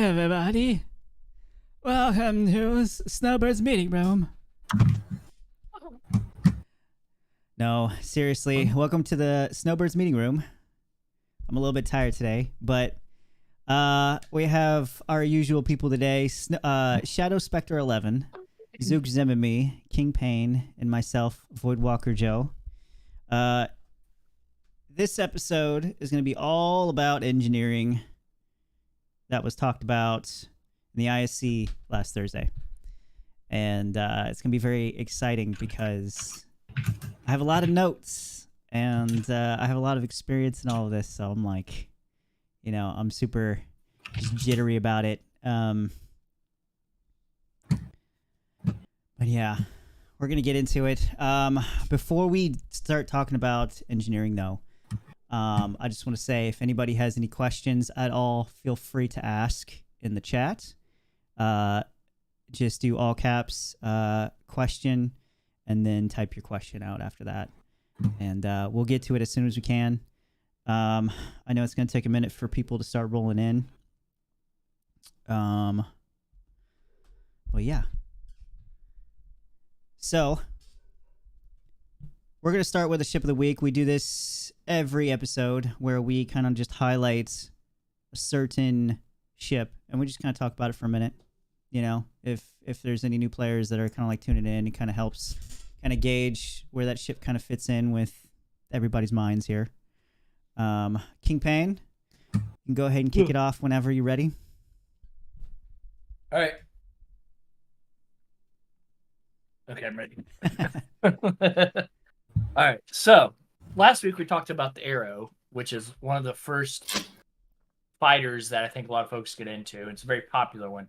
everybody. Welcome to Snowbird's meeting room. No, seriously, welcome to the Snowbird's meeting room. I'm a little bit tired today, but we have our usual people today. Shadow Spectre 11, Zook Zim and me, King Payne, and myself, Voidwalker Joe. This episode is going to be all about engineering that was talked about in the ISC last Thursday. And it's going to be very exciting because I have a lot of notes and I have a lot of experience in all of this. So I'm like, I'm super just jittery about it. But yeah, we're going to get into it. Before we start talking about engineering, though, I just want to say if anybody has any questions at all, feel free to ask in the chat. Just do all caps question and then type your question out after that. And we'll get to it as soon as we can. I know it's going to take a minute for people to start rolling in. Well, yeah. So we're going to start with a ship of the week. We do this every episode where we kind of just highlight a certain ship and we just kind of talk about it for a minute. If there's any new players that are kind of like tuning in, it kind of helps kind of gauge where that ship kind of fits in with everybody's minds here. King Payne, you can go ahead and kick it off whenever you're ready. All right. Okay, I'm ready. All right. So last week we talked about the Arrow, which is one of the first fighters that I think a lot of folks get into. It's a very popular one.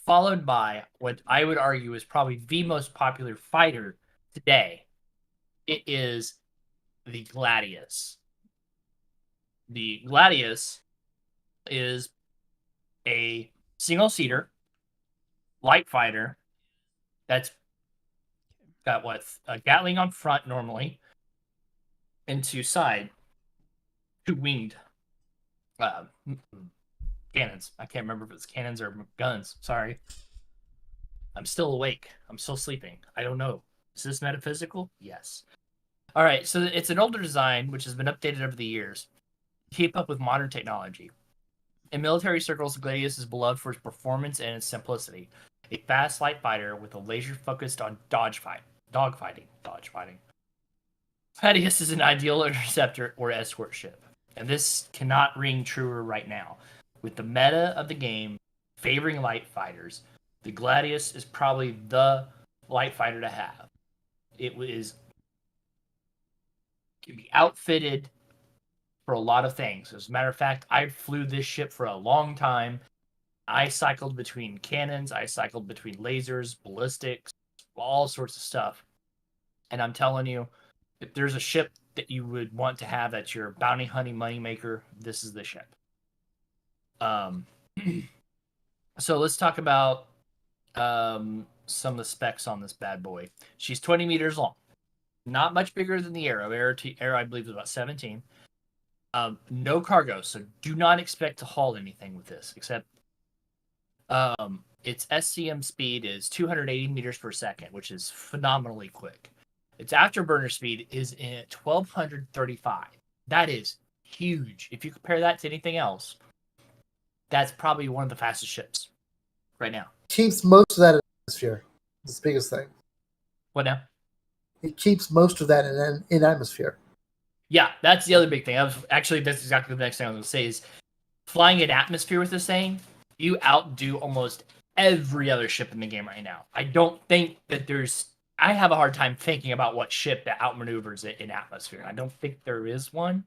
Followed by what I would argue is probably the most popular fighter today. It is the Gladius. The Gladius is a single-seater light fighter that's got a Gatling on front normally, and two winged cannons. I can't remember if it's cannons or guns. Sorry. I'm still awake. I'm still sleeping. I don't know. Is this metaphysical? Yes. All right. So it's an older design, which has been updated over the years to keep up with modern technology. In military circles, the Gladius is beloved for its performance and its simplicity. A fast light fighter with a laser focused on dogfighting. Gladius is an ideal interceptor or escort ship, and this cannot ring truer right now. With the meta of the game favoring light fighters, the Gladius is probably the light fighter to have. It can be outfitted for a lot of things. As a matter of fact, I flew this ship for a long time. I cycled between cannons, I cycled between lasers, ballistics, all sorts of stuff. And I'm telling you, if there's a ship that you would want to have that's your bounty hunting moneymaker, this is the ship. So let's talk about some of the specs on this bad boy. She's 20 meters long. Not much bigger than the Arrow. Arrow, I believe, is about 17. No cargo, so do not expect to haul anything with this, except its SCM speed is 280 meters per second, which is phenomenally quick. Its afterburner speed is at 1235. That is huge. If you compare that to anything else, that's probably one of the fastest ships right now. Keeps most of that in atmosphere. That's the biggest thing. What now? It keeps most of that in atmosphere. Yeah, that's the other big thing. That's exactly the next thing I was going to say is flying in atmosphere with this thing, you outdo almost every other ship in the game right now. I don't think that I have a hard time thinking about what ship that outmaneuvers it in atmosphere. I don't think there is one.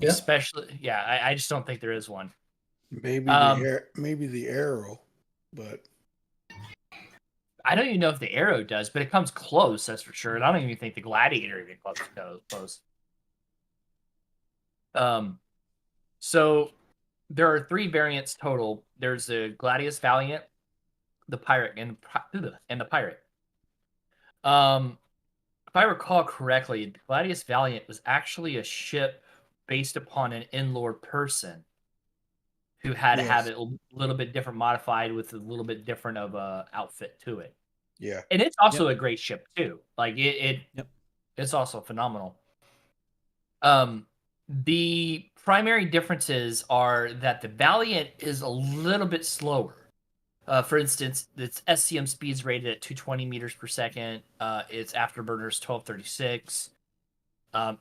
Yeah. Especially, I just don't think there is one. Maybe the Arrow, but I don't even know if the Arrow does, but it comes close, that's for sure. And I don't even think the Gladiator even goes close. So there are 3 variants total. There's the Gladius Valiant, the Pirate, and the Pirate. If I recall correctly, the Gladius Valiant was actually a ship based upon an in-lore person who had to have Yes. it a little bit different, modified with a little bit different of a outfit to it. Yeah. And it's also a great ship too. Like Yep. it's also phenomenal. The primary differences are that the Valiant is a little bit slower. For instance, its SCM speed's rated at 220 meters per second. Its afterburner's 1236.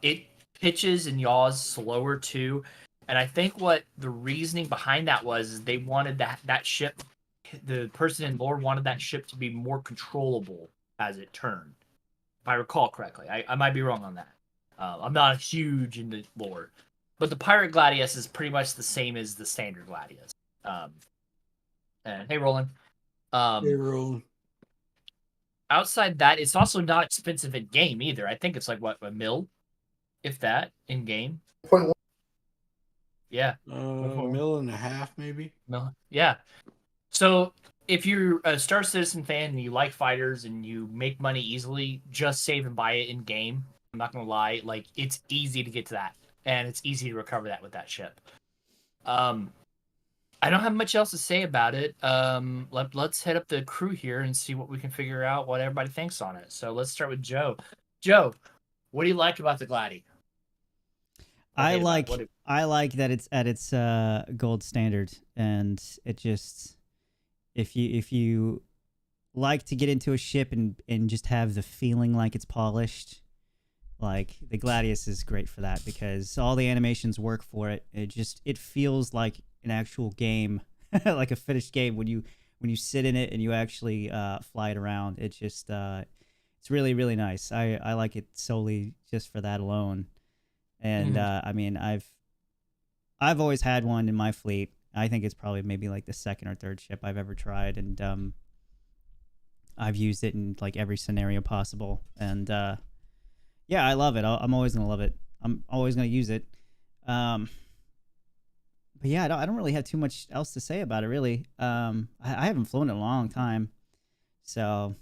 It pitches and yaws slower too. And I think what the reasoning behind that was is they wanted that ship, the person in lore wanted that ship to be more controllable as it turned. If I recall correctly. I might be wrong on that. I'm not huge into lore. But the Pirate Gladius is pretty much the same as the standard Gladius. And hey, Roland. Hey, Roland. Outside that, it's also not expensive in game either. I think it's like what, $1 mil, if that, in game. 0.1. Yeah. $1.5 million, maybe. No. Yeah. So if you're a Star Citizen fan and you like fighters and you make money easily, just save and buy it in game. I'm not gonna lie, like it's easy to get to that, and it's easy to recover that with that ship. I don't have much else to say about it. Let's hit up the crew here and see what we can figure out, what everybody thinks on it. So let's start with Joe. Joe, what do you like about the Gladi? I like that it's at its gold standard, and it just if you like to get into a ship and just have the feeling like it's polished, like the Gladius is great for that because all the animations work for it. It feels like an actual game, like a finished game when you sit in it and you actually fly it around. It's just it's really, really nice. I like it solely just for that alone. And I mean, I've always had one in my fleet. I think it's probably maybe like the second or third ship I've ever tried, and I've used it in like every scenario possible. And yeah, I love it. I'm always gonna love it. I'm always gonna use it. But yeah, I don't really have too much else to say about it, really. I haven't flown in a long time, so.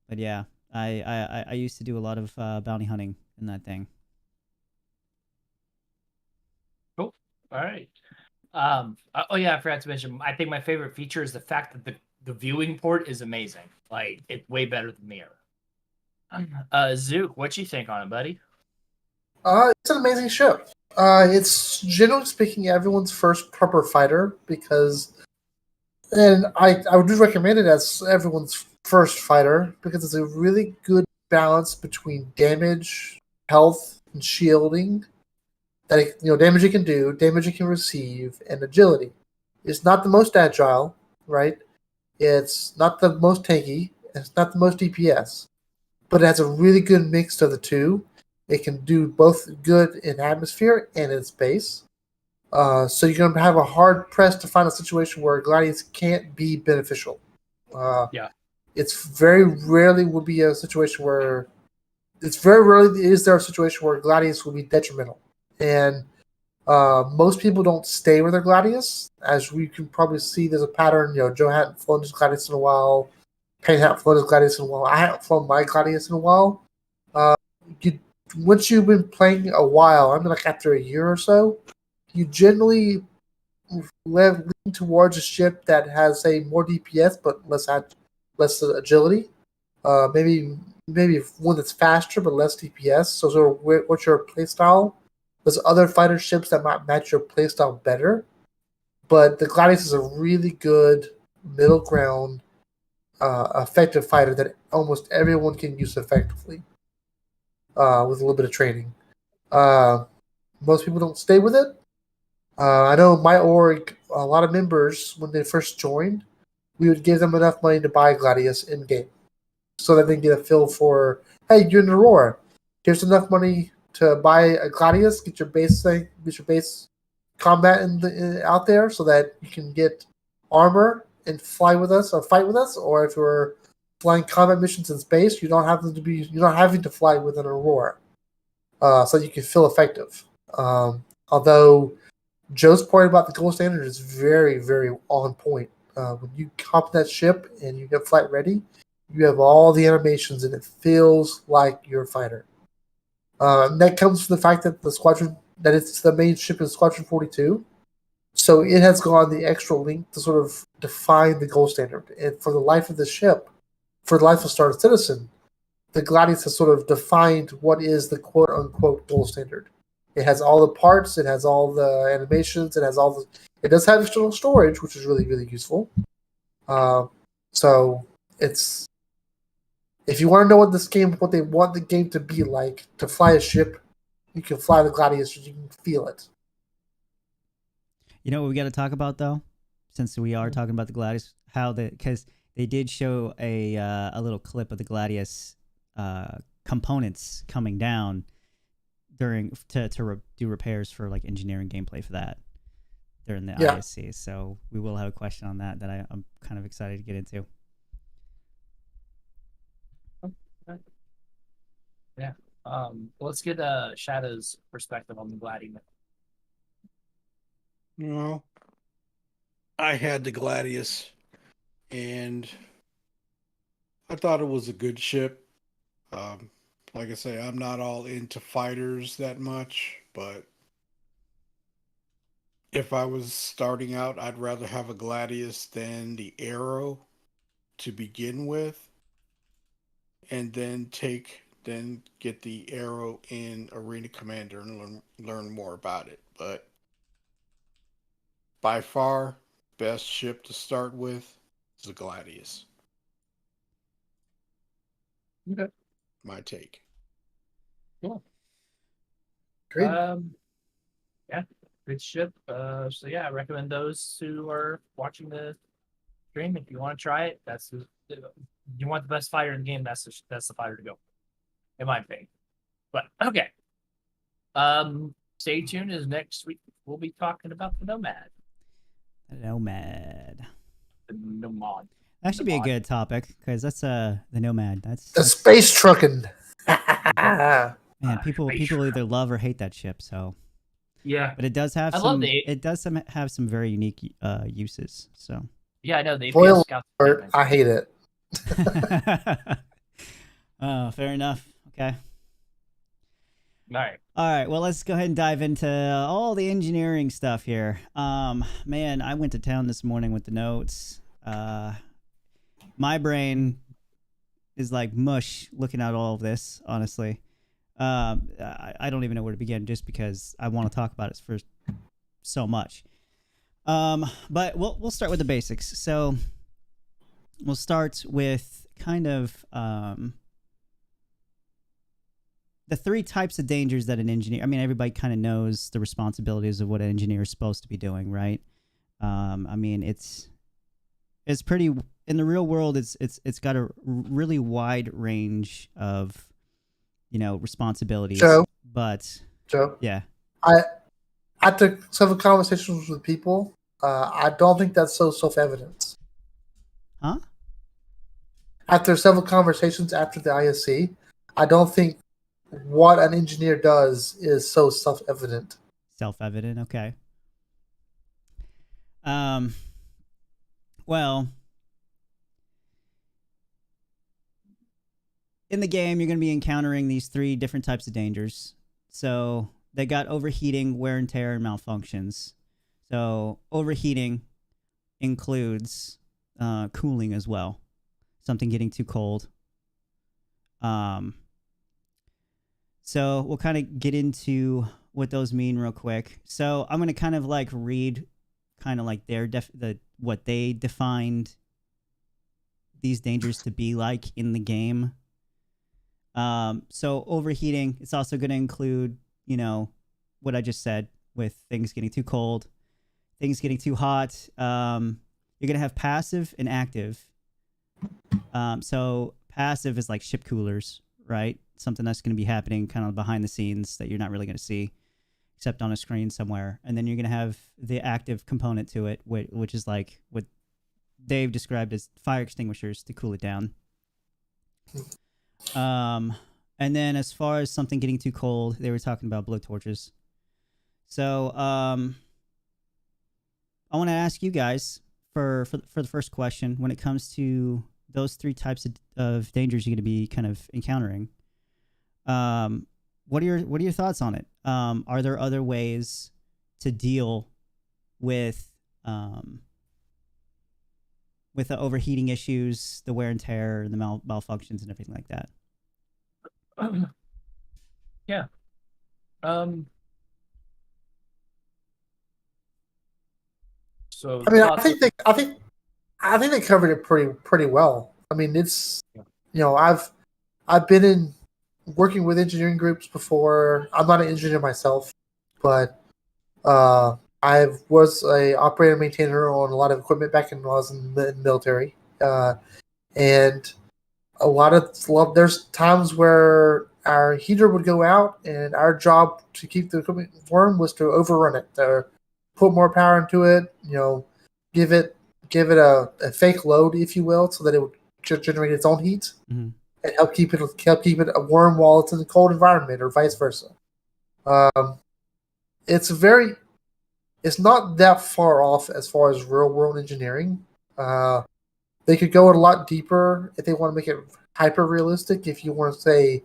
But yeah, I used to do a lot of bounty hunting in that thing. Cool. All right. Oh yeah, I forgot to mention. I think my favorite feature is the fact that the viewing port is amazing. Like it's way better than Mirror. Zook, what you think on it, buddy? It's an amazing ship. It's generally speaking everyone's first proper fighter and I would recommend it as everyone's first fighter because it's a really good balance between damage, health, and shielding. That damage it can do, damage it can receive, and agility. It's not the most agile, right? It's not the most tanky. It's not the most DPS, but it has a really good mix of the two. It can do both good in atmosphere and in space. So you're going to have a hard press to find a situation where Gladius can't be beneficial. Yeah. It's very rarely will be a situation where Gladius will be detrimental. And most people don't stay with their Gladius. As we can probably see, there's a pattern. Joe hadn't flown his Gladius in a while. Payne hadn't flown his Gladius in a while. I haven't flown my Gladius in a while. Once you've been playing a while, I mean like after a year or so, you generally lean towards a ship that has more DPS but less agility. Maybe one that's faster but less DPS. So sort of what's your playstyle? There's other fighter ships that might match your playstyle better, but the Gladius is a really good middle ground, effective fighter that almost everyone can use effectively with a little bit of training. Most people don't stay with it. I know my org, a lot of members, when they first joined, we would give them enough money to buy Gladius in game so that they can get a feel for, hey, you're in Aurora. Here's enough money to buy a Gladius, get your base combat out there so that you can get armor and fly with us or fight with us. Or if you're flying combat missions in space, you're not having to fly with an Aurora, so you can feel effective. Although Joe's point about the gold standard is very, very on point. When you hop that ship and you get flight ready, you have all the animations and it feels like you're a fighter. And that comes from the fact that it's the main ship is Squadron 42. So it has gone the extra length to sort of define the gold standard. And for the life of the ship, for the life of Star Citizen, the Gladius has sort of defined what is the quote unquote gold standard. It has all the parts, it has all the animations, it does have external storage, which is really, really useful. So it's, if you want to know what they want the game to be like, to fly a ship, you can fly the Gladius, you can feel it. You know what we got to talk about though, since we are talking about the Gladius, because they did show a little clip of the Gladius components coming down to do repairs for like engineering gameplay for that during the ISC. So we will have a question on that I'm kind of excited to get into. Yeah. Let's get Shadow's perspective on the Gladius. Well, I had the Gladius, and I thought it was a good ship. Like I say, I'm not all into fighters that much, but if I was starting out, I'd rather have a Gladius than the Arrow to begin with, and then get the Arrow in Arena Commander and learn more about it. But by far, best ship to start with is the Gladius. Okay. My take. Cool. Great. Yeah, good ship. So yeah, I recommend those who are watching the stream. If you want to try it, you want the best fighter in the game. That's the fighter to go, in my opinion. But okay. Stay tuned. As next week we'll be talking about the Nomad. The Nomad. The Nomad. That should be a good topic because that's the Nomad. That's the space trucking. Man, people either love or hate that ship. So yeah, but it does have have some very unique uses. So yeah, I know they. I hate it. Oh, fair enough. Okay. All right. Well, let's go ahead and dive into all the engineering stuff here. Man, I went to town this morning with the notes. My brain is like mush looking at all of this, honestly. I don't even know where to begin just because I want to talk about it for so much. But we'll start with the basics. So we'll start with kind of the three types of dangers that an engineer, I mean, everybody kind of knows the responsibilities of what an engineer is supposed to be doing, right? I mean, it's pretty, in the real world, it's got a really wide range of, responsibilities. Joe, yeah. After several conversations with people, I don't think that's so self-evident. Huh? After several conversations after the ISC, I don't think what an engineer does is so self-evident. Self-evident, okay. Well, in the game, you're going to be encountering these three different types of dangers. So they got overheating, wear and tear, and malfunctions. So overheating includes cooling as well. Something getting too cold. So we'll kind of get into what those mean real quick. So I'm going to kind of like read kind of like what they defined these dangers to be like in the game. So overheating, it's also going to include, what I just said with things getting too cold, things getting too hot. You're going to have passive and active. So passive is like ship coolers, right? Something that's going to be happening kind of behind the scenes that you're not really going to see except on a screen somewhere. And then you're going to have the active component to it, which is like what Dave described as fire extinguishers to cool it down. And then as far as something getting too cold, they were talking about blowtorches. So I want to ask you guys for the first question, when it comes to those three types of dangers you're going to be kind of encountering, what are your thoughts on it? Are there other ways to deal with the overheating issues, the wear and tear, the malfunctions, and everything like that. Yeah. So I mean, thoughts I think they covered it pretty well. I mean, it's Yeah. you know, I've been in working with engineering groups before. I'm not an engineer myself, but I was a operator maintainer on a lot of equipment back when I was in the military, and there's times where our heater would go out, and our job to keep the equipment warm was to overrun it, to put more power into it, give it a fake load, if you will, so that it would generate its own heat Mhm. and help keep it warm while it's in a cold environment, or vice versa. Um, it's it's not that far off as far as real world engineering. They could go a lot deeper if they want to make it hyper realistic. If you want to say,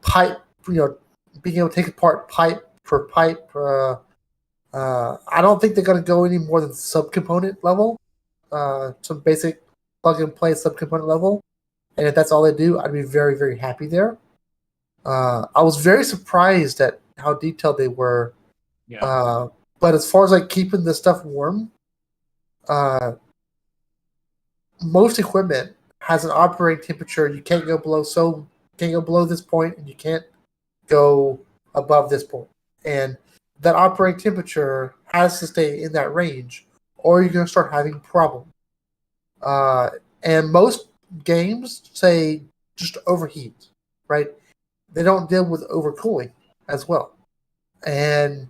pipe, being able to take apart pipe per pipe. I don't think they're going to go any more than subcomponent level, some basic plug and play subcomponent level. And if that's all they do, I'd be very, very happy there. I was very surprised at how detailed they were. Yeah. But as far as like keeping the stuff warm, most equipment has an operating temperature. You can't go below this point, and you can't go above this point. And that operating temperature has to stay in that range, or you're going to start having problems. And most games say just overheat, right? They don't deal with overcooling as well. And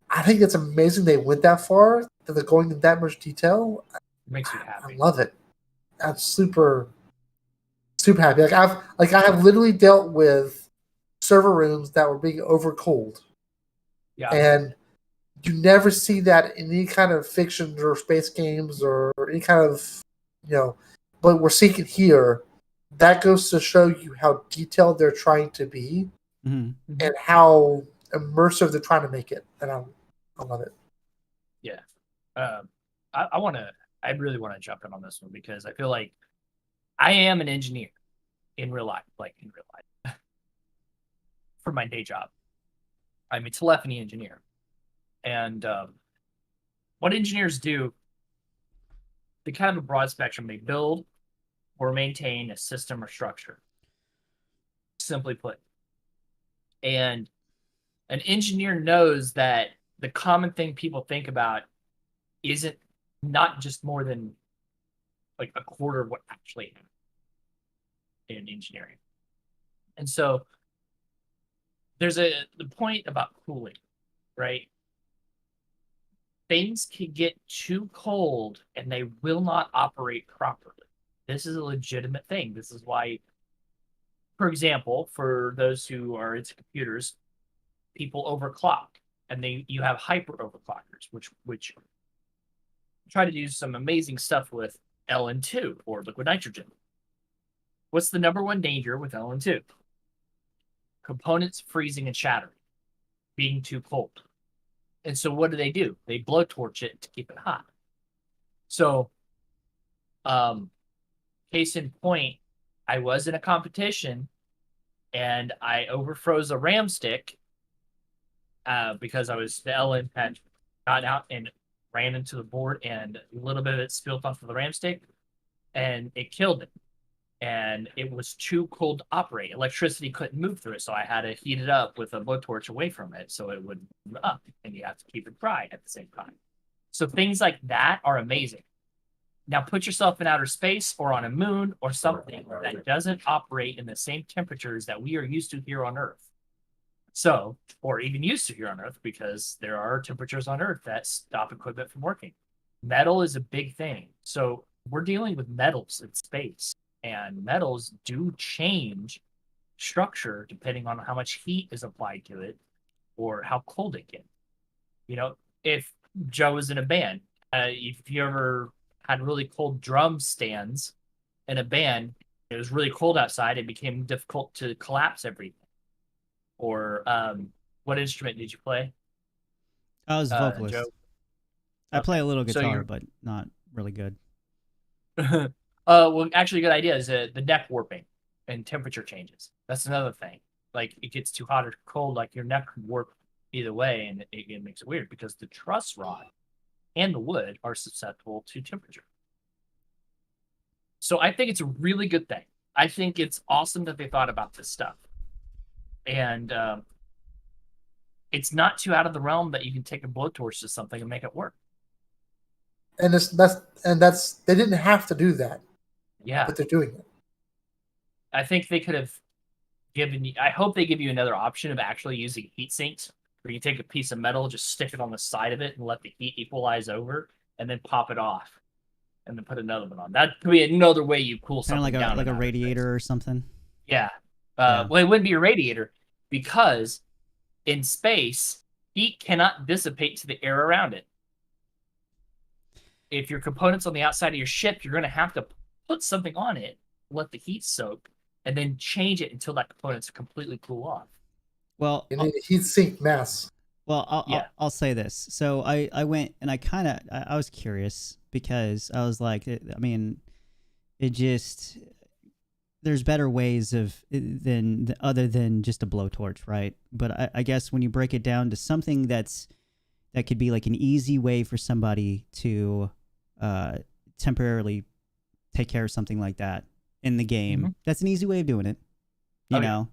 I think it's amazing they went that far, that they're going into that much detail. It makes you I happy. love it. I'm super happy. I have literally dealt with server rooms that were being overcooled, Yeah. and you never see that in any kind of fiction or space games or any kind of But we're seeing it here. That goes to show you how detailed they're trying to be, Mhm. and how immersive they're trying to make it, and I love it. Yeah. I really want to jump in on this one because I feel like I am an engineer in real life, for my day job. I'm a telephony engineer. And what engineers do, they kind of have a broad spectrum. They build or maintain a system or structure, simply put. And an engineer knows that the common thing people think about isn't not just more than like a quarter of what actually happens in engineering. And so there's the point about cooling, right? Things can get too cold and they will not operate properly. This is a legitimate thing. This is why, for example, for those who are into computers, people overclock, and you have hyper overclockers, which try to do some amazing stuff with LN2 or liquid nitrogen. What's the number one danger with LN2? Components freezing and shattering, being too cold. And so what do? They blowtorch it to keep it hot. So, case in point, I was in a competition and I overfroze a RAM stick because the LN had got out and ran into the board, and a little bit of it spilled onto the RAM stick, and it killed it. And it was too cold to operate. Electricity couldn't move through it, so I had to heat it up with a blowtorch away from it so it would move up, and you have to keep it dry at the same time. So things like that are amazing. Now put yourself in outer space or on a moon or something that doesn't operate in the same temperatures that we are used to here on Earth. So, or even used to here on Earth, because there are temperatures on Earth that stop equipment from working. Metal is a big thing. So we're dealing with metals in space, and metals do change structure depending on how much heat is applied to it or how cold it gets. If Joe was in a band, if you ever had really cold drum stands in a band, it was really cold outside, it became difficult to collapse everything. Or what instrument did you play? I was a vocalist. Joe? I play a little So guitar, you're- but not really good. Well, actually, a good idea is the neck warping and temperature changes. That's another thing. Like it gets too hot or cold, like your neck could warp either way, and it makes it weird because the truss rod and the wood are susceptible to temperature. So I think it's a really good thing. I think it's awesome that they thought about this stuff, and it's not too out of the realm that you can take a blowtorch to something and make it work. And that's they didn't have to do that, Yeah, but they're doing it. I think they could have given you. I hope they give you another option of actually using heat sinks, where you take a piece of metal, just stick it on the side of it, and let the heat equalize over, and then pop it off, and then put another one on. That could be another way you cool Kind something of like down. a in outer space. radiator or something. Yeah. Yeah. Well, it wouldn't be a radiator because in space, heat cannot dissipate to the air around it. If your component's on the outside of your ship, you're going to have to put something on it, let the heat soak, and then change it until that component's completely cool off. Well, You need a heat sink mass. Yeah. I'll say this. So I went and I was curious because I was like, I mean, it just there's better ways than other than just a blowtorch, right? But I guess when you break it down to something that could be like an easy way for somebody to temporarily take care of something like that in the game, Mhm. that's an easy way of doing it. You Oh, yeah. know,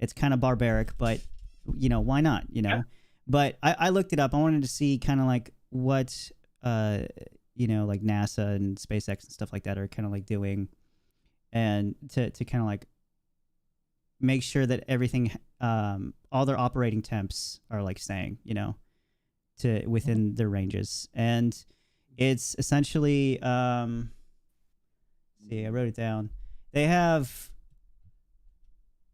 it's kind of barbaric, but why not? Yeah. But I looked it up. I wanted to see kind of like what like NASA and SpaceX and stuff like that are kind of like doing, and to kind of like make sure that everything, all their operating temps are like staying, to within their ranges. And it's essentially, see, I wrote it down. They have,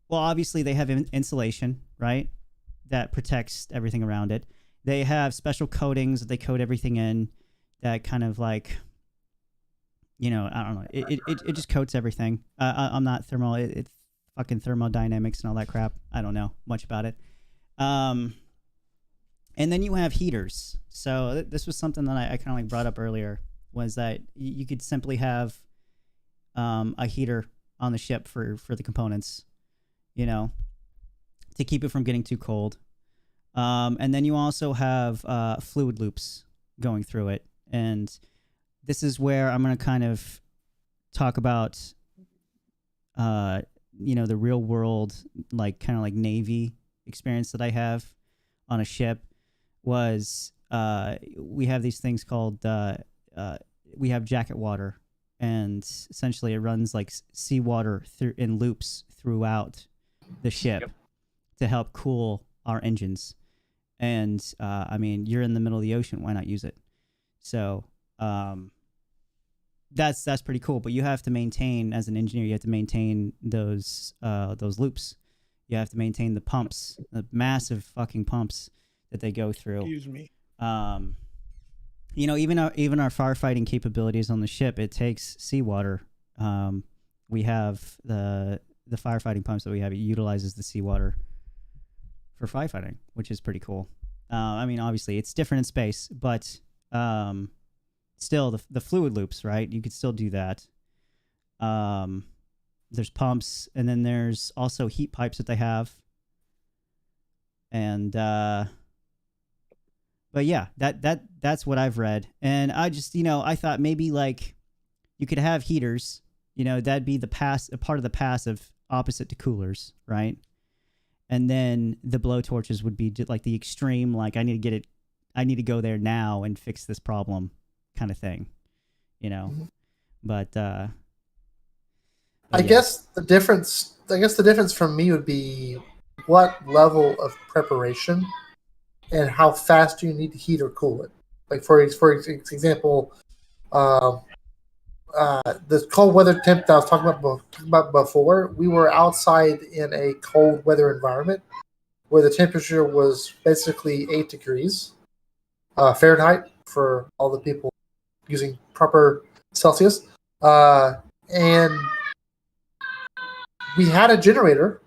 well, obviously they have insulation, right? That protects everything around it. They have special coatings that they coat everything in that kind of like, I don't know. It just coats everything. I'm not thermal. It's fucking thermodynamics and all that crap. I don't know much about it. And then you have heaters. So this was something that I kind of like brought up earlier, was that you could simply have a heater on the ship for the components, to keep it from getting too cold. And then you also have fluid loops going through it. And this is where I'm going to kind of talk about, the real world, like kind of like Navy experience that I have on a ship. Was we have these things called, we have jacket water. And essentially it runs like seawater in loops throughout the ship. Yep. To help cool our engines. And I mean, you're in the middle of the ocean, why not use it? So that's pretty cool. But you have to maintain, as an engineer, you have to maintain those loops. You have to maintain the pumps, the massive fucking pumps that they go through. Excuse me. Even our firefighting capabilities on the ship, it takes seawater. We have the firefighting pumps that we have. It utilizes the seawater for firefighting, which is pretty cool. I mean, obviously, it's different in space, but still, the fluid loops, right? You could still do that. There's pumps, and then there's also heat pipes that they have. And but yeah, that's what I've read, and I just I thought maybe like you could have heaters. That'd be a part of the passive opposite to coolers, right? And then the blowtorches would be like the extreme, like I need to go there now and fix this problem kind of thing, Mhm. But I yeah. guess the difference for me would be what level of preparation and how fast do you need to heat or cool it. Like for example, the cold weather temp that I was talking about before, we were outside in a cold weather environment where the temperature was basically 8 degrees Fahrenheit for all the people using proper Celsius. And we had a generator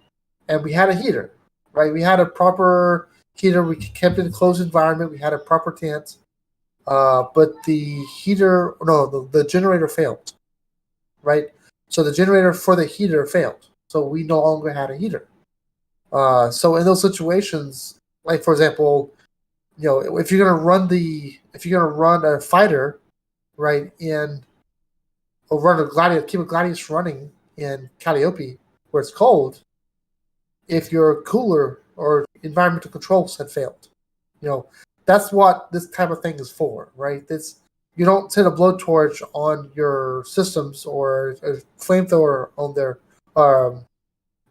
and we had a heater, right? We had a proper heater. We kept it in a closed environment. We had a proper tent. but the heater, no, the generator failed, right? So the generator for the heater failed. So we no longer had a heater. So in those situations, like for example, if you're gonna run a fighter, right, or run a gladius, keep a gladius running in Calliope where it's cold, if your cooler or environmental controls had failed, that's what this type of thing is for, right? You don't set a blowtorch on your systems or a flamethrower on their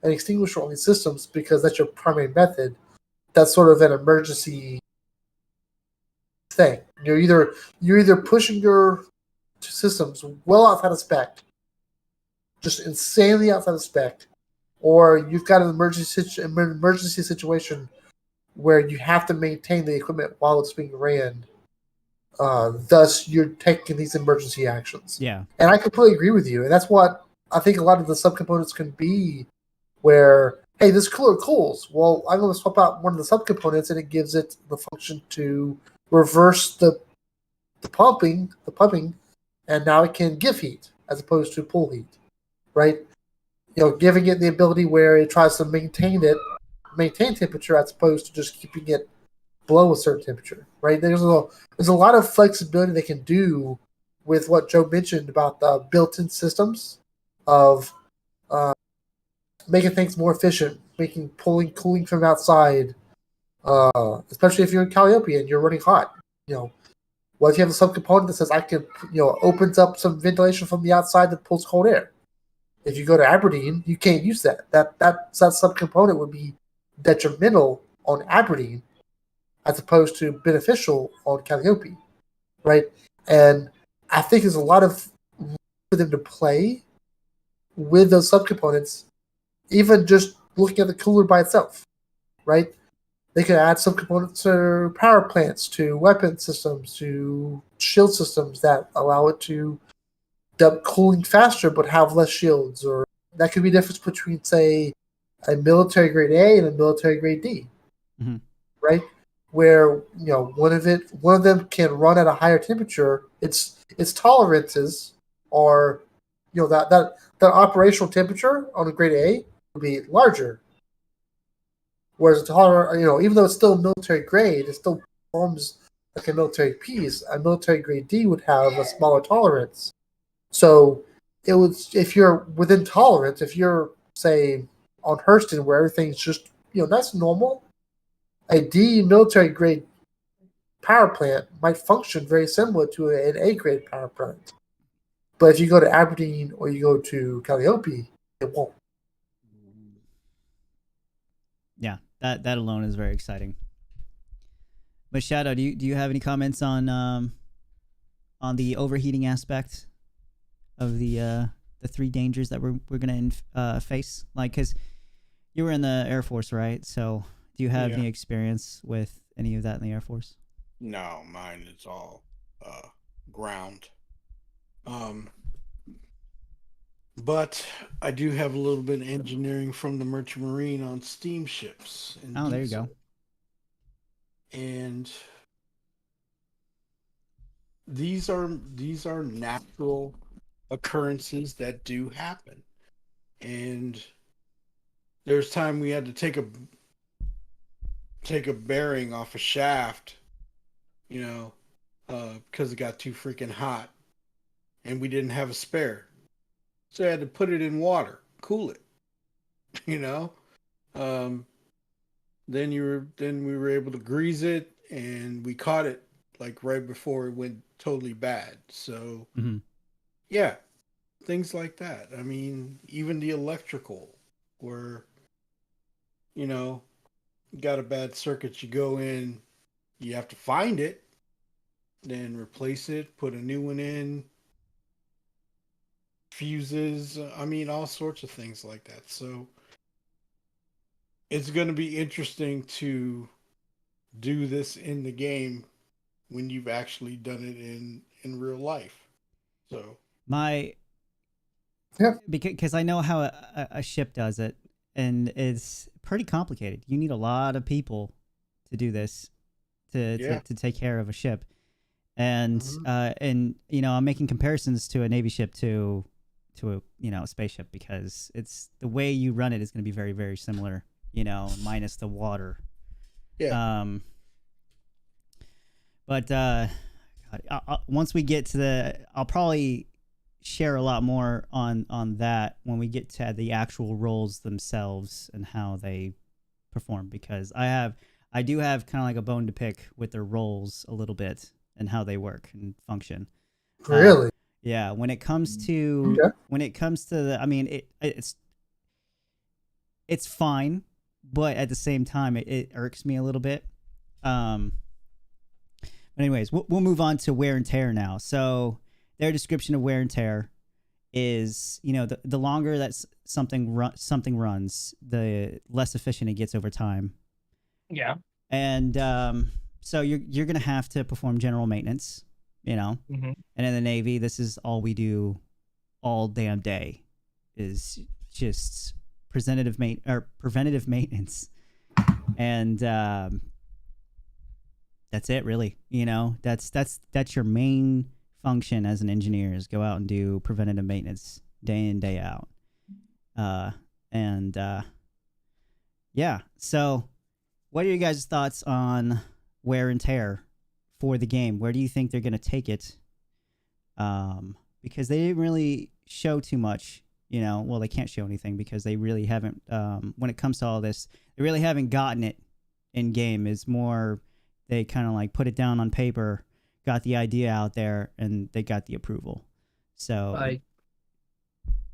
an extinguisher on these systems because that's your primary method. That's sort of an emergency thing. You're either pushing your systems well outside of spec, just insanely outside of spec, or you've got an emergency situation where you have to maintain the equipment while it's being ran. Thus, you're taking these emergency actions. Yeah. And I completely agree with you. And that's what I think a lot of the subcomponents can be, where, hey, this cooler cools. Well, I'm going to swap out one of the subcomponents, and it gives it the function to reverse the pumping, and now it can give heat as opposed to pull heat, right? Giving it the ability where it tries to maintain temperature as opposed to just keeping it below a certain temperature, right? There's a lot of flexibility they can do with what Joe mentioned about the built-in systems of making things more efficient, cooling from outside, especially if you're in Calliope and you're running hot. What if you have a subcomponent that says I can, opens up some ventilation from the outside that pulls cold air? If you go to Aberdeen, you can't use that. That subcomponent would be detrimental on Aberdeen as opposed to beneficial on Calliope, right? And I think there's a lot of room for them to play with those subcomponents, even just looking at the cooler by itself, right? They could add subcomponents to power plants, to weapon systems, to shield systems that allow it to dump cooling faster but have less shields. Or that could be the difference between, say, a military grade A and a military grade D, right? Where one of them can run at a higher temperature. Its tolerances are that operational temperature on a grade A would be larger. Whereas even though it's still military grade, it still performs like a military piece. A military grade D would have a smaller tolerance. So if you're within tolerance, if you're, say, on Hurston where everything's just nice and normal, a D military grade power plant might function very similar to an A grade power plant. But if you go to Aberdeen or you go to Calliope, it won't. Yeah, that alone is very exciting. But Shadow, do you have any comments on the overheating aspect of the three dangers that we're gonna face? Like, because you were in the Air Force, right? So do you have any experience with any of that in the Air Force? No, mine is all ground. But I do have a little bit of engineering from the Merchant Marine on steamships. Oh, there you go. And these are natural occurrences that do happen. And there's time we had to take a bearing off a shaft, because it got too freaking hot, and we didn't have a spare. So I had to put it in water, cool it, Then we were able to grease it, and we caught it like right before it went totally bad. So yeah, things like that. I mean, even the electrical, where you got a bad circuit, you go in, you have to find it, then replace it, put a new one in. Fuses, all sorts of things like that. So it's going to be interesting to do this in the game when you've actually done it in real life. So because I know how a ship does it, and it's pretty complicated. You need a lot of people to do this to take care of a ship. and Mhm. I'm making comparisons to a Navy ship to a a spaceship because it's the way you run it is going to be very very similar. Minus the water. Yeah. Um, but God, once we get to I'll probably share a lot more on that when we get to the actual roles themselves and how they perform because I do have kind of like a bone to pick with their roles a little bit and how they work and function. Uh, Really? yeah, Okay. when it comes to I mean it's fine, but at the same time it irks me a little bit. Um, but anyways, we'll move on to wear and tear now. So their description of wear and tear is the longer that something runs, the less efficient it gets over time. Yeah. And so you're gonna have to perform general maintenance, Mm-hmm. And in the Navy, this is all we do all damn day, is just preventative maintenance, and that's it really. That's your main function as an engineer is go out and do preventative maintenance day in day out. And yeah, so what are your guys' thoughts on wear and tear for the game? Where do you think they're going to take it? Because they didn't really show too much. Well, they can't show anything because they really haven't. When it comes to all this, they really haven't gotten it in game. It's more they kind of like put it down on paper, got the idea out there, and they got the approval. So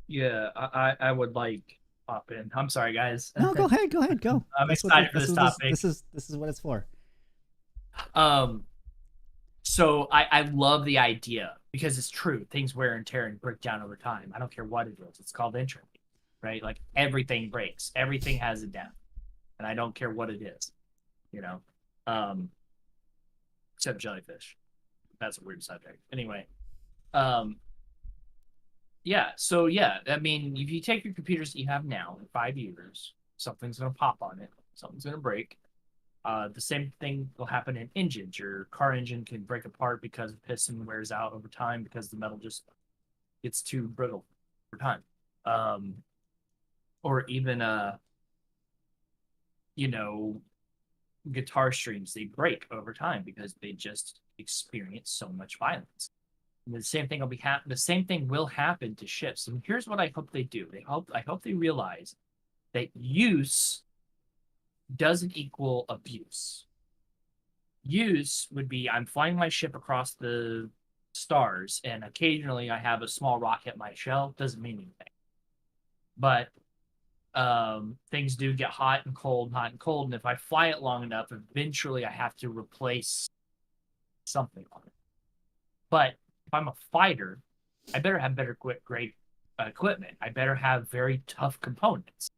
Yeah, I would like pop in. I'm sorry, guys. no, go ahead, go. I'm excited for this topic. This is what it's for. Um, so I love the idea because it's true. Things wear and tear and break down over time. I don't care what it is. It's called entropy, right? Like everything breaks. Everything has a down, and I don't care what it is. You know, um, except jellyfish. That's a weird subject. Anyway, um, yeah. So yeah, I mean, if you take your computers that you have now in 5 years, something's gonna pop on it. Something's gonna break. The same thing will happen in engines. Your car engine can break apart because the piston wears out over time because the metal just gets too brittle over time. Um, or even you know, guitar strings they break over time because they just experience so much violence. And the same thing will be the same thing will happen to ships. And here's what I hope they do. I hope they realize that use doesn't equal abuse. Use would be I'm flying my ship across the stars, and occasionally I have a small rock hit my shell. Doesn't mean anything. But things do get hot and cold, and if I fly it long enough, eventually I have to replace something on it. But if I'm a fighter, I better have better grade equipment. I better have very tough components.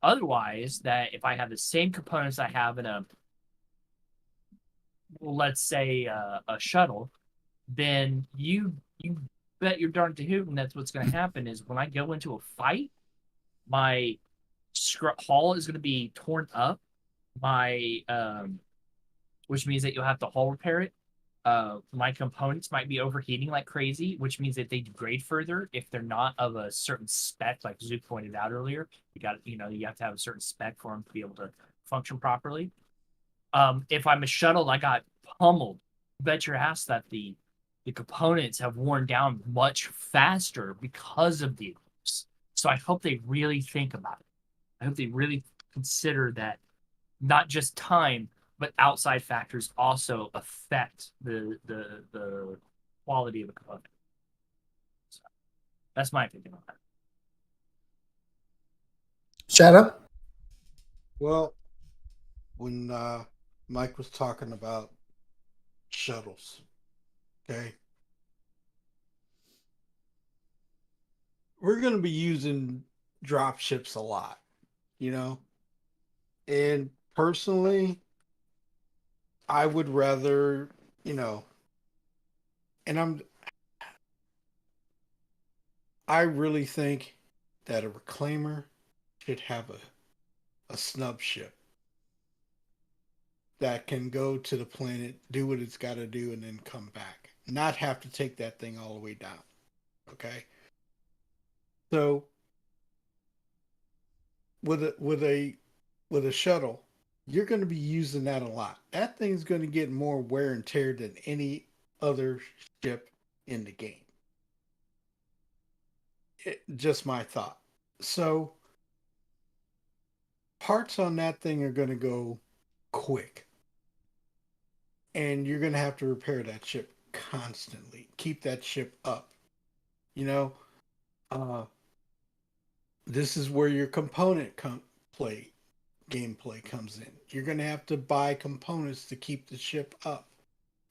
Otherwise, that if I have the same components I have in let's say a shuttle, then you bet your darn Hooten that's what's going to happen is when I go into a fight, my hull is going to be torn up. My which means that you'll have to hull repair it. My components might be overheating like crazy, which means that they degrade further if they're not of a certain spec, like Zook pointed out earlier. You have to have a certain spec for them to be able to function properly. If I'm a shuttle, I got pummeled. Bet your ass that the components have worn down much faster because of the eclipse. So I hope they really think about it. I hope they really consider that not just time, but outside factors also affect the quality of the component. So that's my opinion on that. Shadow? Well, when Mike was talking about shuttles, okay, we're going to be using drop ships a lot, you know? And personally, I would rather, and I really think that a reclaimer should have a snub ship. that can go to the planet, do what it's got to do, and then come back. Not have to take that thing all the way down. Okay. So with a shuttle, you're going to be using that a lot. That thing's going to get more wear and tear than any other ship in the game. Just my thought. So parts on that thing are going to go quick. And you're going to have to repair that ship constantly. Keep that ship up. You know, this is where your component gameplay comes in. You're going to have to buy components to keep the ship up.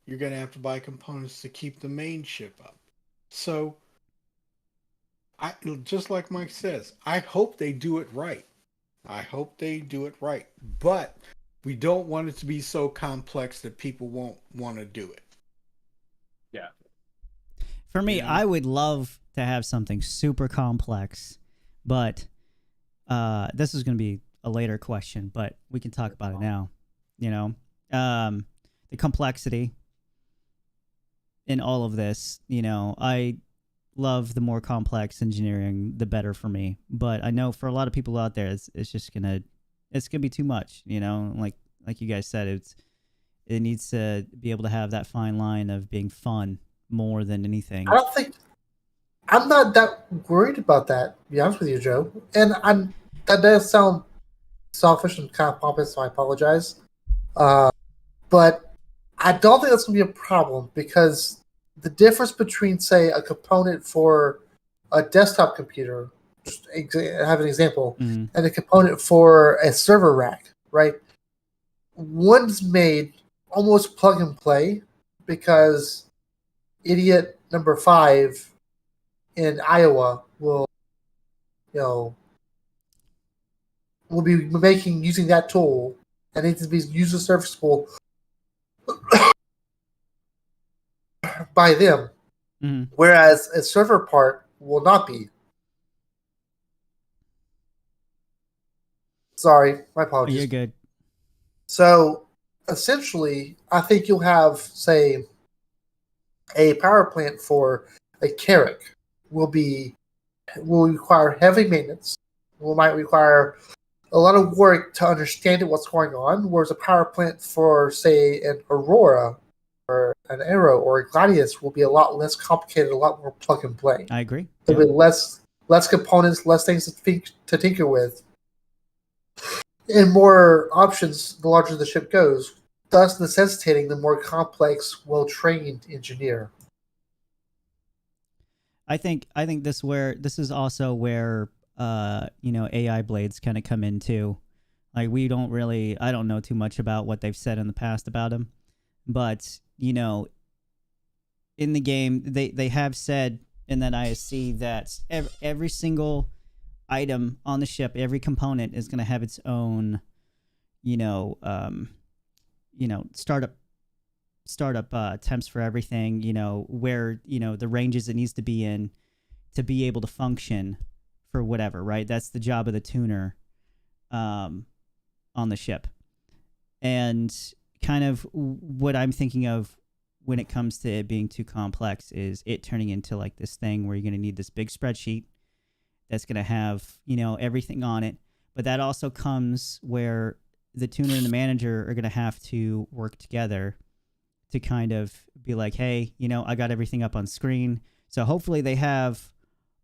You're going to have to buy components to keep the main ship up. So, just like Mike says, I hope they do it right. But we don't want it to be so complex that people won't want to do it. Yeah. For me, Yeah. I would love to have something super complex, but this is going to be a later question, but we can talk about it now. You know, the complexity in all of this, you know, I love the more complex engineering, the better for me. But I know for a lot of people out there, it's just gonna be too much. You know, like you guys said, it needs to be able to have that fine line of being fun more than anything. I'm not that worried about that, to be honest with you, Joe. And that does sound selfish and kind of pompous, so I apologize. But I don't think that's going to be a problem because the difference between, say, a component for a desktop computer, just have an example, Mhm. and a component for a server rack, right? One's made almost plug and play because idiot number 5 in Iowa will be using that tool and needs to be user serviceable by them, Mhm. whereas a server part will not be. Sorry, my apologies. You're good. So essentially, I think you'll have, say, a power plant for a Carrack will require heavy maintenance. Might require a lot of work to understand what's going on, whereas a power plant for, say, an Aurora or an Arrow or a Gladius will be a lot less complicated, a lot more plug and play. I agree. There'll be less components, less things to tinker with, and more options the larger the ship goes, thus necessitating the more complex, well-trained engineer. I think this is also where you know, AI blades kind of come in too. Like I don't know too much about what they've said in the past about them, but you know, in the game they have said in that ISC that every single item on the ship, every component is going to have its own, you know, startup temps for everything. You know, where, you know, the ranges it needs to be in to be able to function for whatever, right? That's the job of the tuner on the ship. And kind of what I'm thinking of when it comes to it being too complex is it turning into like this thing where you're going to need this big spreadsheet that's going to have, you know, everything on it. But that also comes where the tuner and the manager are going to have to work together to kind of be like, hey, you know, I got everything up on screen. So hopefully they have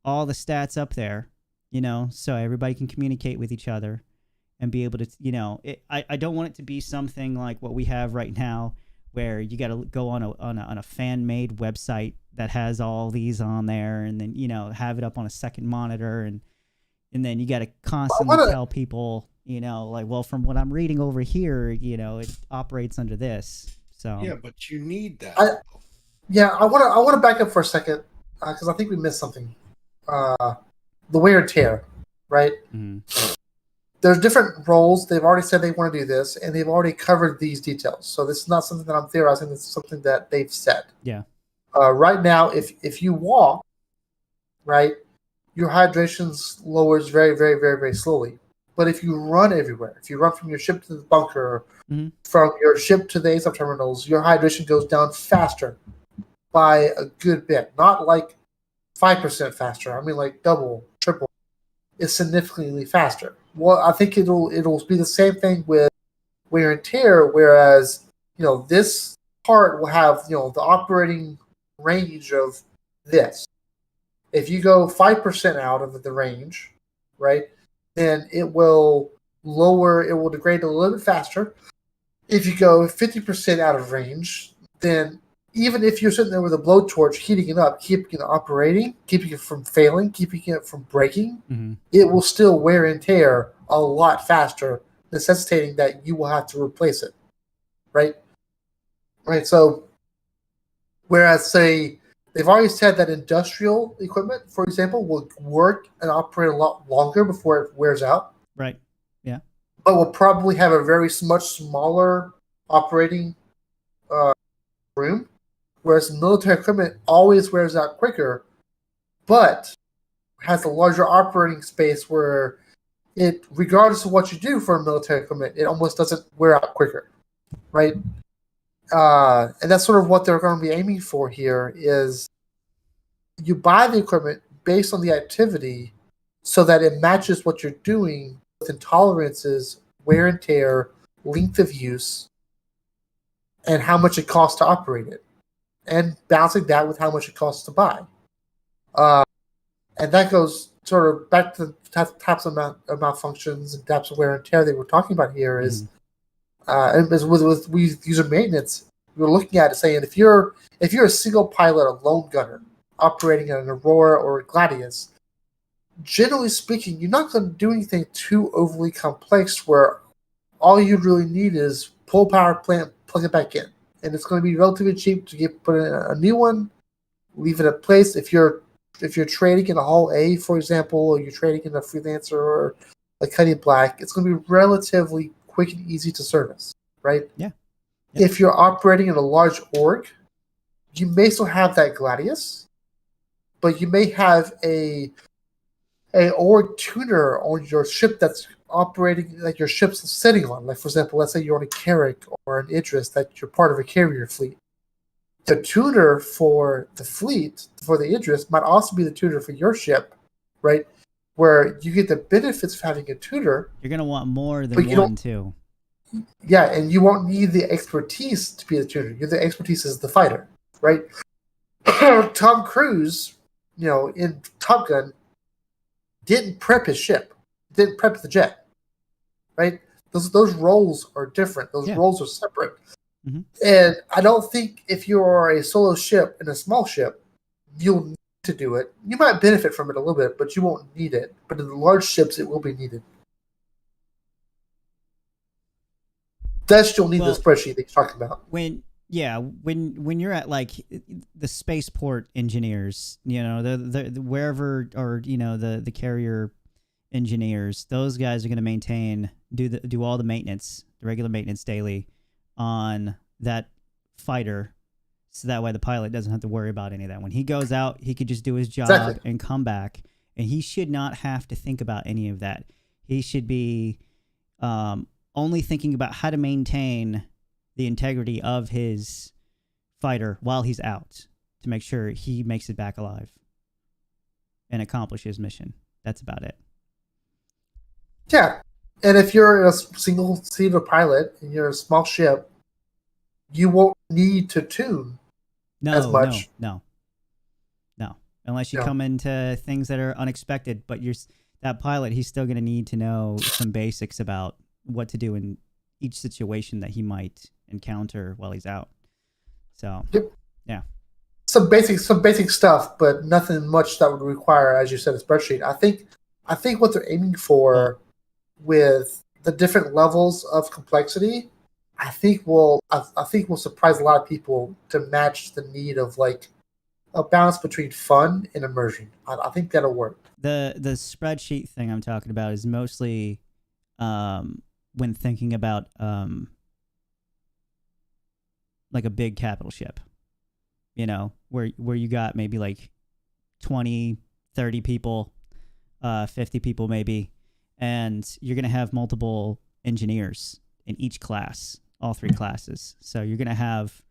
all the stats up there, you know, so everybody can communicate with each other and be able to, you know, I don't want it to be something like what we have right now where you got to go on a fan-made website that has all these on there and then, you know, have it up on a second monitor and then you got to constantly tell people, you know, like, well, from what I'm reading over here, you know, it operates under this. So Yeah, but you need that. I want to back up for a second because I think we missed something. The wear and tear, right? Mm-hmm. There's different roles. They've already said they want to do this, and they've already covered these details. So this is not something that I'm theorizing. This is something that they've said. Yeah. Right now, if you walk, right, your hydration lowers very, very, very, very slowly. But if you run everywhere, if you run from your ship to the bunker, Mhm. from your ship to the ASOP terminals, your hydration goes down faster by a good bit. Not like 5% faster. I mean like double, triple. It's significantly faster. Well, I think it'll be the same thing with wear and tear, whereas this part will have the operating range of this. If you go 5% out of the range, right, then it will degrade a little bit faster. If you go 50% out of range, then even if you're sitting there with a blowtorch heating it up, keeping it operating, keeping it from failing, keeping it from breaking, Mm-hmm. it will still wear and tear a lot faster, necessitating that you will have to replace it. Right? Right. So, whereas, say, they've always said that industrial equipment, for example, will work and operate a lot longer before it wears out. Right. Yeah. But will probably have a much smaller operating room, whereas military equipment always wears out quicker, but has a larger operating space where it, regardless of what you do for military equipment, it almost doesn't wear out quicker, right? And that's sort of what they're going to be aiming for here is you buy the equipment based on the activity so that it matches what you're doing with intolerances, wear and tear, length of use, and how much it costs to operate it, and balancing that with how much it costs to buy. And that goes sort of back to the types of malfunctions and types of wear and tear that we're talking about here is, and as with user maintenance, we're looking at it saying if you're a single pilot, a lone gunner operating an Aurora or a Gladius, generally speaking, you're not going to do anything too overly complex where all you really need is pull power plant, plug it back in. And it's going to be relatively cheap to put in a new one, leave it at place. If you're trading in a Hull A, for example, or you're trading in a Freelancer or a Cuddy Black, it's going to be relatively quick and easy to service, right? Yeah. If you're operating in a large org, you may still have that Gladius, but you may have a org tuner on your ship that's operating, like your ship's sitting on. Like, for example, let's say you're on a Carrack or an Idris, that you're part of a carrier fleet. The tuner for the fleet, for the Idris, might also be the tuner for your ship, right? Where you get the benefits of having a tuner. You're going to want more than one, too. Yeah, and you won't need the expertise to be the tuner. The expertise is the fighter, right? Tom Cruise, in Top Gun, didn't prep his ship, didn't prep the jet, right? Those roles are different. Those roles are separate. Mm-hmm. And I don't think if you are a solo ship in a small ship, you'll need to do it. You might benefit from it a little bit, but you won't need it. But in the large ships, it will be needed. That's you'll need the spreadsheet that you're talking about. When you're at like the spaceport engineers, the wherever, or the carrier engineers, those guys are going to do all the maintenance, the regular maintenance daily on that fighter, so that way the pilot doesn't have to worry about any of that. When he goes out, he could just do his job and come back, and he should not have to think about any of that. He should be only thinking about how to maintain the integrity of his fighter while he's out to make sure he makes it back alive and accomplish his mission. That's about it. Yeah. And if you're a single-seater pilot and you're a small ship, you won't need to tune as much. No. Unless you come into things that are unexpected, but that pilot, he's still going to need to know some basics about what to do in each situation that he might encounter while he's out. So, yeah. Some basic stuff, but nothing much that would require, as you said, a spreadsheet. I think what they're aiming for with the different levels of complexity, I think will surprise a lot of people to match the need of like a balance between fun and immersion. I think that'll work. The spreadsheet thing I'm talking about is mostly when thinking about like a big capital ship, where you got maybe like 20, 30 people, 50 people maybe, and you're going to have multiple engineers in each class, all three classes. So you're going to have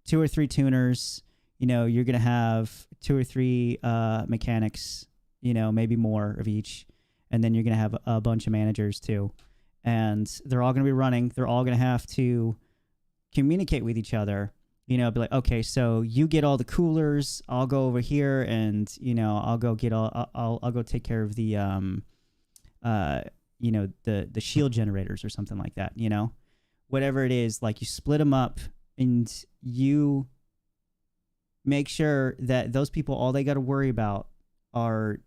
2 or 3 tuners. You're going to have 2 or 3 mechanics. Maybe more of each, and then you're going to have a bunch of managers too, and they're all going to be running. They're all going to have to communicate with each other. Be like, okay, so you get all the coolers. I'll go over here, and I'll go get I'll go take care of the the shield generators or something like that. Whatever it is, like you split them up, and you make sure that those people, all they got to worry about are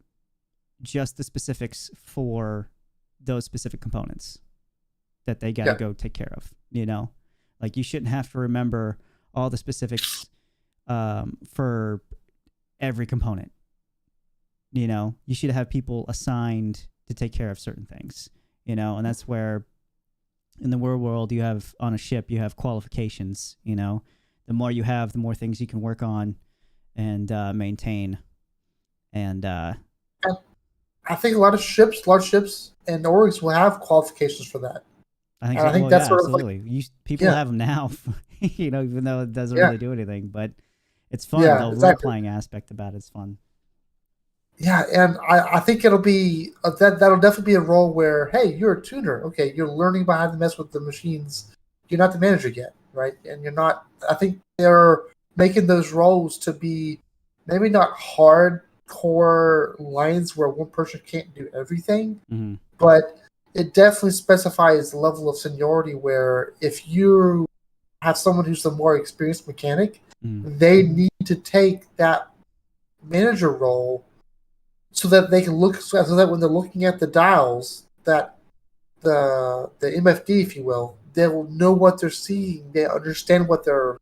just the specifics for those specific components that they got to go take care of. Like you shouldn't have to remember all the specifics for every component. You should have people assigned to take care of certain things. And that's where in the real world you have on a ship, you have qualifications. The more you have, the more things you can work on and maintain. And I think a lot of ships, large ships, and orgs will have qualifications for that. I think, and so. I think that's sort absolutely. of like, people have them now, even though it doesn't really do anything. But it's fun. Yeah, the exactly. role-playing aspect about it's fun. Yeah, and I think it'll be that'll definitely be a role where, hey, you're a tuner. Okay, you're learning about how to mess with the machines. You're not the manager yet, right? And you're not. I think they're making those roles to be maybe not hardcore lines where one person can't do everything, but it definitely specifies the level of seniority where if you have someone who's the more experienced mechanic, they need to take that manager role so that they can look, so that when they're looking at the dials, that the MFD, if you will, they will know what they're seeing. They understand what they're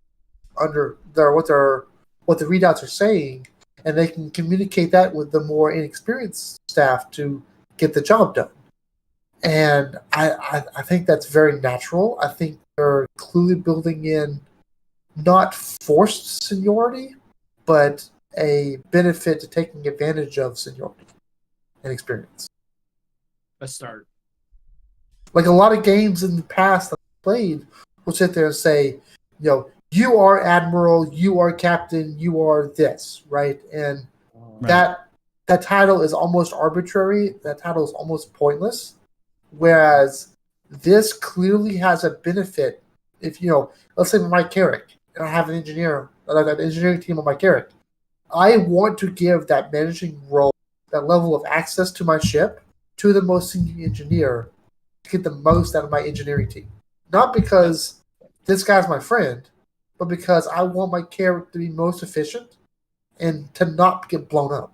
what the readouts are saying, and they can communicate that with the more inexperienced staff to get the job done. And I think that's very natural. I think they're clearly building in not forced seniority, but a benefit to taking advantage of seniority and experience. A start. Like a lot of games in the past that I played will sit there and say, you are admiral, you are captain, you are this, right? And that title is almost arbitrary. That title is almost pointless. Whereas this clearly has a benefit. If let's say my Carrack, and I have an engineer, like an engineering team on my Carrack, I want to give that managing role, that level of access to my ship, to the most senior engineer to get the most out of my engineering team. Not because this guy's my friend, but because I want my Carrack to be most efficient and to not get blown up.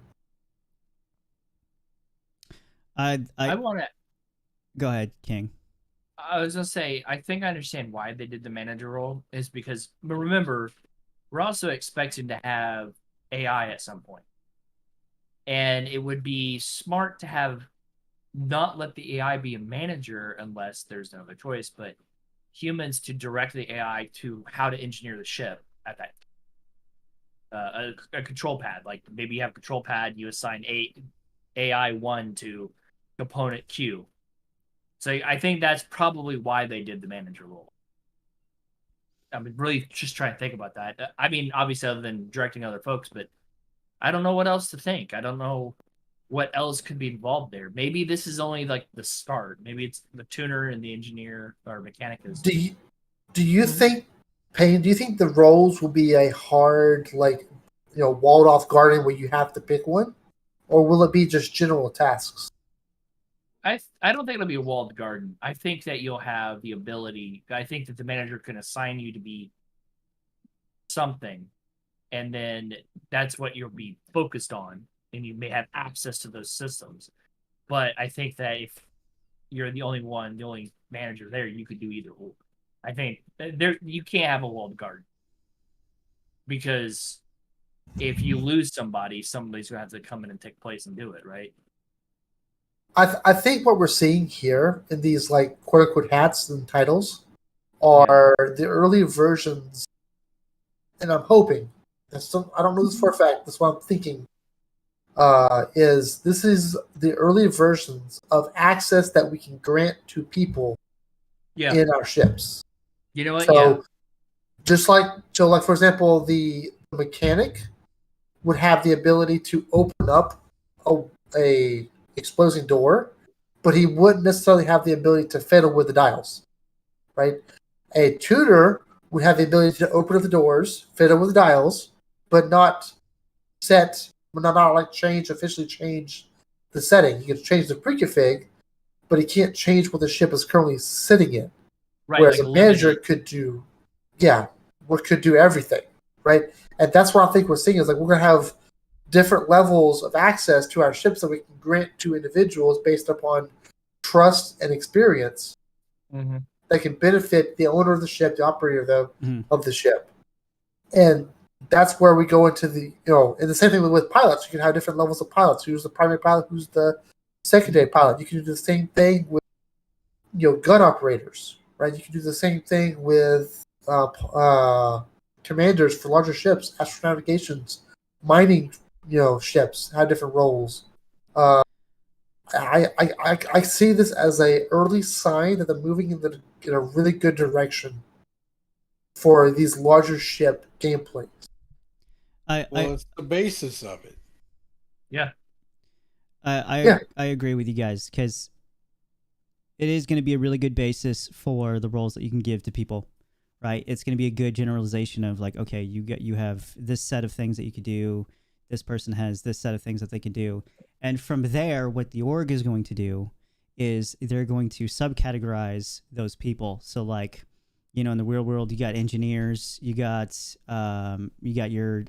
I want to go ahead, King. I was gonna say, I think I understand why they did the manager role is because, remember, we're also expecting to have AI at some point, and it would be smart to have not let the AI be a manager unless there's no other choice, but humans to direct the AI to how to engineer the ship at that. A control pad, like maybe you have a control pad, you assign AI 1 to component Q. So I think that's probably why they did the manager role. I'm really just trying to think about that. I mean, obviously, other than directing other folks, but I don't know what else to think. I don't know what else could be involved there. Maybe this is only like the start. Maybe it's the tuner and the engineer or mechanic. Do you think, Payne? Do you think the roles will be a hard, walled off garden where you have to pick one, or will it be just general tasks? I don't think it'll be a walled garden. I think that you'll have the ability. I think that the manager can assign you to be something, and then that's what you'll be focused on, and you may have access to those systems. But I think that if you're the only manager there, you could do either or. I think you can't have a walled garden, because if you lose somebody's gonna have to come in and take place and do it, right? I think what we're seeing here in these quote unquote hats and titles are the early versions, and I'm hoping. I don't know this for a fact. That's what I'm thinking. is this is the early versions of access that we can grant to people Yeah. in our ships. You know what? So just like for example, the mechanic would have the ability to open up a exploding door, but he wouldn't necessarily have the ability to fiddle with the dials, right? A tutor would have the ability to open up the doors, fiddle with the dials, but not officially change the setting. He can change the preconfig, but he can't change what the ship is currently sitting in. Right. Whereas Like a manager eliminate. could do, could do everything, right? And that's what I think we're seeing is like we're gonna have different levels of access to our ships that we can grant to individuals based upon trust and experience Mm-hmm. that can benefit the owner of the ship, the operator Mhm. of the ship. And that's where we go into the, and the same thing with pilots. You can have different levels of pilots. Who's the primary pilot? Who's the secondary pilot? You can do the same thing with, gun operators, right? You can do the same thing with commanders for larger ships, astronavigations, mining, ships have different roles. I see this as a early sign that they're moving in a really good direction for these larger ship gameplays. It's the basis of it. Yeah. I agree with you guys because it is going to be a really good basis for the roles that you can give to people, right? It's going to be a good generalization of like, okay, you have this set of things that you could do. This person has this set of things that they can do. And from there, what the org is going to do is they're going to subcategorize those people. So like, in the real world, you got engineers, you got your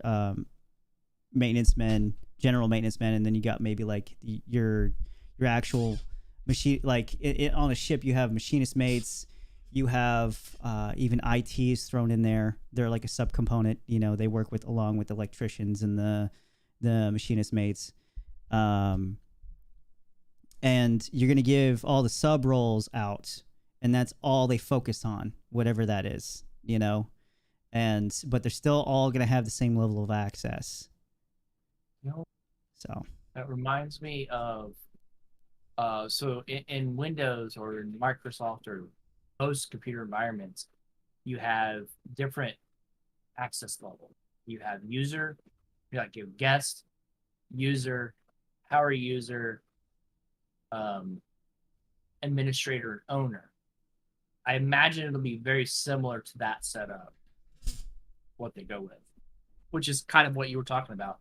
maintenance men, general maintenance men, and then you got maybe like your actual machine. Like on a ship, you have machinist mates. You have even ITs thrown in there. They're like a subcomponent. They work along with electricians and the machinist mates. And you're going to give all the sub roles out, and that's all they focus on, whatever that is, but they're still all going to have the same level of access. So that reminds me of so in Windows or in Microsoft or most computer environments, you have different access levels. You have user, you have guest, user, power user, administrator, and owner. I imagine it'll be very similar to that setup, what they go with, which is kind of what you were talking about.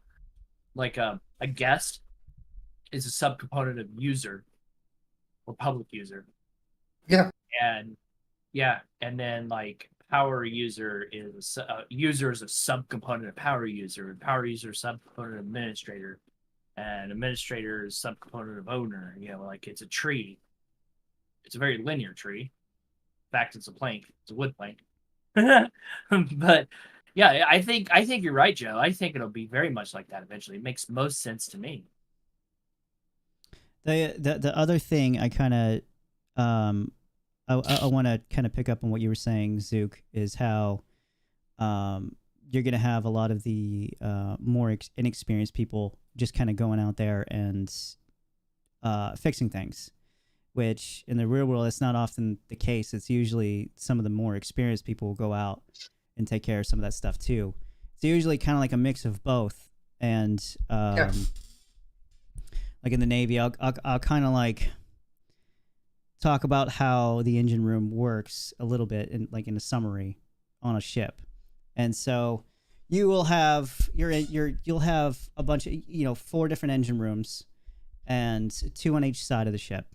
Like a guest is a subcomponent of user or public user. Yeah. And then like power user is user is a subcomponent of power user, and power user is subcomponent of administrator, and administrator is subcomponent of owner. Like it's a tree. It's a very linear tree. In fact, it's a plank. It's a wood plank. But yeah, I think you're right, Joe. I think it'll be very much like that eventually. It makes most sense to me. The other thing I kind of I want to kind of pick up on what you were saying, Zook, is how you're going to have a lot of the more inexperienced people just kind of going out there and fixing things, which in the real world, it's not often the case. It's usually some of the more experienced people will go out and take care of some of that stuff too. It's usually kind of like a mix of both. And like in the Navy, I'll kind of like talk about how the engine room works a little bit in a summary on a ship. And so you will have you'll have a bunch of 4 different engine rooms and 2 on each side of the ship,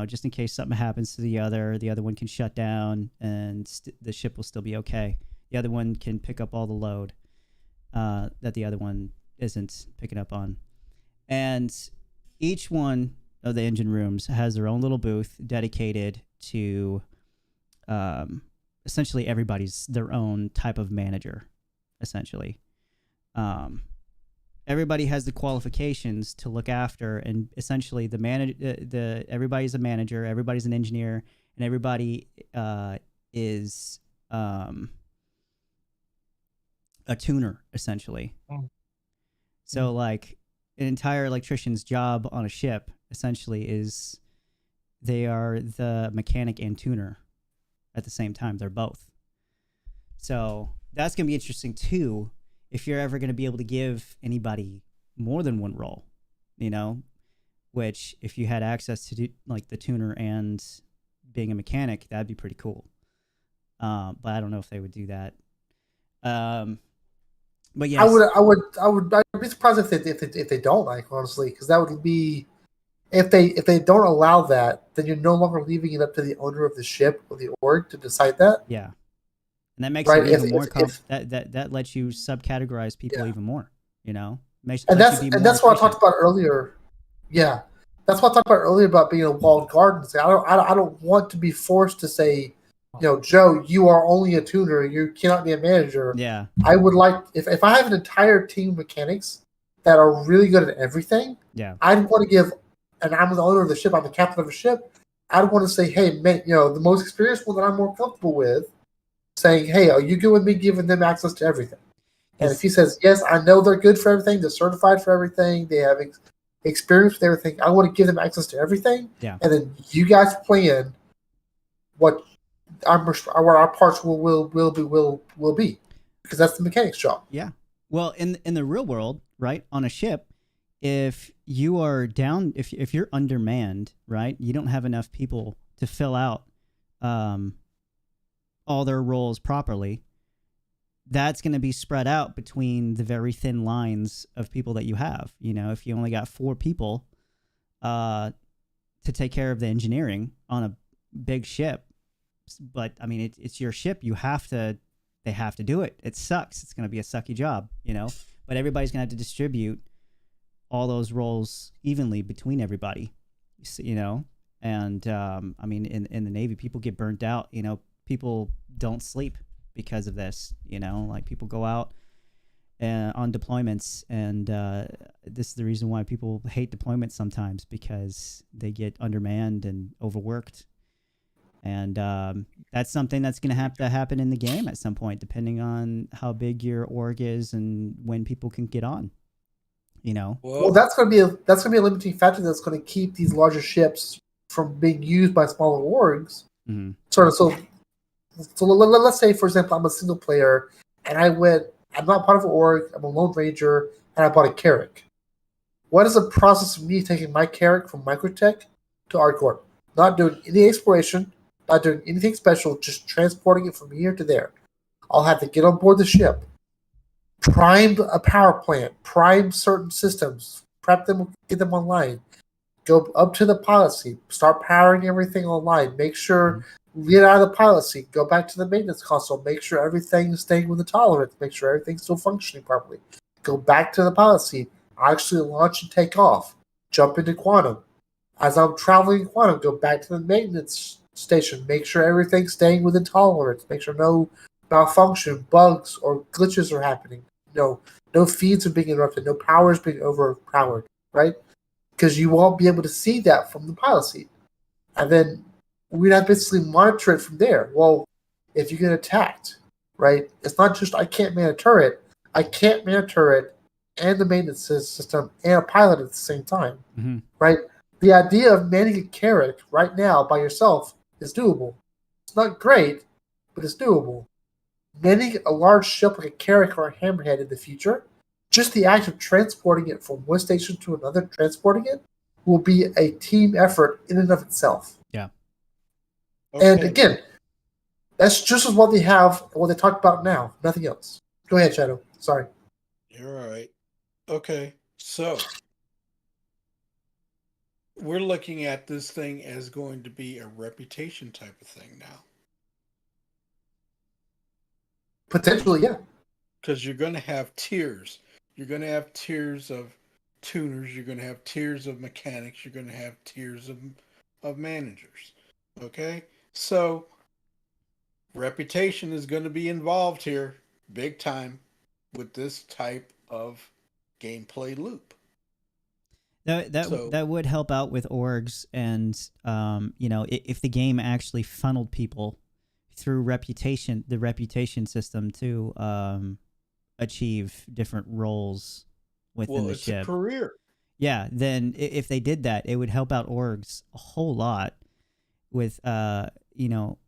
just in case something happens to the other one can shut down and the ship will still be okay. The other one can pick up all the load that the other one isn't picking up on. And each one of the engine rooms has their own little booth dedicated to essentially everybody's their own type of manager, essentially. Everybody has the qualifications to look after, and essentially everybody's a manager, everybody's an engineer, and everybody is a tuner, essentially. So like an entire electrician's job on a ship essentially is they are the mechanic and tuner at the same time. They're both. So that's going to be interesting too, if you're ever going to be able to give anybody more than one role, you know, which if you had access to do, like the tuner and being a mechanic, that'd be pretty cool. But I don't know if they would do that. But yes. I'd be surprised if they don't, like, honestly, because that would be, if they don't allow that, then you're no longer leaving it up to the owner of the ship or the org to decide that. Yeah, and that makes Right, it even more if that lets you subcategorize people Yeah. even more. You know, and lets you be more that's what I efficient. talked about earlier. Yeah, that's what I talked about earlier about being a walled garden. Say, I don't want to be forced to say, you know, Joe, you are only a tuner. You cannot be a manager. Yeah, I would like, if I have an entire team of mechanics that are really good at everything, yeah, I'd want to give, and I'm the owner of the ship, I'm the captain of a ship, I'd want to say, hey, man, you know, the most experienced one that I'm more comfortable with, saying, hey, are you good with me giving them access to everything? And if he says, yes, I know they're good for everything, they're certified for everything, they have experience with everything, I want to give them access to everything, yeah. and then you guys plan what our parts will be, because that's the mechanic's job. Yeah. Well, in the real world, right, on a ship, if you are down, if you're undermanned, right, you don't have enough people to fill out all their roles properly, that's going to be spread out between the very thin lines of people that you have. You know, if you only got 4 people to take care of the engineering on a big ship, but I mean, it's your ship. They have to do it. It sucks. It's going to be a sucky job, you know, but everybody's going to have to distribute all those roles evenly between everybody, you know? And, I mean, in the Navy, people get burnt out, you know, people don't sleep because of this, you know, like people go out on deployments, and this is the reason why people hate deployments sometimes, because they get undermanned and overworked. And that's something that's going to have to happen in the game at some point, depending on how big your org is and when people can get on. You know. Well, that's going to be a limiting factor that's going to keep these larger ships from being used by smaller orgs. Mm-hmm. So let's say, for example, I'm a single player, and I'm not part of an org, I'm a lone ranger, and I bought a Carrack. What is the process of me taking my Carrack from Microtech to ArcCorp? Not doing any exploration, not doing anything special, just transporting it from here to there. I'll have to get on board the ship, prime a power plant, prime certain systems, prep them, get them online, go up to the pilot seat, start powering everything online, make sure, get out of the pilot seat, go back to the maintenance console, make sure everything's staying with the tolerance, make sure everything's still functioning properly, go back to the pilot seat, actually launch and take off, jump into Quantum. As I'm traveling in Quantum, go back to the maintenance station, make sure everything's staying within tolerance, make sure no malfunction, bugs, or glitches are happening. No feeds are being interrupted, no power is being overpowered, right? Because you won't be able to see that from the pilot seat. And then we'd have to basically monitor it from there. Well, if you get attacked, right, it's not just I can't man a turret. I can't man a turret and the maintenance system and a pilot at the same time, right? The idea of manning a Carrack right now by yourself is doable. It's not great, but it's doable. Manning a large ship like a Carrack or a Hammerhead in the future, just the act of transporting it from one station to another, transporting it, will be a team effort in and of itself. Yeah. Okay. And again, that's just as what they have, what they talked about now. Nothing else. Go ahead, Shadow. Sorry. You're all right. Okay, so we're looking at this thing as going to be a reputation type of thing now. Potentially, yeah. Because you're going to have tiers. You're going to have tiers of tuners. You're going to have tiers of mechanics. You're going to have tiers of managers. Okay? So, reputation is going to be involved here big time with this type of gameplay loop. That would help out with orgs, and you know, if the game actually funneled people through the reputation system to achieve different roles within the ship. It's a career. Yeah, then if they did that, it would help out orgs a whole lot with you know,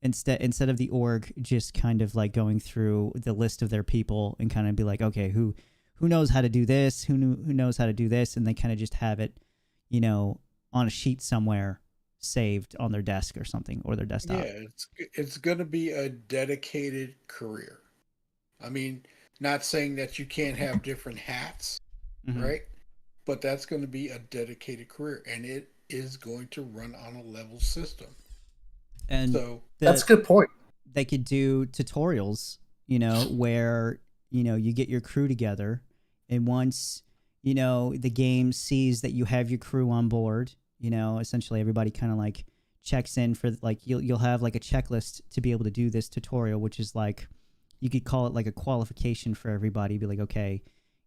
instead of the org just kind of like going through the list of their people and kind of be like, okay, who knows how to do this, who knows how to do this, and they kind of just have it, you know, on a sheet somewhere saved on their desk or something, or their desktop. Yeah, it's going to be a dedicated career. I mean, not saying that you can't have different hats, Mhm. right? But that's going to be a dedicated career, and it is going to run on a level system. And So That's a good point. they could do tutorials, you know, where, you know, you get your crew together, and once, you know, the game sees that you have your crew on board, you know, essentially everybody kind of like checks in for like you'll have like a checklist to be able to do this tutorial, which is like you could call it like a qualification for everybody. Be like, okay,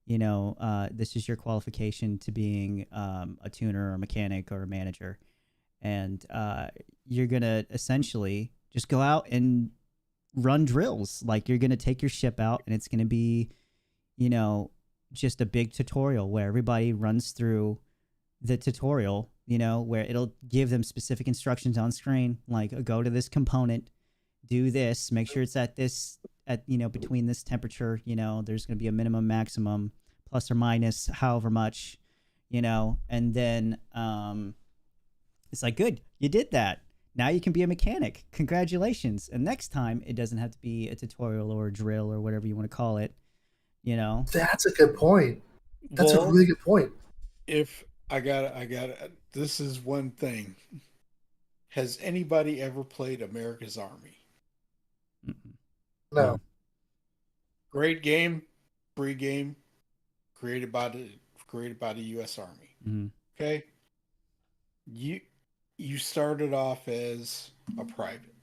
you know, this is your qualification to being a tuner or a mechanic or a manager, and you're gonna essentially just go out and run drills. Like you're gonna take your ship out, and it's gonna be, you know, just a big tutorial where everybody runs through the tutorial, you know, where it'll give them specific instructions on screen, like go to this component, do this, make sure it's at this, at, you know, between this temperature, you know, there's going to be a minimum, maximum, plus or minus however much, you know, and then it's like, good, you did that. Now you can be a mechanic. Congratulations. And next time it doesn't have to be a tutorial or a drill or whatever you want to call it, you know. That's a good point. That's a well, really good point. if I got this is one thing. Has anybody ever played America's Army? Mm-mm. No. Great game, free game, created by the U.S. Army. Mhm. Okay, you started off as a private.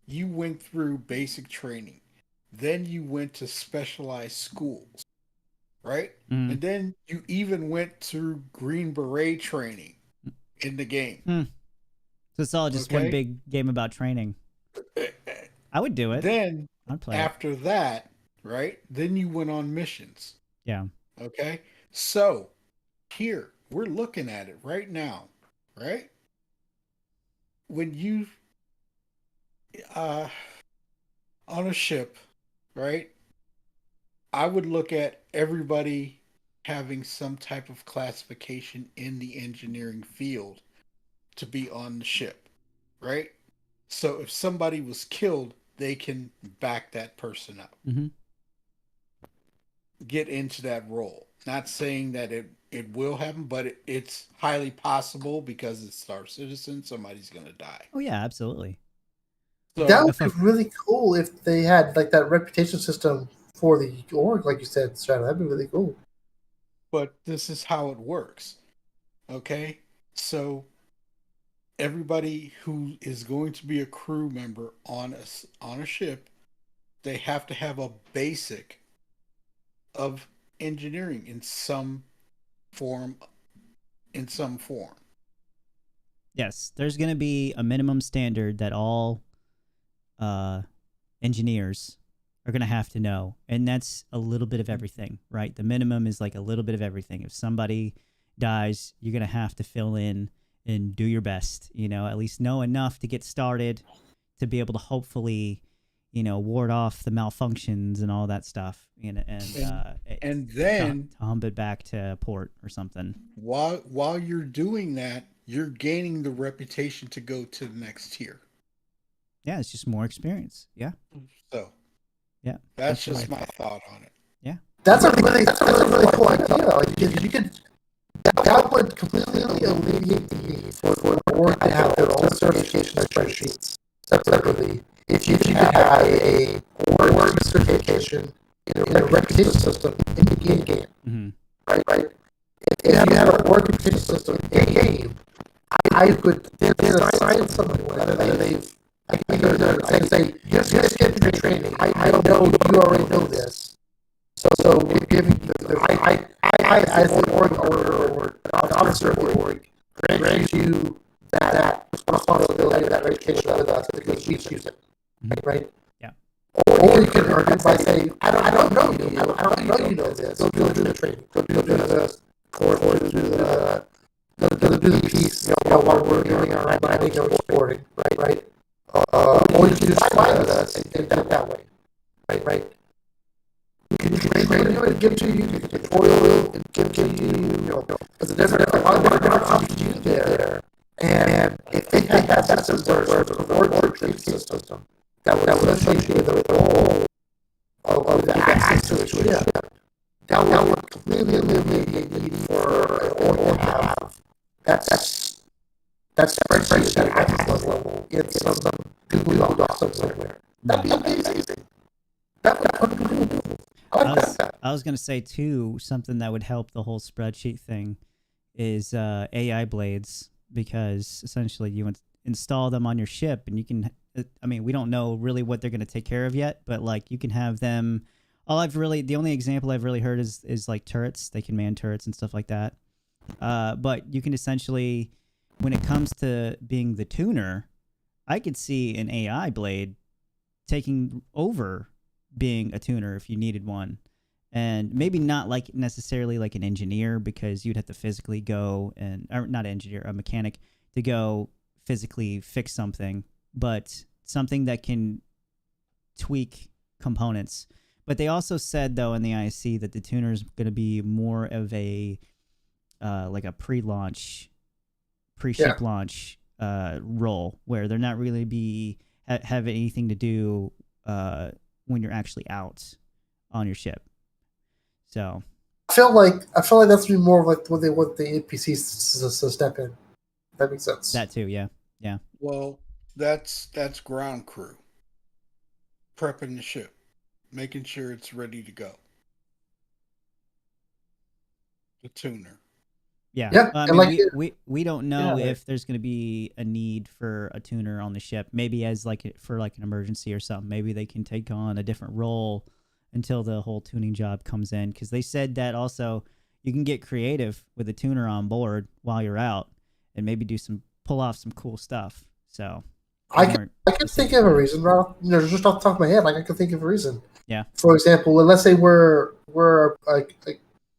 You went through basic training, then you went to specialized schools, right? Mhm. And then you even went through Green Beret training in the game. So it's all just one Okay. big game about training. I would do it. Then I'd play it. after that, right? Then you went on missions. Yeah. Okay. So here we're looking at it right now, right? When you on a ship, right? I would look at everybody having some type of classification in the engineering field to be on the ship, right? So if somebody was killed, they can back that person up. Mm-hmm. Get into that role. Not saying that it will happen, but it's highly possible because it's Star Citizen. Somebody's going to die. Oh yeah, absolutely. So, That would be really cool if they had like that reputation system for the org, like you said, Shadow. That'd be really cool. but this is how it works. Okay? So everybody who is going to be a crew member on a ship, they have to have a basic of engineering in some form. Yes, there's going to be a minimum standard that all engineers are going to have to know, and that's a little bit of everything, right? The minimum is like a little bit of everything. If somebody dies, you're going to have to fill in and do your best, you know, at least know enough to get started to be able to hopefully, you know, ward off the malfunctions and all that stuff, and then to hump it back to port or something. while you're doing that, you're gaining the reputation to go to the next tier. Yeah, it's just more experience. Yeah. So Yeah. that's just my thought on it. That's a really cool idea. Like you could that would completely alleviate the need for the org to have their own certification spreadsheets separately. If you could have a org certification in a reputation system in the game, Mm-hmm. right? If you have an org reputation system in game, I could then assign someone whether they've I can say just get your training. I know you already know this. So we're giving I as an org or an officer of the org grant you that responsibility, that reputation with us because we choose it, right? Yeah. Or you can earn it by saying, I don't know you. I don't know you know this. Go do the training. Go do this. to do the piece, while we're doing our mining or exporting, right? Or you can just fly with us and get that way, right? We can do it, give it to you, give it tutorial, and give it to you, there's a different options you there. And if they had that system where it's a reward tree system that would associate with the role of the access to the ship, that would completely eliminate the need for an order to have that's spreadsheet at access level in some Google Docs somewhere. That'd be amazing. That would totally be beautiful. I was gonna say too, something that would help the whole spreadsheet thing is AI blades, because essentially you install them on your ship and you can. I mean, we don't know really what they're gonna take care of yet, but like you can have them. The only example I've really heard is like turrets. They can man turrets and stuff like that. But you can essentially, when it comes to being the tuner, I could see an AI blade taking over being a tuner if you needed one. And maybe not like necessarily like an engineer, because you'd have to physically go or not engineer, a mechanic, to go physically fix something, but something that can tweak components. But they also said, though, in the IC that the tuner is going to be more of a like a pre-ship launch role, where they're not really have anything to do when you're actually out on your ship. So I feel like that's be more of like what the NPCs step in. That makes sense. That too, yeah. Well, that's ground crew prepping the ship, making sure it's ready to go. The tuner. Yeah. I and mean, we don't know if there's going to be a need for a tuner on the ship. Maybe as for an emergency or something. Maybe they can take on a different role until the whole tuning job comes in. Because they said that also you can get creative with a tuner on board while you're out and maybe pull off some cool stuff. So I can think of a reason, Ralph. Just off the top of my head, I can think of a reason. Yeah. For example, let's say we're going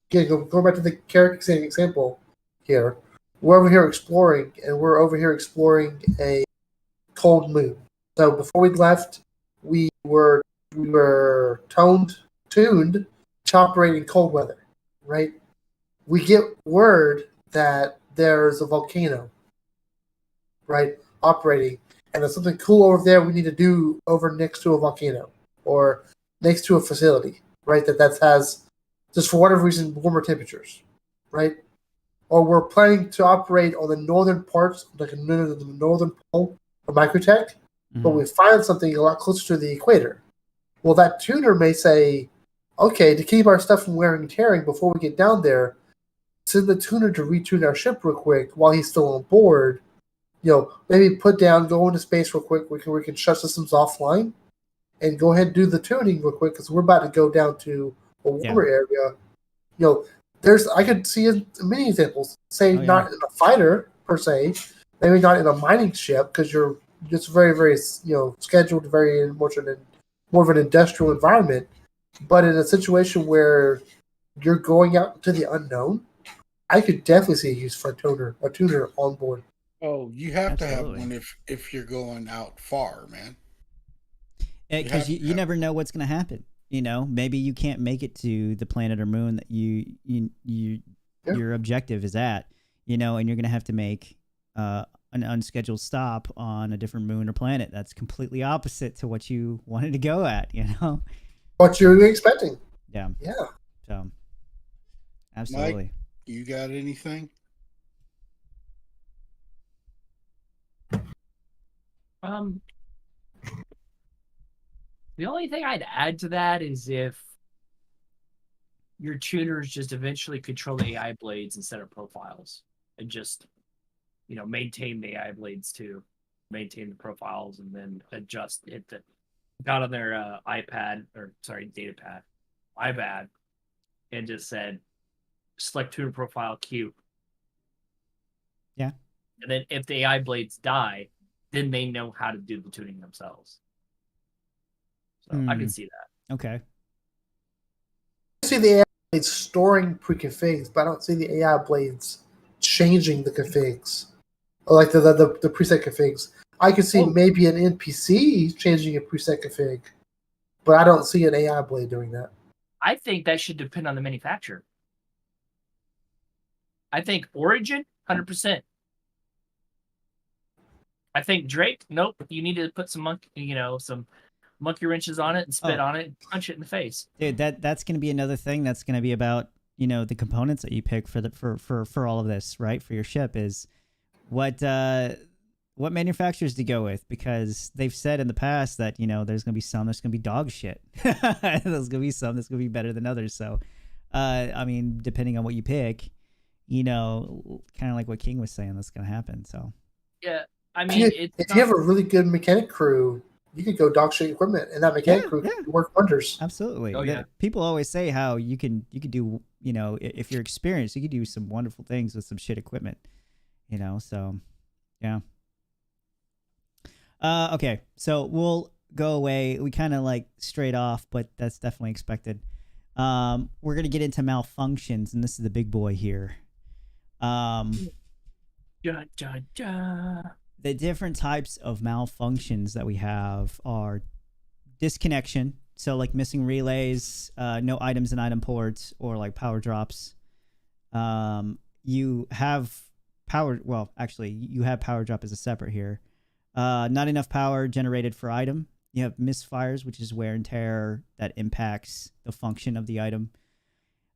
back to the character example here. We're over here exploring, and we're over here exploring a cold moon. So before we left, we were tuned to operate in cold weather, right? We get word that there's a volcano, right, operating, and there's something cool over there we need to do over next to a volcano or next to a facility, right? That has, just for whatever reason, warmer temperatures, right? Or we're planning to operate on the northern parts, like the northern pole of Microtech, but we find something a lot closer to the equator. Well, that tuner may say, okay, to keep our stuff from wearing and tearing before we get down there, send the tuner to retune our ship real quick while he's still on board. Maybe go into space real quick. We can shut systems offline and go ahead and do the tuning real quick, because we're about to go down to a warmer area. I could see many examples. Not in a fighter per se, maybe not in a mining ship, because you're just very, very scheduled, very more of an industrial environment. But in a situation where you're going out to the unknown, I could definitely see a use for a tuner on board. Oh, you have Absolutely. to have one if you're going out far, man. Because you never know what's going to happen. Maybe you can't make it to the planet or moon that your objective is at, and you're going to have to make an unscheduled stop on a different moon or planet that's completely opposite to what you wanted to go at, What you're expecting. Yeah. So, absolutely. Mike, you got anything? The only thing I'd add to that is if your tuners just eventually control the AI blades instead of profiles, and just maintain the AI blades to maintain the profiles, and then adjust it. Got on their datapad, iPad, and just said select tuner profile Q. Yeah. And then if the AI blades die, then they know how to do the tuning themselves. So I can see that. Okay. See the blades storing pre-configs, but I don't see the AI blades changing the configs, or like the preset configs. I could see maybe an NPC changing a preset config, but I don't see an AI blade doing that. I think that should depend on the manufacturer. I think Origin, 100%. I think Drake, nope. You need to put some monkey wrenches on it and spit on it and punch it in the face. Dude, that's going to be another thing that's going to be about, the components that you pick for all of this, right? For your ship is what manufacturers to go with, because they've said in the past that, there's going to be some that's going to be dog shit. There's going to be some that's going to be better than others. So, I mean, depending on what you pick, kind of like what King was saying, that's going to happen. So, yeah, I mean, if you have a really good mechanic crew, you could go dog shit equipment, and that mechanic crew can work wonders. Absolutely. Oh, yeah. People always say how you could do, if you're experienced, you could do some wonderful things with some shit equipment, so yeah. Okay, so we'll go away. We kind of like straight off, but that's definitely expected. We're going to get into malfunctions, and this is the big boy here. The different types of malfunctions that we have are disconnection, so like missing relays, no items in item ports, or like power drops. You have you have power drop as a separate here. Not enough power generated for item. You have misfires, which is wear and tear that impacts the function of the item.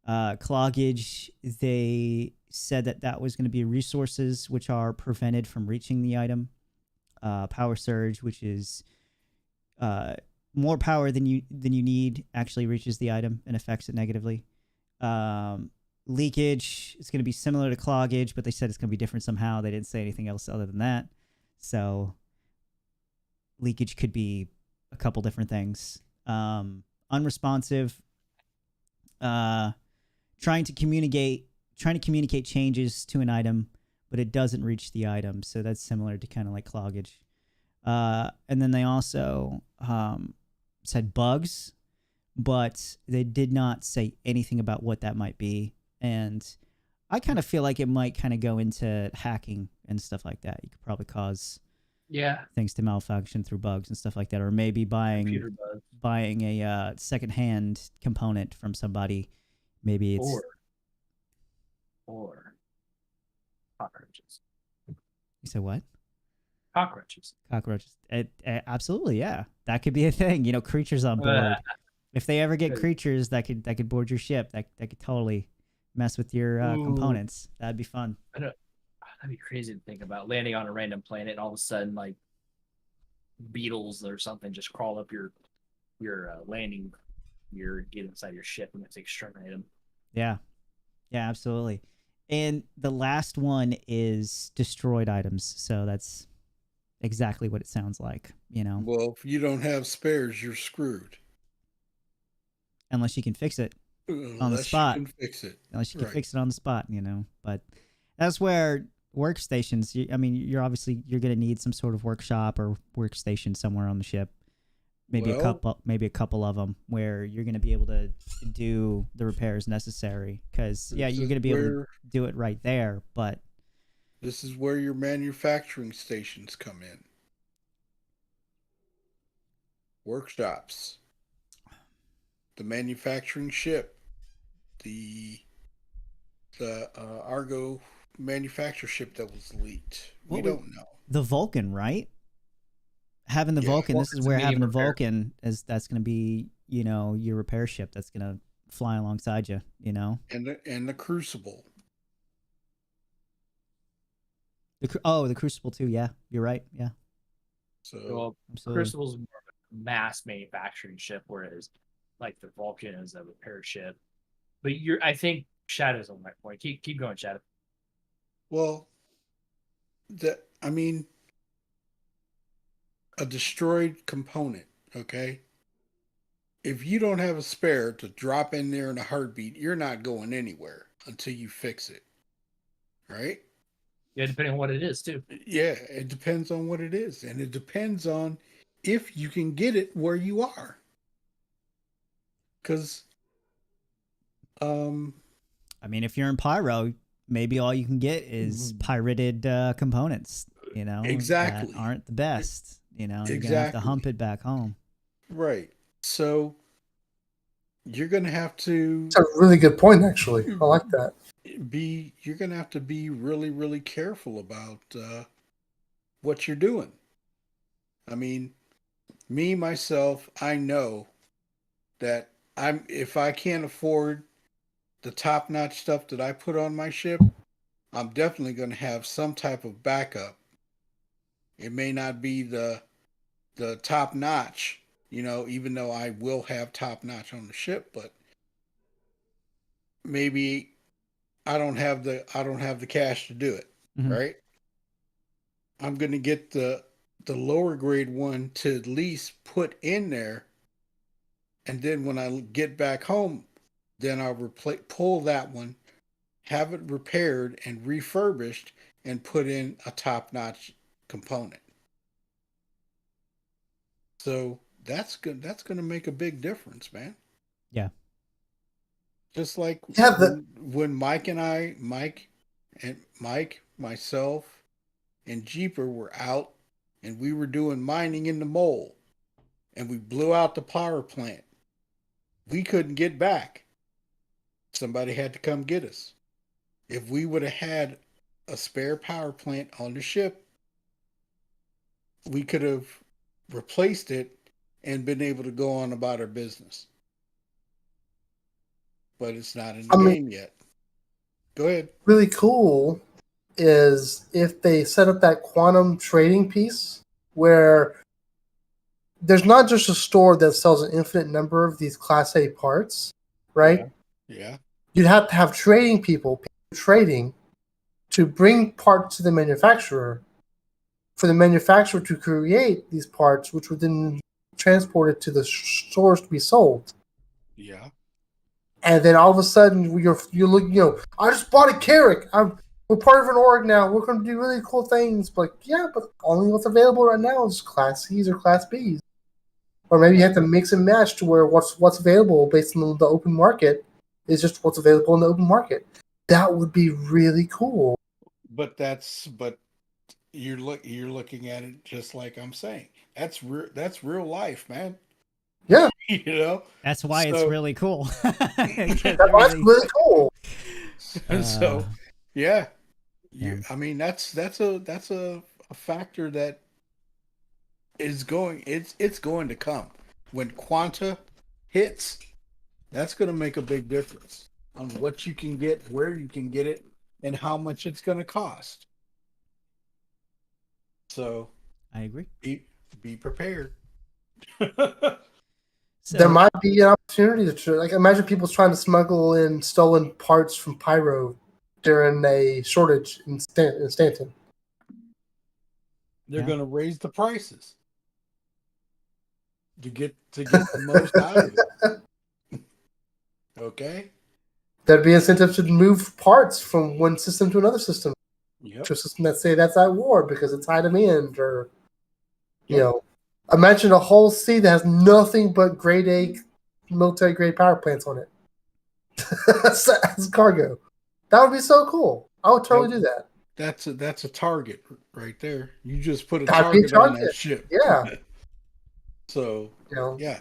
Cloggage, they said that was going to be resources which are prevented from reaching the item. Power surge, which is more power than you need, actually reaches the item and affects it negatively. Leakage is going to be similar to cloggage, but they said it's going to be different somehow. They didn't say anything else other than that. So leakage could be a couple different things. Unresponsive, trying to communicate changes to an item, but it doesn't reach the item. So that's similar to kind of like cloggage. And then they also said bugs, but they did not say anything about what that might be. And I kind of feel like it might kind of go into hacking and stuff like that. You could probably cause things to malfunction through bugs and stuff like that, or maybe buying a secondhand component from somebody. Maybe it's or cockroaches. You said what? Cockroaches. Absolutely, yeah. That could be a thing. Creatures on board. If they ever get creatures that could board your ship, that could totally mess with your components. That'd be fun. That'd be crazy to think about, landing on a random planet and all of a sudden like beetles or something just crawl up your landing gear, get inside your ship, and it's exterminate them. Yeah, absolutely. And the last one is destroyed items. So that's exactly what it sounds like, Well, if you don't have spares, you're screwed. Unless you can fix it on the spot. You can fix it. Unless you can fix it on the spot, But that's where workstations, you're obviously going to need some sort of workshop or workstation somewhere on the ship. Maybe a couple of them where you're going to be able to do the repairs necessary, because you're going to be able to do it right there. But this is where your manufacturing stations come in. Workshops, the manufacturing ship, the Argo manufacture ship that was leaked. We don't know. The Vulcan, right? Having the Vulcan, this is where having the Vulcan that's going to be, your repair ship that's going to fly alongside you, And the Crucible. The Crucible too. Yeah, you're right. Yeah. So Crucible's more of a mass manufacturing ship, whereas like the Vulcan is a repair ship. But I think Shadow's on my point. Keep going, Shadow. Well, a destroyed component, okay? If you don't have a spare to drop in there in a heartbeat, you're not going anywhere until you fix it. Right? Yeah, depending on what it is, too. Yeah, it depends on what it is. And it depends on if you can get it where you are. Because I mean, if you're in Pyro, maybe all you can get is pirated components, Exactly. that aren't the best. You're going to have to Exactly. hump it back home. Right. So you're going to have to That's a really good point, actually. I like that. you're going to have to be really, really careful about what you're doing. I mean, me, myself, I know that if I can't afford the top-notch stuff that I put on my ship, I'm definitely going to have some type of backup. It may not be the top-notch, even though I will have top-notch on the ship, but maybe I don't have the cash to do it, right? I'm going to get the lower grade one to at least put in there, and then when I get back home, then I'll pull that one, have it repaired and refurbished, and put in a top-notch component. So that's good. That's going to make a big difference, man. Yeah. Just like when Mike, myself, and Jeeper were out, and we were doing mining in the mole, and we blew out the power plant. We couldn't get back. Somebody had to come get us. If we would have had a spare power plant on the ship, we could have replaced it and been able to go on about our business. But it's not in the game yet. Go ahead. Really cool is if they set up that quantum trading piece where there's not just a store that sells an infinite number of these Class A parts, right? Yeah. You'd have to have trading people trading to bring parts to the manufacturer for the manufacturer to create these parts, which would then be transported to the stores to be sold. Yeah. And then all of a sudden, you're looking, I just bought a Carrack. We're part of an org now. We're going to do really cool things. But yeah, but only what's available right now is Class C's or Class B's. Or maybe you have to mix and match to where what's available based on the open market is just what's available in the open market. That would be really cool. But you're looking at it just like I'm saying. That's real life, man. Yeah. That's why it's really cool. That's really cool. So, yeah. I mean, that's a factor that is going. It's going to come when Quanta hits. That's going to make a big difference on what you can get, where you can get it, and how much it's going to cost. So, I agree. Be prepared. So, there might be an opportunity to imagine people trying to smuggle in stolen parts from Pyro during a shortage in Stanton. They're going to raise the prices to get the most out of it. Okay. There'd be incentive to move parts from one system to another system. Yep. To a system that say that's at war because it's high demand, or imagine a whole sea that has nothing but grade A military grade power plants on it as cargo. That would be so cool. I would totally do that. That's a target right there. You just put a target on that ship. Yeah. So yeah.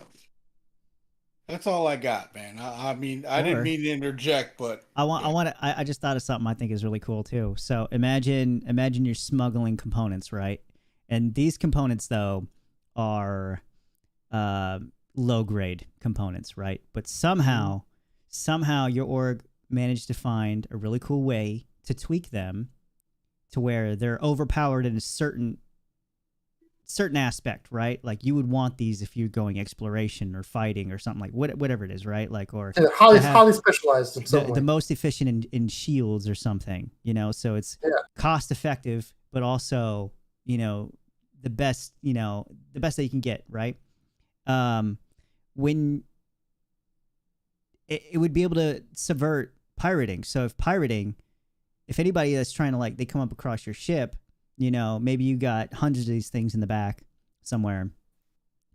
That's all I got, man. I mean, I didn't mean to interject, but I just thought of something I think is really cool too. So imagine you're smuggling components, right? And these components though are low grade components, right? But somehow your org managed to find a really cool way to tweak them to where they're overpowered in a certain aspect, right? Like you would want these if you're going exploration or fighting or something, like whatever it is, right? Like, or highly specialized in some way. The most efficient in shields or something, so it's cost effective, but also, the best that you can get, right? When it would be able to subvert pirating. So if anybody that's trying to they come up across your ship, maybe you got hundreds of these things in the back somewhere,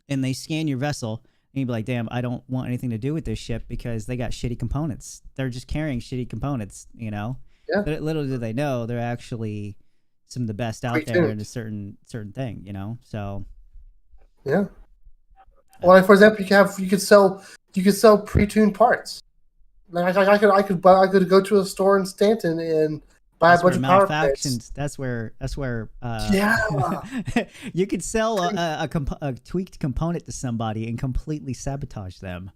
and they scan your vessel, And you'd be like, damn, I don't want anything to do with this ship because they got shitty components. They're just carrying shitty components, you know? Yeah. But little do they know, they're actually some of the best out there in a certain thing, you know? So Yeah. Well, like, for example, you could sell pre-tuned parts. Like I could go to a store in Stanton and buy that's a bunch where of power plants. malfunctions. That's where Yeah. you could sell a tweaked component to somebody and completely sabotage them.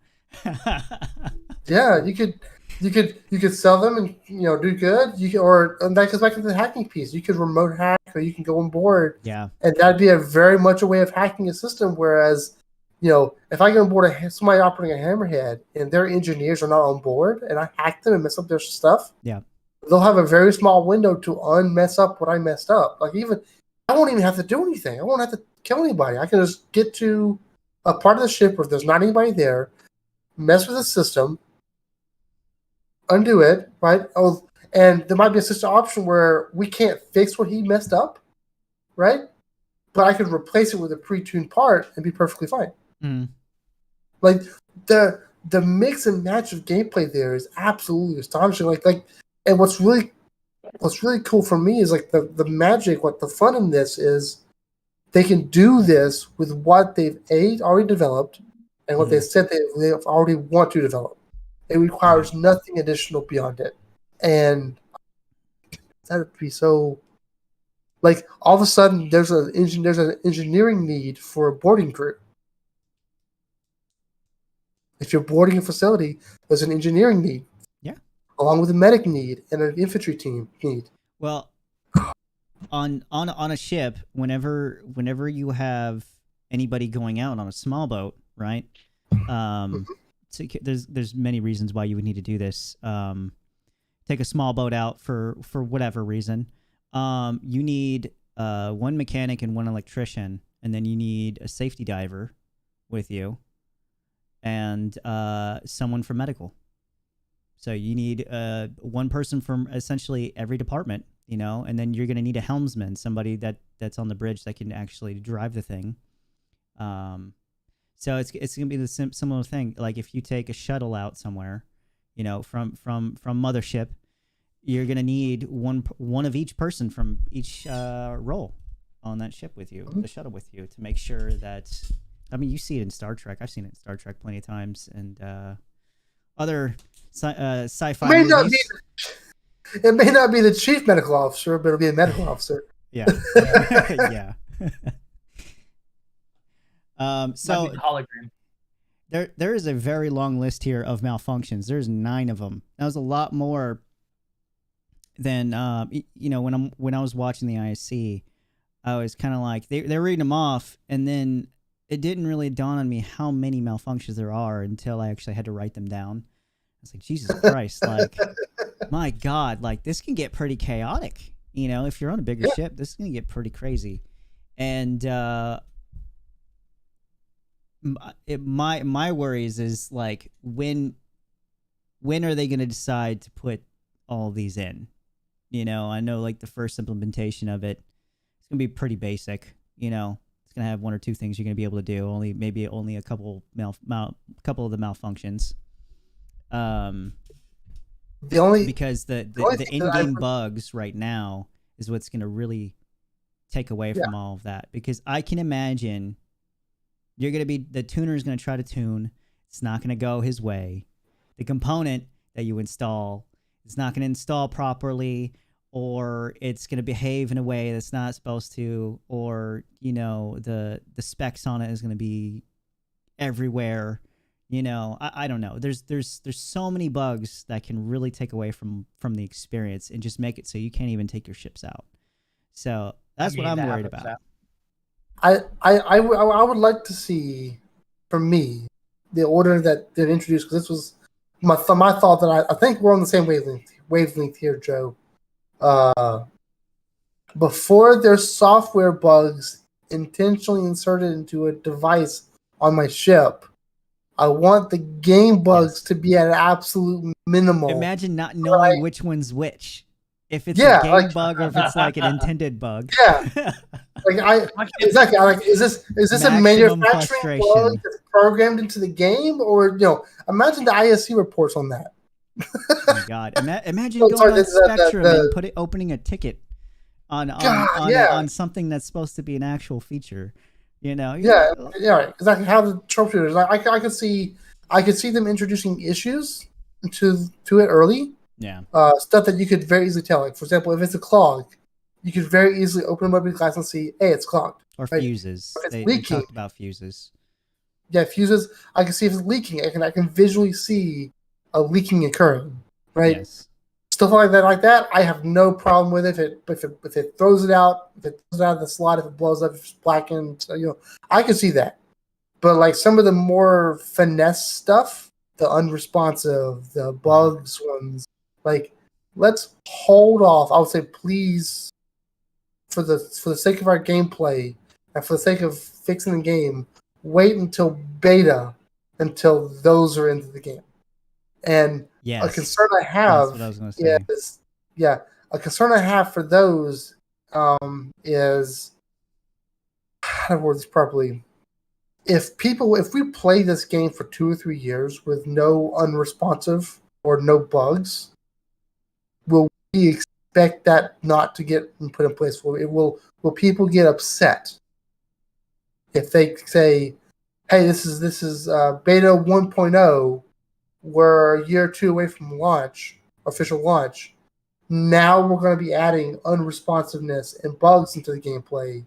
Yeah, you could sell them and do good. And that goes back to the hacking piece. You could remote hack, or you can go on board. Yeah. And that'd be a very much a way of hacking a system. Whereas, if I get on board somebody operating a Hammerhead and their engineers are not on board, and I hack them and mess up their stuff, Yeah. they'll have a very small window to unmess up what I messed up. Like, I won't even have to do anything. I won't have to kill anybody. I can just get to a part of the ship where there's not anybody there, mess with the system, undo it, right? Oh, and there might be a system option where we can't fix what he messed up, right? But I could replace it with a pre-tuned part and be perfectly fine. Mm. Like, the mix and match of gameplay there is absolutely astonishing. Like, and what's really cool for me is like the magic. What the fun in this is, they can do this with what they've already developed and what they said they already want to develop. It requires nothing additional beyond it, and that would be so. Like, all of a sudden, there's an engineering need for a boarding crew. If you're boarding a facility, there's an engineering need. Yeah. Along with a medic need and an infantry team need. Well, on a ship, whenever you have anybody going out on a small boat, right? So there's many reasons why you would need to do this. Take a small boat out for whatever reason. You need one mechanic and one electrician, and then you need a safety diver with you, and someone from medical. So you need one person from essentially every department, and then you're going to need a helmsman, somebody that's on the bridge that can actually drive the thing. So it's going to be the similar thing. Like, if you take a shuttle out somewhere, from mothership, you're going to need one of each person from each role on that ship with you, the shuttle with you, to make sure that. I mean, you see it in Star Trek. I've seen it in Star Trek plenty of times, and other sci-fi movies. It may not be the chief medical officer, but it'll be a medical officer. Yeah. Yeah. So hologram. There is a very long list here of malfunctions. There's 9 of them. That was a lot more than when I was watching the ISC. I was kind of like they're reading them off, and then it didn't really dawn on me how many malfunctions there are until I actually had to write them down. I was like, Jesus Christ, like, my God, like, this can get pretty chaotic. If you're on a bigger ship, this is going to get pretty crazy. And my worries is, like, when are they going to decide to put all these in? I know, like, the first implementation of it, it's going to be pretty basic, It's going to have 1 or 2 things you're going to be able to do. Maybe only a couple couple of the malfunctions. Because the in-game bugs right now is what's going to really take away from all of that. Because I can imagine the tuner is going to try to tune. It's not going to go his way. The component that you install is not going to install properly, or it's going to behave in a way that's not supposed to, or the specs on it is going to be everywhere. I don't know. There's so many bugs that can really take away from the experience and just make it so you can't even take your ships out. So that's what I'm worried about. I would like to see, for me, the order that they've introduced, because this was my thought that I think we're on the same wavelength here, Joe. Before there's software bugs intentionally inserted into a device on my ship, I want the game bugs to be at an absolute minimal. Imagine not knowing which one's which. if it's Yeah, a game like- bug or if it's like an intended bug. Yeah. Like exactly. Like, is this a Maximum manufacturing frustration. bug that's programmed into the game, or imagine the ISC reports on that. Oh my God! Imagine Oh, going sorry, on the- Spectrum the- and opening a ticket on God, yeah. on something that's supposed to be an actual feature. You know? Yeah, yeah, exactly. How the troubleshooters, I could see them introducing issues to it early. Yeah. Stuff that you could very easily tell. Like, for example, if it's a clog, you could very easily open up your glass and see, hey, it's clogged. Or Right. fuses. If it's They leaking- talked about fuses. Yeah, fuses. I can see if it's leaking. I can visually see a leaking occurring. Right. Yes. Stuff like that. I have no problem with it. If it throws it out, if it throws it out of the slot, if it blows up, if it's blackened, I can see that. But like some of the more finesse stuff, the unresponsive, the bugs ones, like let's hold off. I would say please, for the sake of our gameplay and for the sake of fixing the game, wait until beta until those are into the game. And Yes. a concern I That's have what I was going to say. is a concern I have for those is how to word this properly. If we play this game for 2 or 3 years with no unresponsive or no bugs, will we expect that not to get put in place? Will people get upset if they say, "Hey, this is beta 1.0. We're a year or two away from launch, official launch. Now we're going to be adding unresponsiveness and bugs into the gameplay."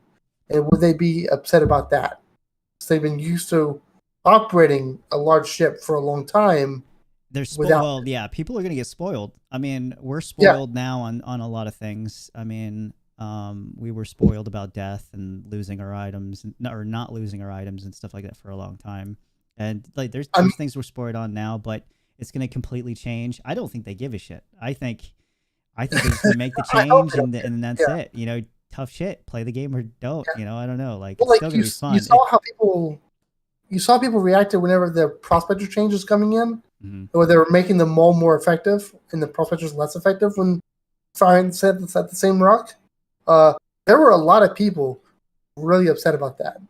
And would they be upset about that? So they've been used to operating a large ship for a long time. Without- yeah, people are going to get spoiled. I mean, we're spoiled now on a lot of things. I mean, we were spoiled about death and losing our items or not losing our items and stuff like that for a long time. And like, there's things we're spoiled on now, but it's going to completely change. I don't think they give a shit. I think they're just going to make the I hope change they and that's Yeah. it. You know, tough shit. Play the game or don't. Yeah. You know, I don't know. Like, Well, it's like still going to be fun. you saw people reacted whenever the prospector change was coming in, Mhm. where they were making the mole more effective and the prospectors less effective when firing set at the same rock. There were a lot of people really upset about that,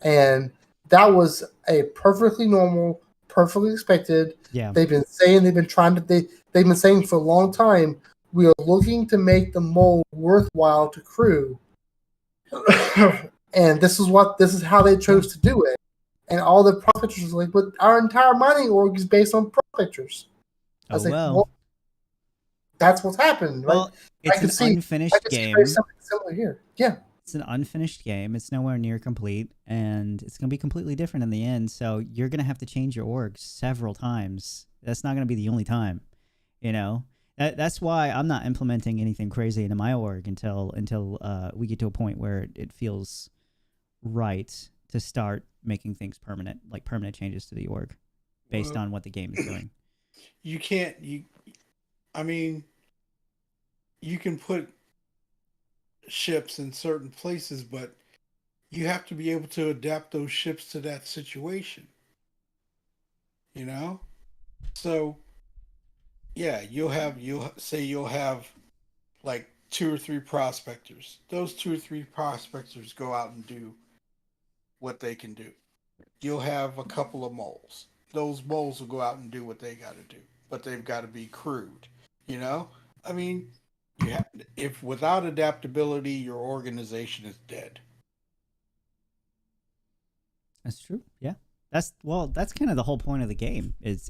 and that was a perfectly normal, perfectly expected. Yeah. They've been saying for a long time, we are looking to make the mole worthwhile to crew. And this is how they chose to do it. And all the prospectors were like, but our entire mining org is based on prospectors. I was well, that's what's happened, right? Well, it's could an see- unfinished I could see game. very something similar here. Yeah. It's an unfinished game. It's nowhere near complete, and it's going to be completely different in the end. So you're going to have to change your org several times. That's not going to be the only time. You know, that's why I'm not implementing anything crazy into my org until we get to a point where it feels right to start making things permanent, like permanent changes to the org based on what the game is doing. I mean, you can put ships in certain places, but you have to be able to adapt those ships to that situation. You know? So, yeah, you'll have like 2 or 3 prospectors. Those 2 or 3 prospectors go out and do what they can do. You'll have a couple of moles. Those moles will go out and do what they got to do, but they've got to be crewed. You know, I mean, if without adaptability, your organization is dead. That's true. Yeah, that's kind of the whole point of the game. It's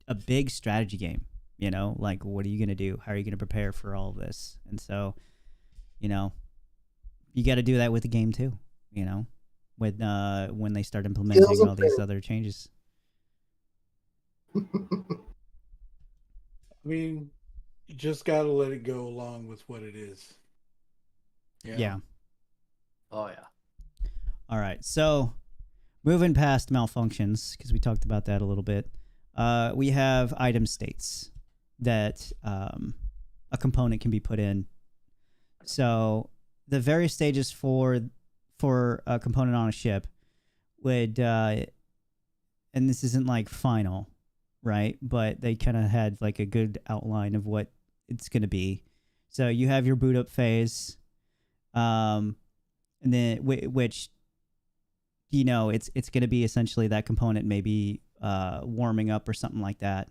a big strategy game. You know, like what are you gonna do? How are you gonna prepare for all of this? And so, you know, you got to do that with the game too. You know, when they start implementing all these other changes. I mean, you just got to let it go along with what it is. Yeah. Oh yeah. All right. So, moving past malfunctions, because we talked about that a little bit, we have item states that a component can be put in. So, the various stages for a component on a ship would, and this isn't like final, right? But they kind of had like a good outline of what it's going to be. So you have your boot up phase, and then which it's going to be essentially that component maybe warming up or something like that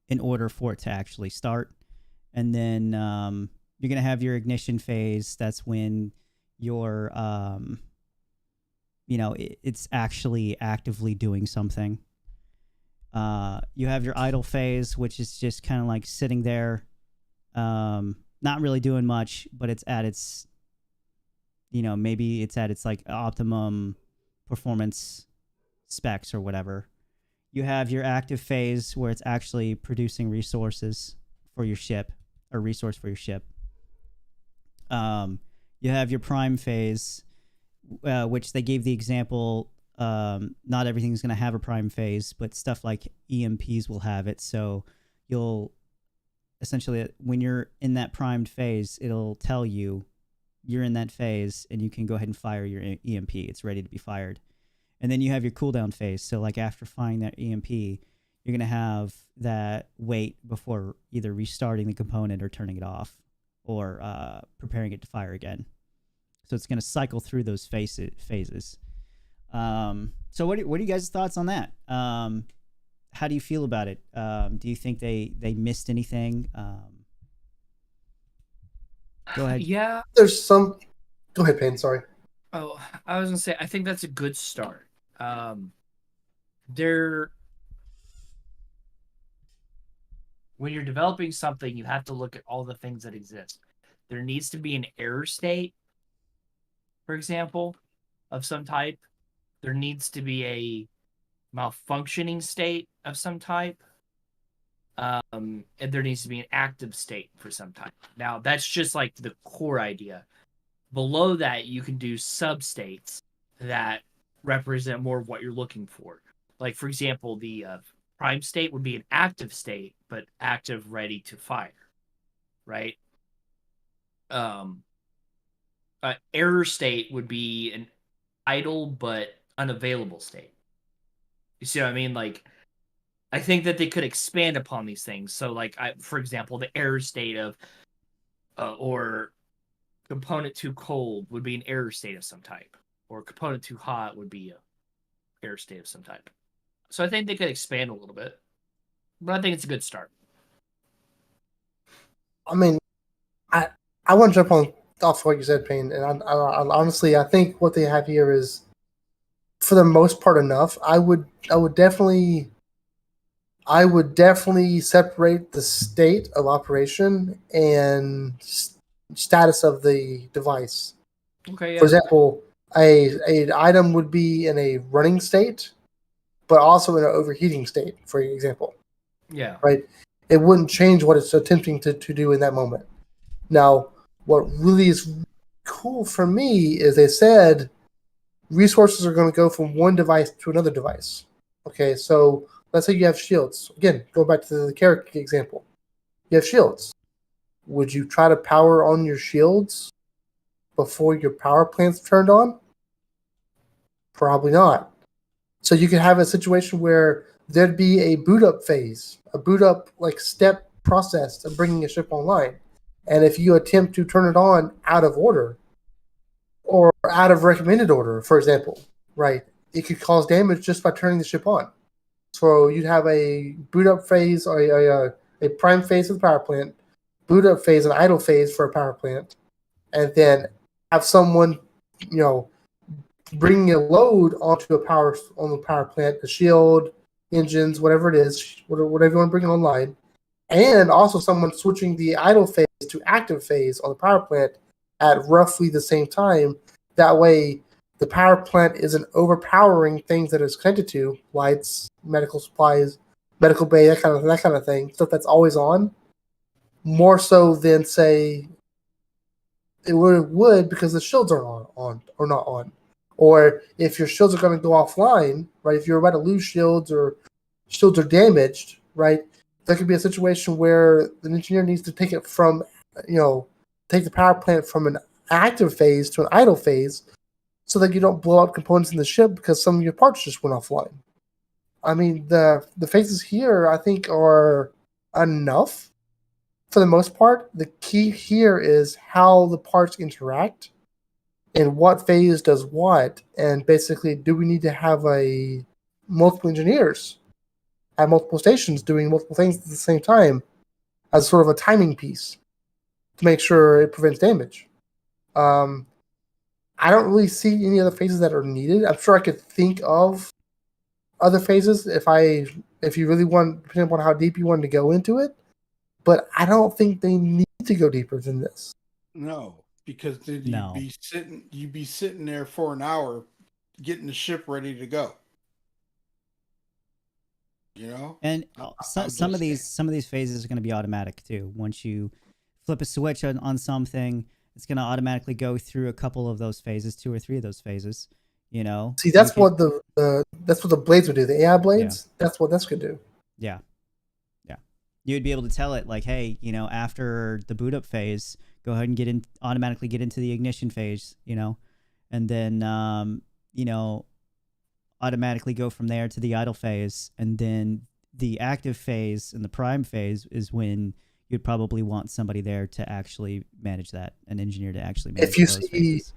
in order for it to actually start. And then you're going to have your ignition phase. That's when your it's actually actively doing something. You have your idle phase, which is just kind of like sitting there, not really doing much, but it's at its, maybe it's at its like optimum performance specs or whatever. You have your active phase where it's actually producing resources for your ship, or resource for your ship. You have your prime phase, which they gave the example. Not everything's going to have a prime phase, but stuff like EMPs will have it. So you'll essentially, when you're in that primed phase, it'll tell you you're in that phase and you can go ahead and fire your EMP. It's ready to be fired. And then you have your cooldown phase. So like after firing that EMP, you're going to have that wait before either restarting the component or turning it off or preparing it to fire again. So it's going to cycle through those phases. So what are you guys' thoughts on that? How do you feel about it? Do you think they missed anything? Go ahead. Yeah. There's some. Go ahead, Payne. Sorry. Oh, I was gonna say I think that's a good start. When you're developing something, you have to look at all the things that exist. There needs to be an error state, for example, of some type. There needs to be a malfunctioning state of some type. And there needs to be an active state for some type. Now, that's just like the core idea. Below that, you can do substates that represent more of what you're looking for. Like, for example, the prime state would be an active state, but active, ready to fire, right? Error state would be an idle but unavailable state. You see what I mean? Like, I think that they could expand upon these things. So, like, for example, the error state of or component too cold would be an error state of some type, or component too hot would be a error state of some type. So I think they could expand a little bit, but I think it's a good start. I mean, I want to jump on off what you said, Payne, and I honestly, I think what they have here is, for the most part, enough. I would definitely separate the state of operation and status of the device. Okay. Yeah. For example, a item would be in a running state, but also in an overheating state, for example. Yeah. Right? It wouldn't change what it's attempting to do in that moment. Now, what really is cool for me is they said resources are going to go from one device to another device. Okay, so let's say you have shields. Again, go back to the character example. You have shields. Would you try to power on your shields before your power plant's turned on? Probably not. So you could have a situation where there'd be a boot up phase, a boot up like step process of bringing a ship online. And if you attempt to turn it on out of order or out of recommended order, for example, right, it could cause damage just by turning the ship on. So you'd have a boot up phase or a prime phase of the power plant, boot up phase, and idle phase for a power plant, and then have someone, bringing a load onto on the power plant, a shield, engines, whatever it is, whatever you want to bring online, and also someone switching the idle phase to active phase on the power plant at roughly the same time. That way, the power plant isn't overpowering things that it's connected to, lights, medical supplies, medical bay, that kind of thing, stuff that's always on, more so than say it would because the shields are on or not on. Or if your shields are going to go offline, right? If you're about to lose shields or shields are damaged, right? There could be a situation where the engineer needs to take it from, take the power plant from an active phase to an idle phase so that you don't blow out components in the ship because some of your parts just went offline. I mean, the phases here, I think, are enough for the most part, the key here is how the parts interact and what phase does what. And basically, do we need to have a multiple engineers at multiple stations doing multiple things at the same time as sort of a timing piece to make sure it prevents damage? I don't really see any other phases that are needed. I'm sure I could think of other phases if you really want, depending on how deep you wanted to go into it. But I don't think they need to go deeper than this. No, because then No. you'd be sitting there for an hour getting the ship ready to go. You know? And some of these phases are going to be automatic too. Once you flip a switch on something, it's going to automatically go through a couple of those phases, 2 or 3 of those phases. You know. See, that's what the blades would do. The AI blades. Yeah. That's what that's going to do. Yeah. You would be able to tell it like, hey, you know, after the boot up phase, go ahead and automatically get into the ignition phase, you know, and then, you know, automatically go from there to the idle phase. And then the active phase and the prime phase is when you'd probably want somebody there to actually manage that, an engineer to actually manage those phases.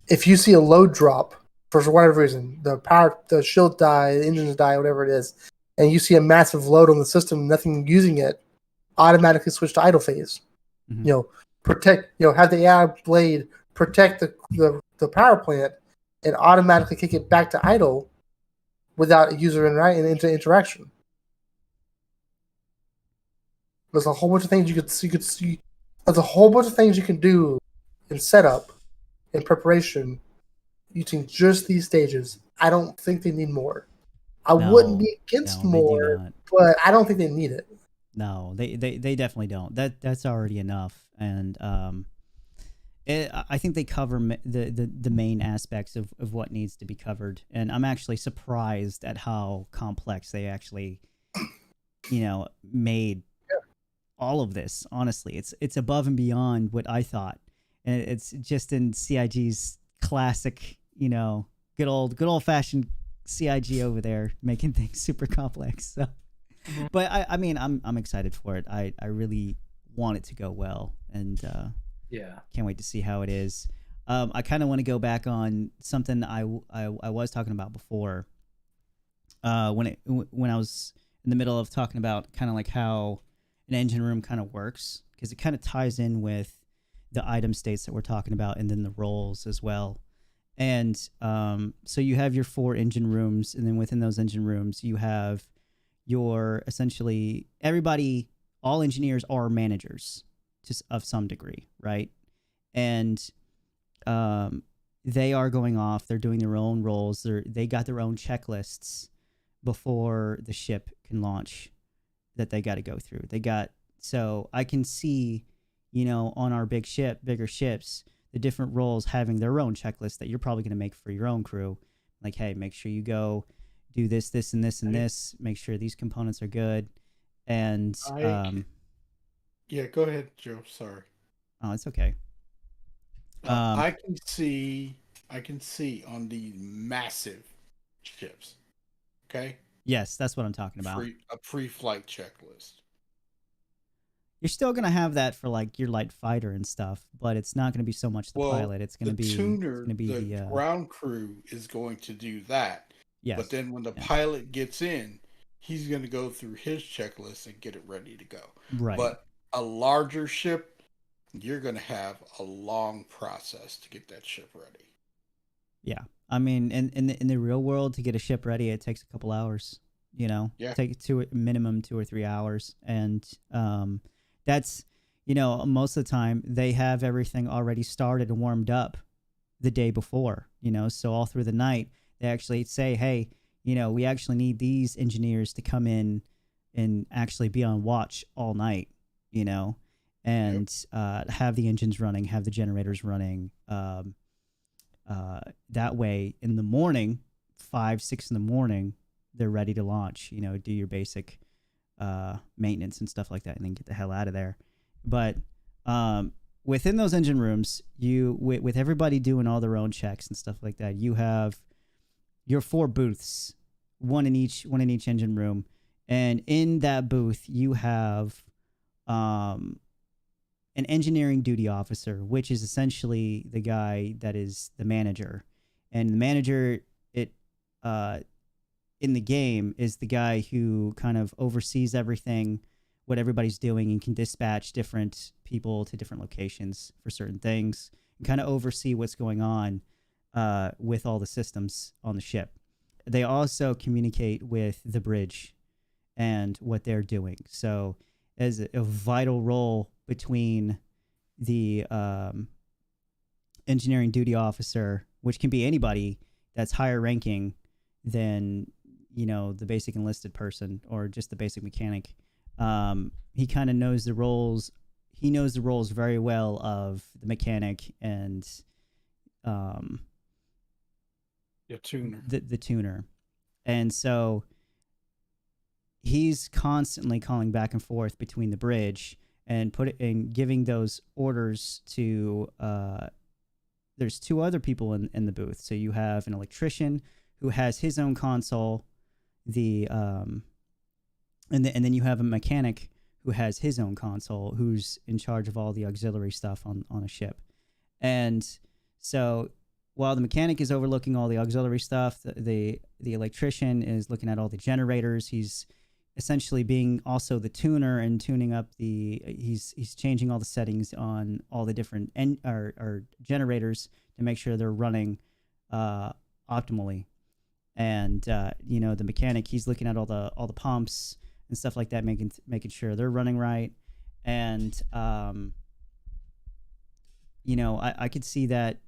If you see a load drop for whatever reason, the shield die, the engines die, whatever it is, and you see a massive load on the system, nothing using it, automatically switch to idle phase. Mm-hmm. You know, protect. You know, have the AI blade protect the power plant, and automatically kick it back to idle without a user interaction. There's a whole bunch of things you could see. There's a whole bunch of things you can do in setup, in preparation, using just these stages. I don't think they need more. I wouldn't be against more, but I don't think they need it. No, they definitely don't. That's already enough, and I think they cover the main aspects of what needs to be covered. And I'm actually surprised at how complex they actually, you know, made all of this. Honestly, it's above and beyond what I thought, and it's just in CIG's classic, you know, good old fashioned CIG over there, making things super complex. So, but I mean, I'm excited for it. I really want it to go well, and can't wait to see how it is. I kind of want to go back on something I was talking about before. When I was in the middle of talking about kind of like how an engine room kind of works, because it kind of ties in with the item states that we're talking about, and then the roles as well. And so you have your 4 engine rooms, and then within those engine rooms, you have your essentially everybody. All engineers are managers, of some degree, right? And they are going off. They're doing their own roles. They got their own checklists before the ship can launch that they got to go through. So I can see, you know, on our bigger ships, the different roles having their own checklist that you're probably going to make for your own crew. Like, hey, make sure you go do this, this, and this, and this. Make sure these components are good. And yeah, go ahead, Joe. Sorry. Oh, it's okay. I can see on the massive ships. Okay. Yes, that's what I'm talking about. A pre-flight checklist. You're still gonna have that for like your light fighter and stuff, but it's not gonna be so much the pilot. It's gonna be the ground crew is going to do that. Yes. But then when the pilot gets in, he's going to go through his checklist and get it ready to go. Right. But a larger ship, you're going to have a long process to get that ship ready. Yeah. I mean, in the real world, to get a ship ready, it takes a couple hours, you know? Yeah. Take minimum 2 or 3 hours. And that's, you know, most of the time they have everything already started and warmed up the day before, you know? So all through the night, they actually say, hey, you know, we actually need these engineers to come in and actually be on watch all night, you know, and have the engines running, have the generators running. That way, in the morning, 5, 6 in the morning, they're ready to launch, you know, do your basic maintenance and stuff like that, and then get the hell out of there. But within those engine rooms, with everybody doing all their own checks and stuff like that, you have your 4 booths, one in each engine room, and in that booth you have um, an engineering duty officer, which is essentially the guy that is the manager, and the manager in the game is the guy who kind of oversees everything, what everybody's doing, and can dispatch different people to different locations for certain things, and kind of oversee what's going on with all the systems on the ship. They also communicate with the bridge and what they're doing. So as a vital role between the engineering duty officer, which can be anybody that's higher ranking than, you know, the basic enlisted person or just the basic mechanic. He kind of knows the roles. He knows the roles very well of the mechanic and tuner. the tuner. And so he's constantly calling back and forth between the bridge and giving those orders to there's two other people in the booth. So you have an electrician who has his own console, and then you have a mechanic who has his own console, who's in charge of all the auxiliary stuff on a ship. And so while the mechanic is overlooking all the auxiliary stuff, the electrician is looking at all the generators. He's essentially being also the tuner and tuning up he's changing all the settings on all the different generators to make sure they're running optimally. And you know, the mechanic, he's looking at all the pumps and stuff like that, making sure they're running right. And you know, I could see that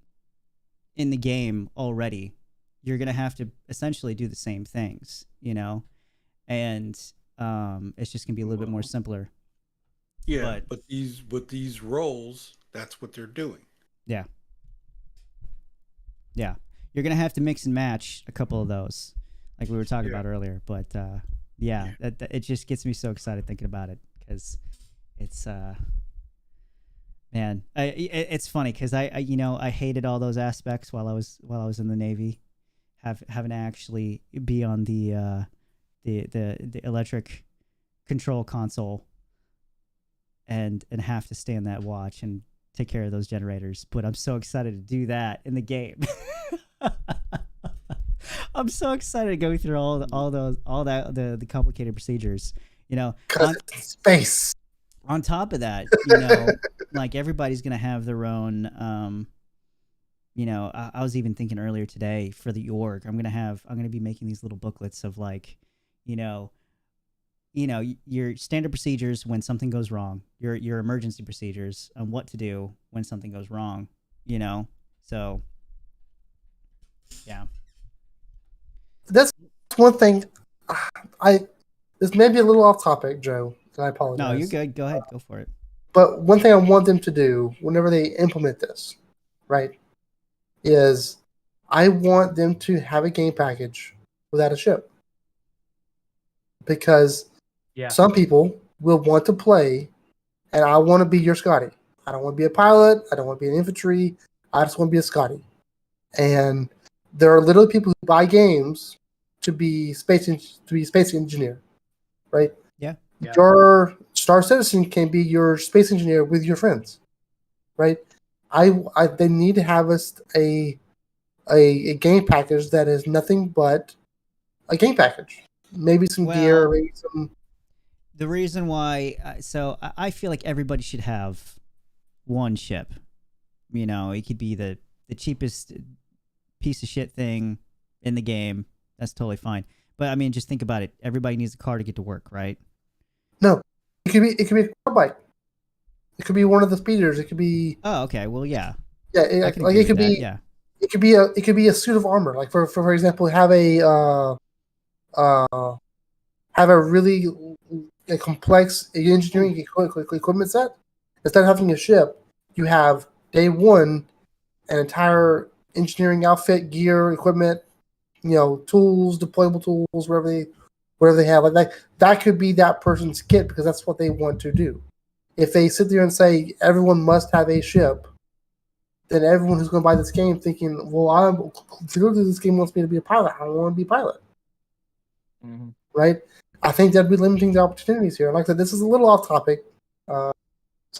in the game already. You're gonna have to essentially do the same things, you know, and it's just gonna be a little bit more simpler. Yeah, but these roles, that's what they're doing. Yeah. You're gonna have to mix and match a couple of those, like we were talking about earlier. But that it just gets me so excited thinking about it, because it's man, it's funny because I you know, I hated all those aspects while I was in the Navy, having to actually be on the electric control console and have to stay on that watch and take care of those generators. But I'm so excited to do that in the game. I'm so excited to go through all the complicated procedures, you know, space. On top of that, you know, like everybody's going to have their own, you know, I was even thinking earlier today for the org, I'm going to be making these little booklets of like, you know, your standard procedures when something goes wrong, your emergency procedures on what to do when something goes wrong, you know? So yeah. That's one thing. This may be a little off topic, Joe, and I apologize. No, you're good. Go ahead. Go for it. But one thing I want them to do whenever they implement this, right, is I want them to have a game package without a ship. Because some people will want to play, and I want to be your Scotty. I don't want to be a pilot. I don't want to be an infantry. I just want to be a Scotty. And there are literally people who buy games to be space engineer, right? Yeah. Your Star Citizen can be your space engineer with your friends, right? They need to have a game package that is nothing but a game package. Maybe some gear, maybe some. The reason why, I feel like everybody should have one ship. You know, it could be the cheapest piece of shit thing in the game. That's totally fine. But I mean, just think about it. Everybody needs a car to get to work, right? No, it could be a car bike. It could be one of the speeders. It could be. Oh, okay. Well, yeah. Yeah, it could be. Yeah. It could be a suit of armor. Like for example, have a really complex engineering equipment set. Instead of having a ship, you have day one an entire engineering outfit, gear, equipment, you know, tools, deployable tools, wherever they have. Like that could be that person's kit because that's what they want to do. If they sit there and say everyone must have a ship, then everyone who's going to buy this game thinking, well, clearly this game wants me to be a pilot. I don't want to be a pilot. Mm-hmm. Right? I think that'd be limiting the opportunities here. Like I said, this is a little off topic, So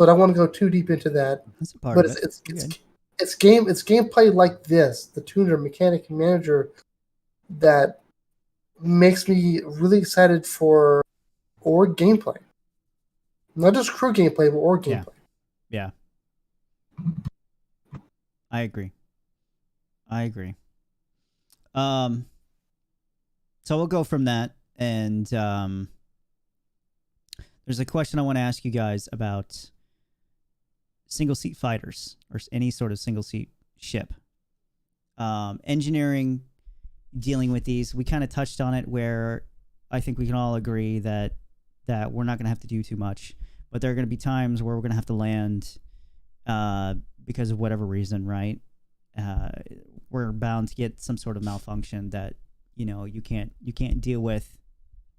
I don't want to go too deep into that. That's a part But of it. it's gameplay like this, the tuner, mechanic, and manager, that makes me really excited for org gameplay. Not just crew gameplay, but org Yeah. gameplay. Yeah. I agree. So we'll go from that, and there's a question I want to ask you guys about single seat fighters or any sort of single seat ship. Engineering, dealing with these, we kind of touched on it, where I think we can all agree that we're not going to have to do too much, but there are going to be times where we're going to have to land because of whatever reason, right? We're bound to get some sort of malfunction that you can't deal with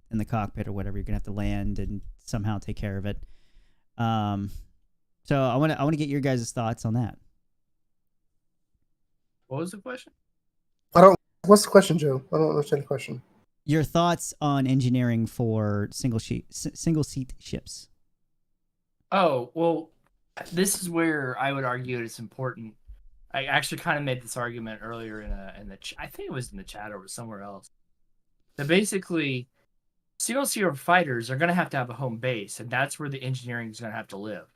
in the cockpit or whatever. You're gonna have to land and somehow take care of it. So I want to get your guys' thoughts on that. What was the question? What's the question, Joe? I don't understand the question. Your thoughts on engineering for single seat ships. Oh, well, this is where I would argue it's important. I actually kind of made this argument earlier in the I think it was in the chat or somewhere else. That basically single seat fighters are going to have a home base, and that's where the engineering is going to have to live.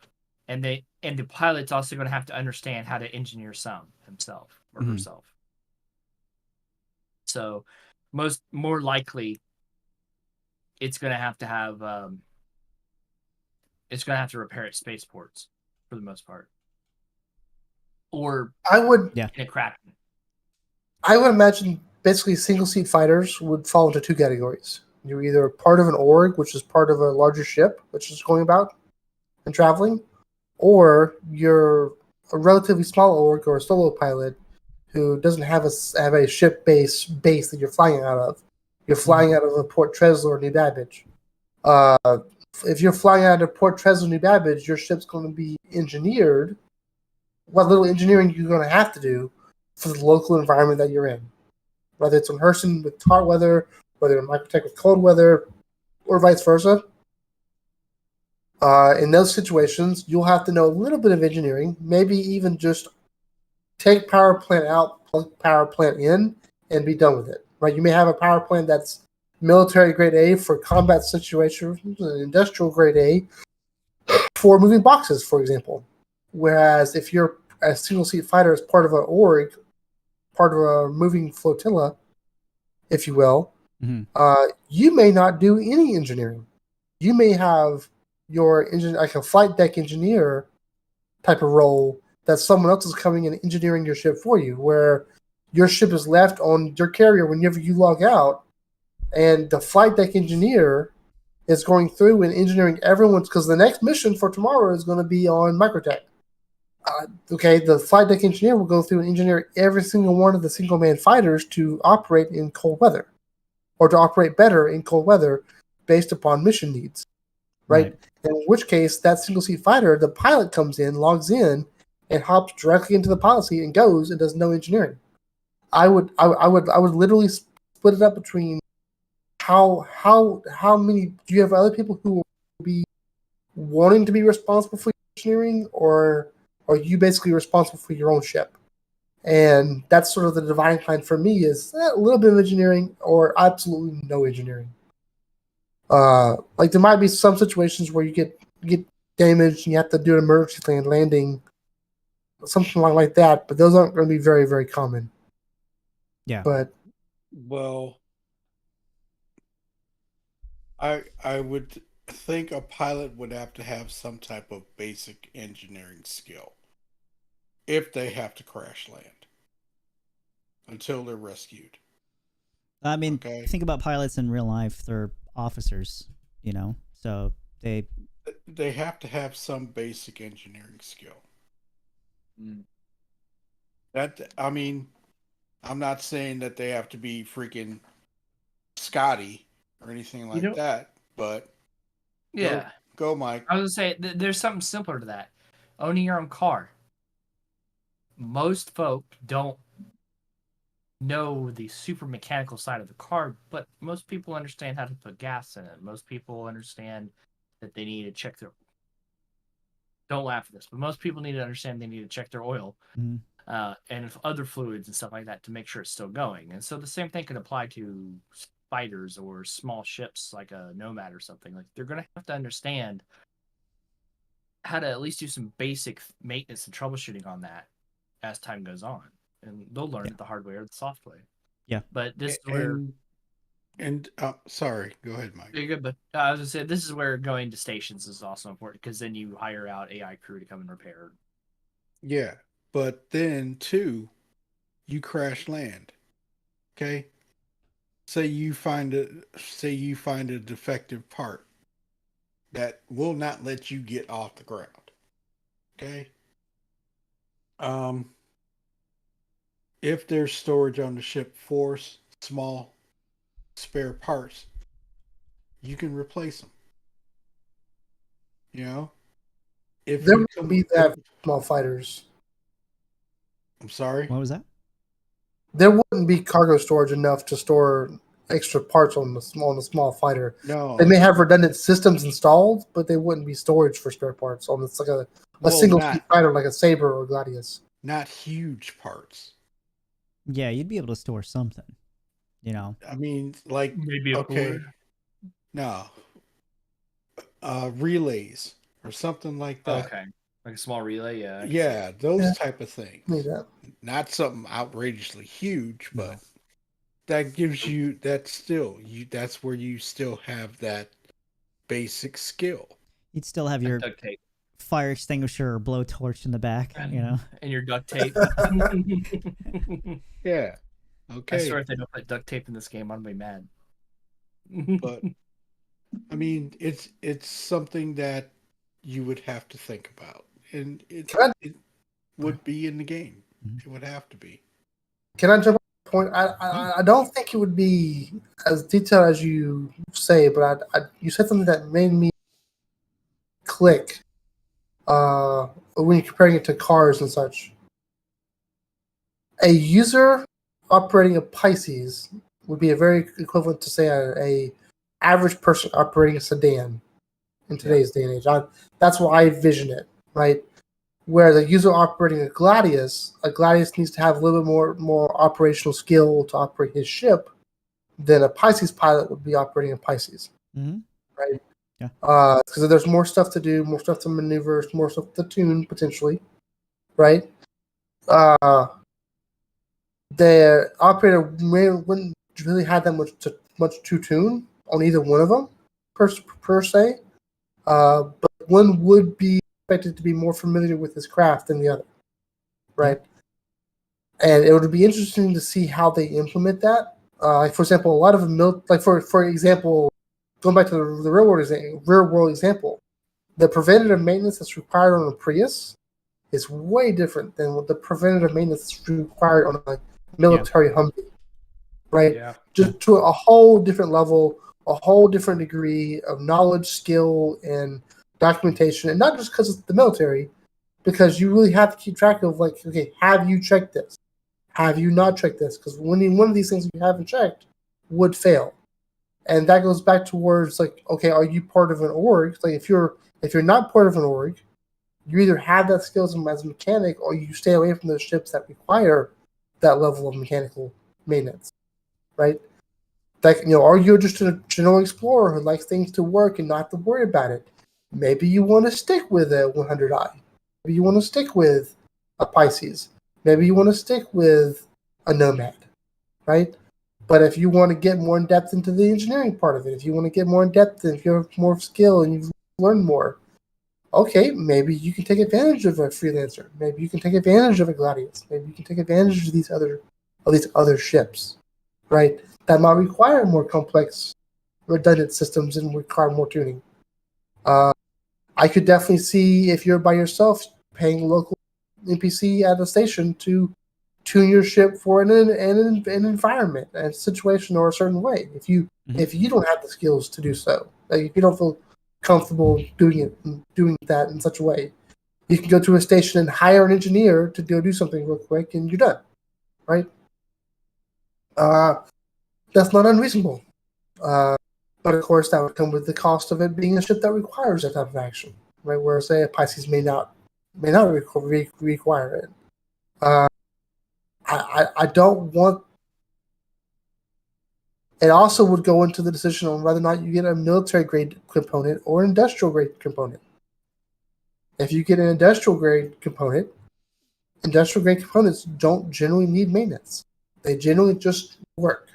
And the pilot's also going to have to understand how to engineer some himself or herself. So more likely it's going to have it's going to have to repair its spaceports for the most part. Or in a Kraken. I would imagine basically single seat fighters would fall into two categories. You're either part of an org, which is part of a larger ship, which is going about and traveling, or you're a relatively small org or a solo pilot who doesn't have a ship base that you're flying out of. You're flying out of a Port Tresla or New Babbage. If you're flying out of Port Tresla, New Babbage, your ship's going to be engineered. What little engineering you're going to have to do for the local environment that you're in. Whether it's on Hurston with hot weather, whether in Microtech with cold weather, or vice versa. In those situations, you'll have to know a little bit of engineering, maybe even just take power plant out, plug power plant in, and be done with it. Right? You may have a power plant that's military grade A for combat situations, and industrial grade A for moving boxes, for example. Whereas if you're a single seat fighter as part of an org, part of a moving flotilla, if you will, you may not do any engineering. You may have your engine, like a flight deck engineer type of role, that someone else is coming and engineering your ship for you, where your ship is left on your carrier whenever you log out, and the flight deck engineer is going through and engineering everyone's, because the next mission for tomorrow is going to be on Microtech. The flight deck engineer will go through and engineer every single one of the single man fighters to operate in cold weather, or to operate better in cold weather based upon mission needs. Right? And in which case, that single seat fighter, the pilot comes in, logs in, and hops directly into the pilot seat and goes and does no engineering. I would literally split it up between how many do you have other people who will be wanting to be responsible for engineering, or are you basically responsible for your own ship? And that's sort of the dividing line for me, is a little bit of engineering or absolutely no engineering. Like there might be some situations where you get damaged and you have to do an emergency landing, something like that, but those aren't going to be very, very common. Yeah. But well, I would think a pilot would have to have some type of basic engineering skill if they have to crash land until they're rescued. I mean, think about pilots in real life. They're officers, so they have to have some basic engineering skill. That, I mean, I'm not saying that they have to be freaking Scotty or anything like that, but yeah, go Mike. I was gonna say there's something simpler to that. Owning your own car. Most folk don't know the super mechanical side of the car, but most people understand how to put gas in it. Most people understand that they need to check their don't laugh at this, but most people need to understand they need to check their oil Mhm. and other fluids and stuff like that to make sure it's still going. And so the same thing can apply to fighters or small ships like a Nomad or something. Like they're going to have to understand how to at least do some basic maintenance and troubleshooting on that as time goes on, and they'll learn Yeah. it the hard way or the soft way. Yeah. But this is where sorry, go ahead, Mike. you're good. But I was gonna say this is where going to stations is also important because then you hire out AI crew to come and repair. Yeah, but then too, you crash land. Okay, say you find a defective part that will not let you get off the ground. Okay. If there's storage on the ship for small spare parts, you can replace them. You know, if There you would be that small fighters. I'm sorry. What was that? There wouldn't be cargo storage enough to store extra parts on the small fighter. No, They may have redundant systems installed, but they wouldn't be storage for spare parts on it's like a single seat fighter like a Saber or Gladius. Not huge parts. Yeah, you'd be able to store something. You know. I mean, like Maybe okay, no, relays or something like that. Okay, like a small relay. Yeah. Yeah, those type of things. Yeah. Not something outrageously huge, but that gives you that's where you still have that basic skill. You'd still have your duct tape, fire extinguisher or blowtorch in the back, you know. and your duct tape. Yeah. Okay. I swear if they don't put duct tape in this game, I'm gonna be mad. But I mean, it's something that you would have to think about, and it would be in the game. It would have to be. Can I jump on the point? I don't think it would be as detailed as you say, but you said something that made me click when you're comparing it to cars and such. A user operating a Pisces would be a very equivalent to say a average person operating a sedan in today's day and age. That's why I vision it, right? Whereas a user operating a Gladius needs to have a little bit more operational skill to operate his ship than a Pisces pilot would be operating a Pisces, right? Yeah. Because there's more stuff to do, more stuff to maneuver, more stuff to tune potentially, right? The operator wouldn't really have that much to tune on either one of them per se, but one would be expected to be more familiar with his craft than the other, right? And it would be interesting to see how they implement that. Like for example, a lot of for example, going back to the real world example, the preventative maintenance that's required on a Prius is way different than what the preventative maintenance that's required on a military Humvee, right? Yeah. Just to a whole different level, a whole different degree of knowledge, skill, and documentation, and not just because it's the military, because you really have to keep track of like, okay, have you checked this? Have you not checked this? Because one of these things you haven't checked would fail, and that goes back towards like, okay, are you part of an org? Like if you're not part of an org, you either have that skills as a mechanic, or you stay away from those ships that require that level of mechanical maintenance, right? Like, are you just a general explorer who likes things to work and not have to worry about it? Maybe you want to stick with a 100i. Maybe you want to stick with a Pisces. Maybe you want to stick with a Nomad, right? But if you want to get more in depth into the engineering part of it, if you want to get more in depth, and if you have more skill and you've learned more, okay, maybe you can take advantage of a freelancer. Maybe you can take advantage of a Gladius. Maybe you can take advantage of these other ships, right? That might require more complex, redundant systems and require more tuning. I could definitely see if you're by yourself paying a local NPC at a station to tune your ship for an environment, a situation, or a certain way. If you don't have the skills to do so, like if you don't feel comfortable doing that in such a way, you can go to a station and hire an engineer to go do something real quick, and you're done, right? That's not unreasonable. But of course, that would come with the cost of it being a ship that requires that type of action, right? Where say a Pisces may not require it. I don't want. It also would go into the decision on whether or not you get a military grade component or industrial grade component. If you get an industrial grade components don't generally need maintenance. They generally just work,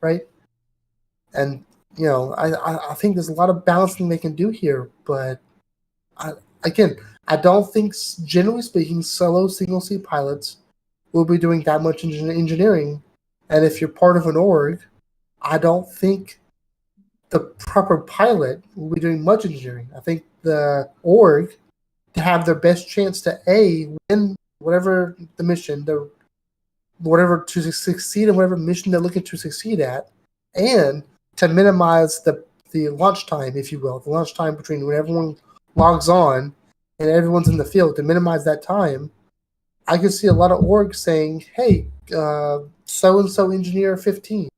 right? And I think there's a lot of balancing they can do here, but I don't think, generally speaking, solo single seat pilots will be doing that much engineering. And if you're part of an org, I don't think the proper pilot will be doing much engineering. I think the org, to have their best chance to win whatever the mission, to succeed in whatever mission they're looking to succeed at, and to minimize the launch time, if you will, the launch time between when everyone logs on and everyone's in the field, to minimize that time. I can see a lot of orgs saying, "Hey, so-and-so engineer 15,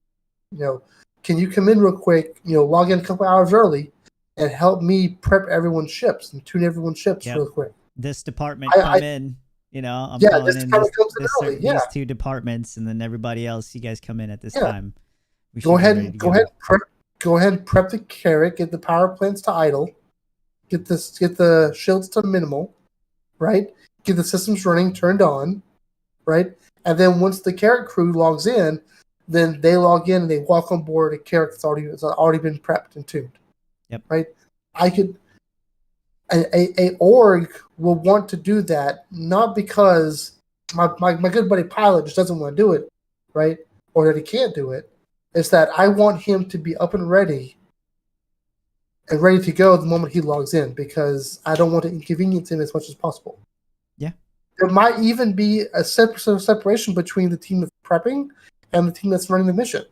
can you come in real quick, log in a couple hours early and help me prep everyone's ships and tune everyone's ships real quick." This department come in, I'm calling this in department comes in early, these two departments, and then everybody else, you guys come in at this time. Go ahead and prep the carrot, get the power plants to idle, get the shields to minimal, right? Get the systems running, turned on, right? And then once the carrot crew logs in, then they log in and they walk on board a carrot that's already been prepped and tuned. Yep. Right? A org will want to do that, not because my good buddy pilot just doesn't want to do it, right? Or that he can't do it. It's that I want him to be up and ready to go the moment he logs in, because I don't want to inconvenience him as much as possible. Yeah. There might even be a separation between the team that's prepping and the team that's running the mission,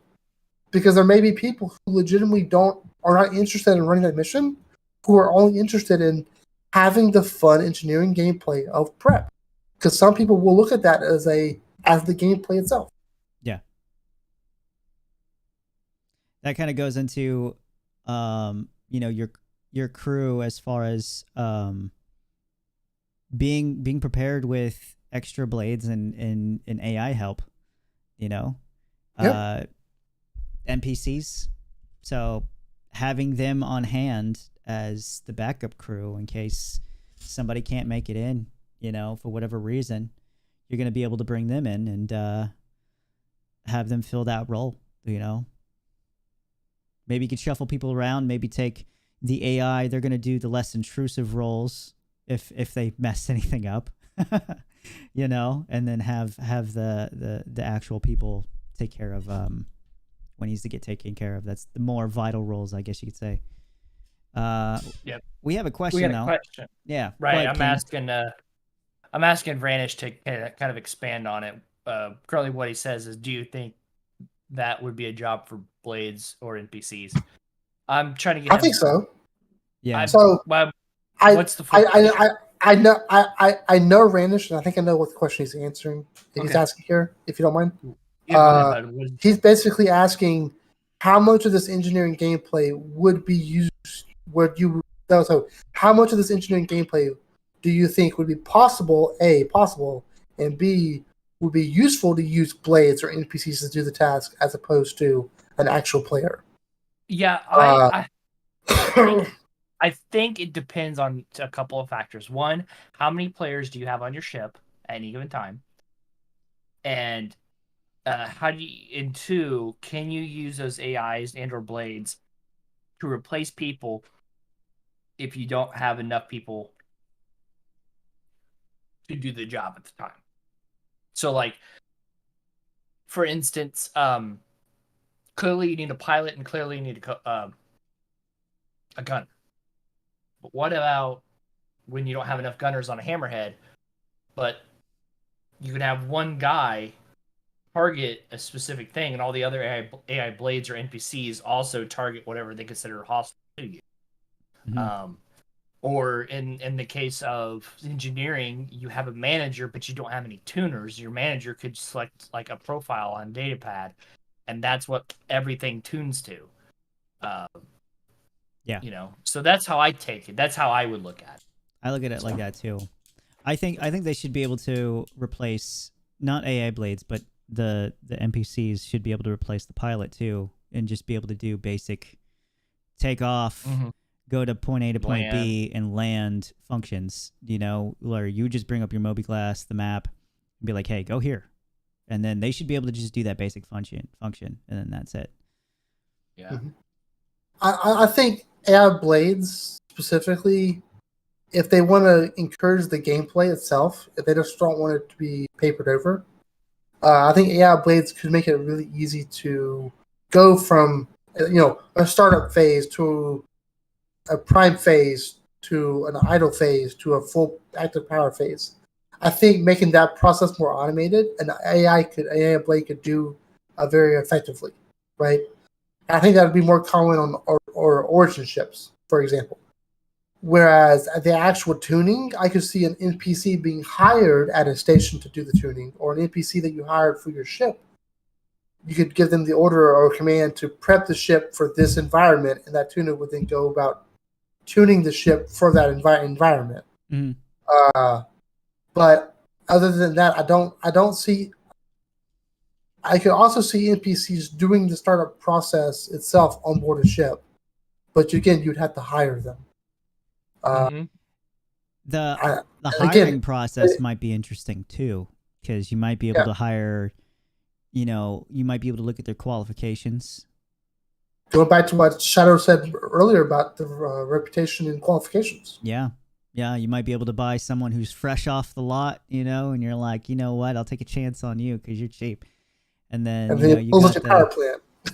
because there may be people who legitimately are not interested in running that mission, who are only interested in having the fun engineering gameplay of prep, because some people will look at that as the gameplay itself. Yeah, that kind of goes into your crew, as far as being prepared with extra blades and AI help, NPCs. So having them on hand as the backup crew in case somebody can't make it in, for whatever reason, you're going to be able to bring them in and have them fill that role, Maybe you could shuffle people around, maybe take the AI, they're going to do the less intrusive roles if they mess anything up, and then have the actual people take care of what needs to get taken care of. That's the more vital roles, I guess you could say. Yep. We have a question. We got a question. Yeah. Right. Ahead, I'm asking Vanish to kind of expand on it. Currently what he says is, do you think that would be a job for Blades or NPCs? I'm trying to get. I think so. Yeah. What's the? I know Ranish, and I think I know what the question he's answering. He's asking here, if you don't mind. Yeah, he's basically asking how much of this engineering gameplay would be used. How much of this engineering gameplay do you think would be possible, and B, would be useful to use blades or NPCs to do the task as opposed to an actual player? Yeah, I think it depends on a couple of factors. One, how many players do you have on your ship at any given time? And and two, can you use those AIs and or blades to replace people if you don't have enough people to do the job at the time? So, like, for instance, clearly you need a pilot and clearly you need a gunner. But what about when you don't have enough gunners on a hammerhead, but you can have one guy target a specific thing and all the other AI blades or NPCs also target whatever they consider hostile to you? Mm-hmm. Or in the case of engineering, you have a manager, but you don't have any tuners. Your manager could select like a profile on Datapad, and that's what everything tunes to. Yeah. So that's how I take it. That's how I would look at it. I look at it like that too. I think they should be able to replace not AI blades, but the NPCs should be able to replace the pilot too, and just be able to do basic take off, go to point A to point B, and land functions. Where you just bring up your mobiGlas, the map, and be like, "Hey, go here," and then they should be able to just do that basic function, and then that's it. Yeah. I think AI blades specifically, if they want to encourage the gameplay itself, if they just don't want it to be papered over, I think AI blades could make it really easy to go from a startup phase to a prime phase to an idle phase to a full active power phase. I think making that process more automated, and AI blade could do very effectively, right? I think that would be more common on or Origin ships, for example. Whereas the actual tuning, I could see an NPC being hired at a station to do the tuning, or an NPC that you hired for your ship. You could give them the order or command to prep the ship for this environment, and that tuner would then go about tuning the ship for that environment. Mm-hmm. But other than that, I don't see. I could also see NPCs doing the startup process itself on board a ship, but again, you'd have to hire them. The hiring process might be interesting too, because you might be able to hire. You might be able to look at their qualifications. Going back to what Shadow said earlier about the reputation and qualifications. Yeah. You might be able to buy someone who's fresh off the lot, and you're like, you know what, I'll take a chance on you because you're cheap. And then you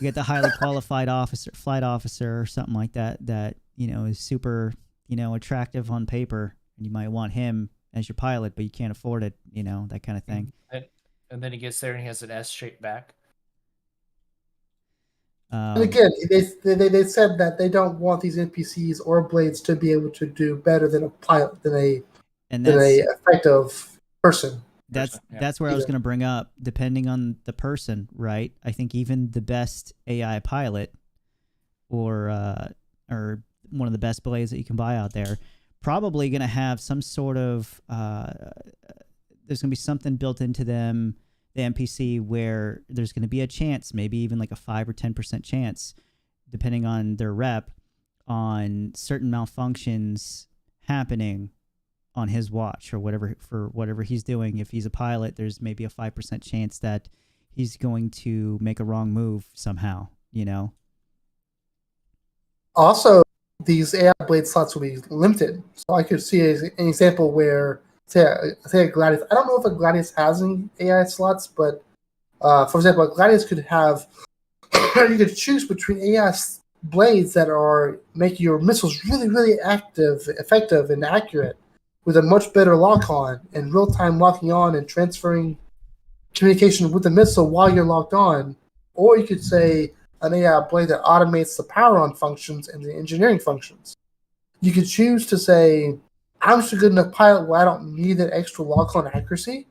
get the highly qualified flight officer or something like that is super, attractive on paper, and you might want him as your pilot, but you can't afford it, that kind of thing. And then he gets there and he has an S-shaped back. And again, they said that they don't want these NPCs or blades to be able to do better than a pilot, than a effective person. That's where I was going to bring up, depending on the person, right? I think even the best AI pilot or one of the best blades that you can buy out there, probably going to have some sort of there's going to be something built into them, the NPC, where there's going to be a chance, maybe even like a 5 or 10% chance, depending on their rep, on certain malfunctions happening on his watch or whatever he's doing. If he's a pilot, there's maybe a 5% chance that he's going to make a wrong move somehow, Also, these AI blade slots will be limited. So I could see an example where, say a Gladius. I don't know if a Gladius has any AI slots, but for example, a Gladius could have. You could choose between AI blades that are making your missiles really, really effective, and accurate, with a much better lock-on and real-time locking on and transferring communication with the missile while you're locked on. Or you could say an AI blade that automates the power-on functions and the engineering functions. You could choose to say, I'm just a good enough pilot where I don't need that extra lock-on accuracy,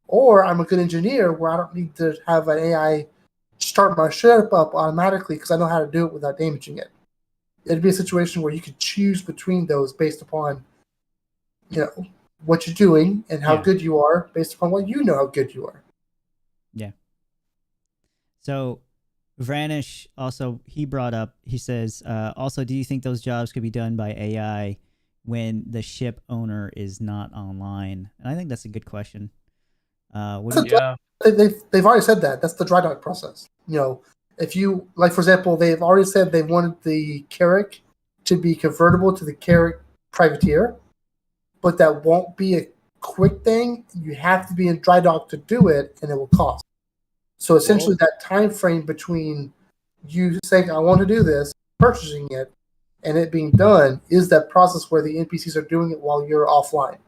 or I'm a good engineer where I don't need to have an AI start my ship up automatically because I know how to do it without damaging it. It'd be a situation where you could choose between those based upon what you're doing and how good you are, based upon what you know how good you are. Yeah. So Vranish also, he brought up, he says, also, do you think those jobs could be done by AI when the ship owner is not online? And I think that's a good question. They've already said that. That's the dry dock process. If you, like, for example, they've already said they wanted the Carrack to be convertible to the Carrack Privateer, but that won't be a quick thing. You have to be in dry dock to do it, and it will cost. So essentially, that time frame between you saying, I want to do this, purchasing it, and it being done is that process where the NPCs are doing it while you're offline.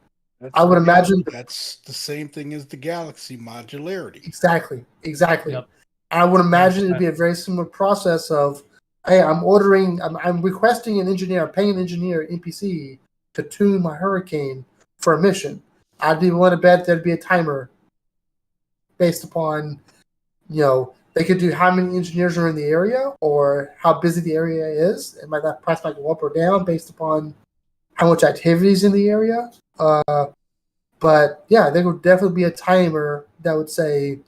I would imagine that's the same thing as the Galaxy modularity. Exactly. Yep. I would imagine it'd be a very similar process of, hey, I'm requesting an engineer, I'm paying an engineer, NPC, to tune my Hurricane for a mission. I'd be willing to bet there'd be a timer based upon, the They could do how many engineers are in the area or how busy the area is. It might that price might go up or down based upon how much activity is in the area. But yeah, there would definitely be a timer that would say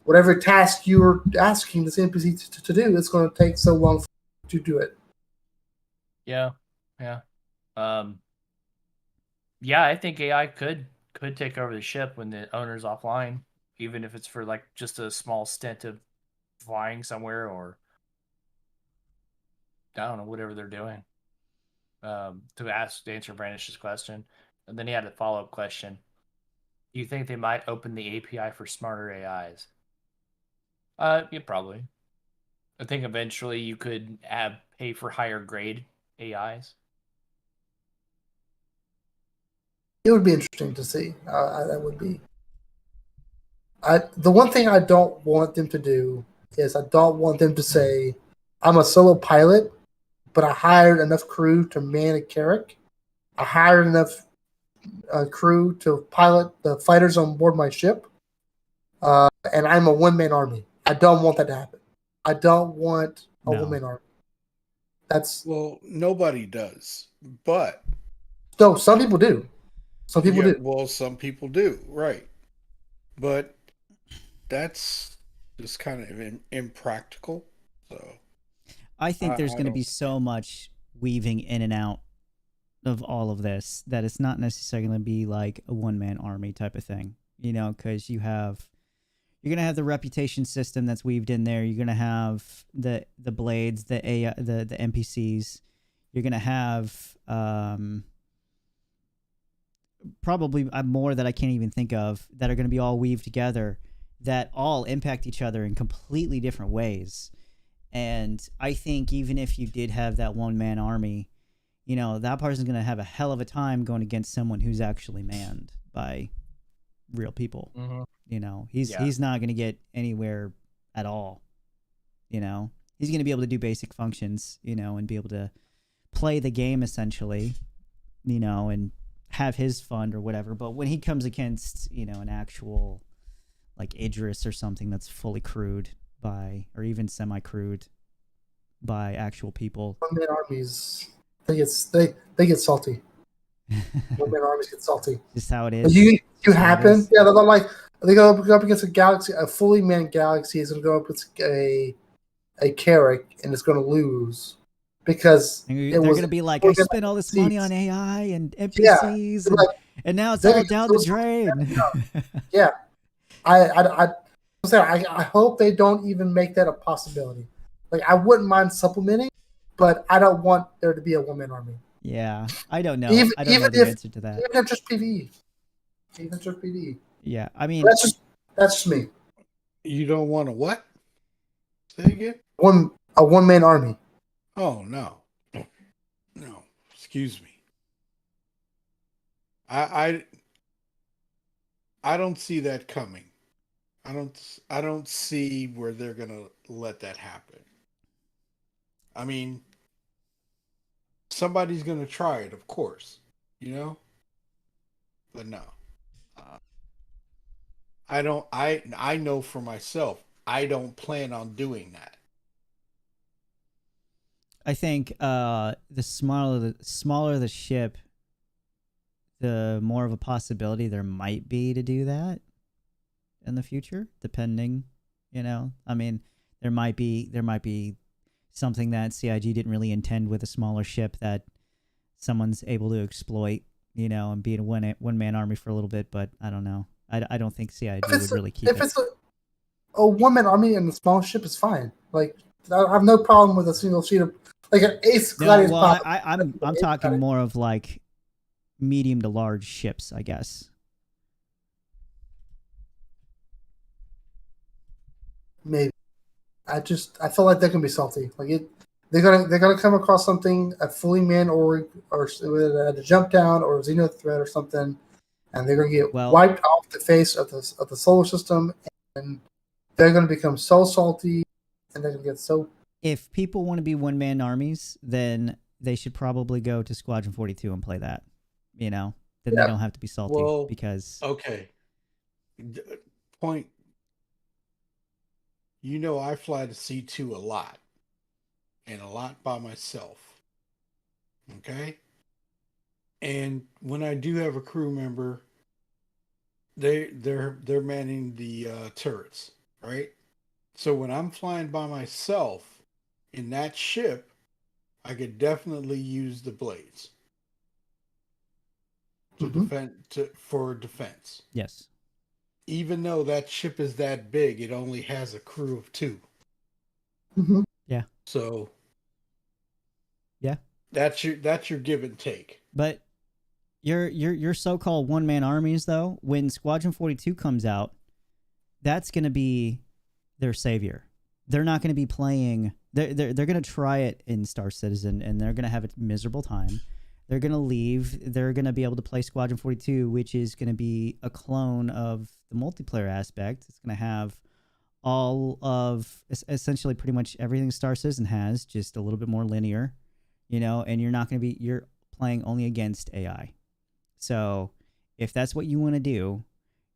whatever task you're asking this NPC to do, it's going to take so long to do it. Yeah, yeah, yeah. I think AI could take over the ship when the owner's offline, even if it's for like just a small stint of flying somewhere or I don't know whatever they're doing. To answer Brandish's question, and then he had a follow up question. Do you think they might open the API for smarter AIs? Yeah, probably. I think eventually you could pay for higher grade AIs. It would be interesting to see. That would be. The one thing I don't want them to do is I don't want them to say, "I'm a solo pilot, but I hired enough crew to man a Carrack. I hired enough crew to pilot the fighters on board my ship, and I'm a one-man army." I don't want that to happen. I don't want a one-man army. Well, nobody does, but no, some people do. Some people do. Well, some people do, right? But that's just kind of impractical. So I think there's going to be so much weaving in and out of all of this that it's not necessarily going to be like a one-man army type of thing, you know, because you're going to have the reputation system that's weaved in there. You're going to have the blades, the AI, the NPCs. You're going to have probably more that I can't even think of that are going to be all weaved together that all impact each other in completely different ways. And I think even if you did have that one-man army, you know, that person's going to have a hell of a time going against someone who's actually manned by real people. Mm-hmm. You know, he's not going to get anywhere at all. You know, he's going to be able to do basic functions, you know, and be able to play the game essentially, you know, and have his fun or whatever. But when he comes against, you know, an actual like Idris or something that's fully crewed by, or even semi-crewed by actual people, one-man armies, they get salty. One-man armies get salty. Just how it is. You happen, yeah. They're like they go up against a galaxy, a fully manned galaxy is going to go up against a Carrack, and it's going to lose because they're going to be like, I spent all this money on AI and NPCs, and now it's all down the drain. Yeah, I hope they don't even make that a possibility. Like, I wouldn't mind supplementing, but I don't want there to be a one-man army. Yeah, I don't know. I don't know the answer to that. Even just PvE. Even just PvE. Yeah, I mean, that's just me. You don't want a what? Say again. A one-man army. Oh no. Excuse me. I don't see that coming. I don't see where they're gonna let that happen. I mean, somebody's gonna try it, of course, you know. But no, I don't. I know for myself, I don't plan on doing that. I think the smaller the ship, the more of a possibility there might be to do that in the future, depending, you know. I mean, there might be something that CIG didn't really intend with a smaller ship that someone's able to exploit, you know, and be a one-man army for a little bit, but I don't know. I don't think CIG would really keep it. If it's a one-man army and a small ship is fine. Like, I have no problem with a single sheet of like an Ace Gladius. No, well, I'm talking more of like medium to large ships, I guess. Maybe. I feel like they can be salty. Like they're gonna come across something, a fully manned or at a jump down or a Xeno threat or something, and they're gonna get wiped off the face of the solar system, and they're gonna become so salty, and they're gonna get so. If people want to be one-man armies, then they should probably go to Squadron 42 and play that. You know, then they don't have to be salty because. Okay. Point. you know I fly the C2 a lot, and a lot by myself. Okay? And when I do have a crew member, they're manning the turrets, right? So when I'm flying by myself in that ship, I could definitely use the blades to Mhm. for defense. Yes. Even though that ship is that big, it only has a crew of 2. Mhm. Yeah. So Yeah. that's your give and take. But your so-called one-man armies, though, when Squadron 42 comes out, that's going to be their savior. They're not going to be playing. They're going to try it in Star Citizen, and they're going to have a miserable time. They're going to leave. They're going to be able to play Squadron 42, which is going to be a clone of the multiplayer aspect. It's going to have all of essentially pretty much everything Star Citizen has, just a little bit more linear, and you're playing only against AI. So if that's what you want to do,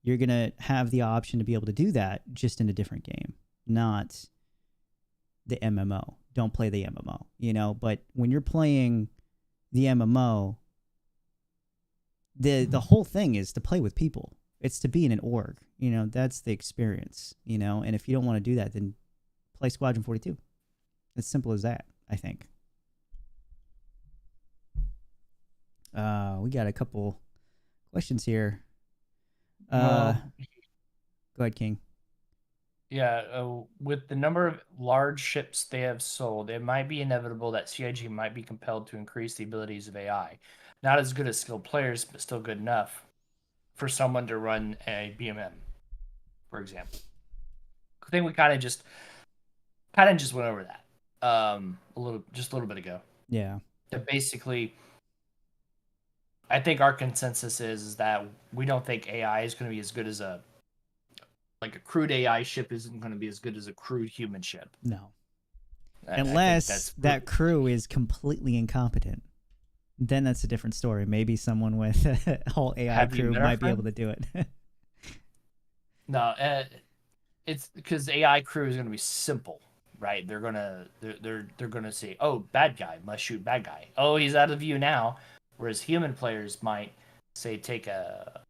you're going to have the option to be able to do that just in a different game, not the MMO. Don't play the MMO, but when you're playing the MMO, the whole thing is to play with people. It's to be in an org, that's the experience, and if you don't want to do that, then play Squadron 42. As simple as that, I think. We got a couple questions here. Go ahead, King. Yeah, with the number of large ships they have sold, it might be inevitable that CIG might be compelled to increase the abilities of AI. Not as good as skilled players, but still good enough for someone to run a BMM, for example. I think we kind of just went over that a little bit ago. Yeah. That basically, I think our consensus is that we don't think AI is going to be as good as a crewed AI ship isn't going to be as good as a crewed human ship. No. I Unless that crew is completely incompetent. Then that's a different story. Maybe someone with a whole AI crew might be able to do it. No, it's because AI crew is going to be simple, right? They're gonna say, "Oh, bad guy, must shoot bad guy. Oh, he's out of view now." Whereas human players might say, take a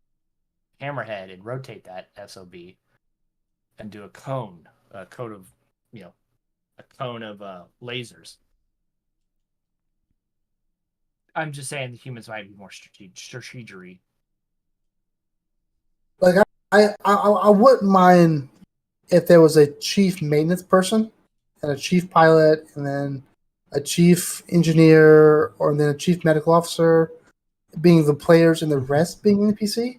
hammerhead and rotate that SOB and do a cone of lasers. I'm just saying the humans might be more strategery. Like I wouldn't mind if there was a chief maintenance person and a chief pilot and then a chief engineer or then a chief medical officer being the players and the rest being NPC.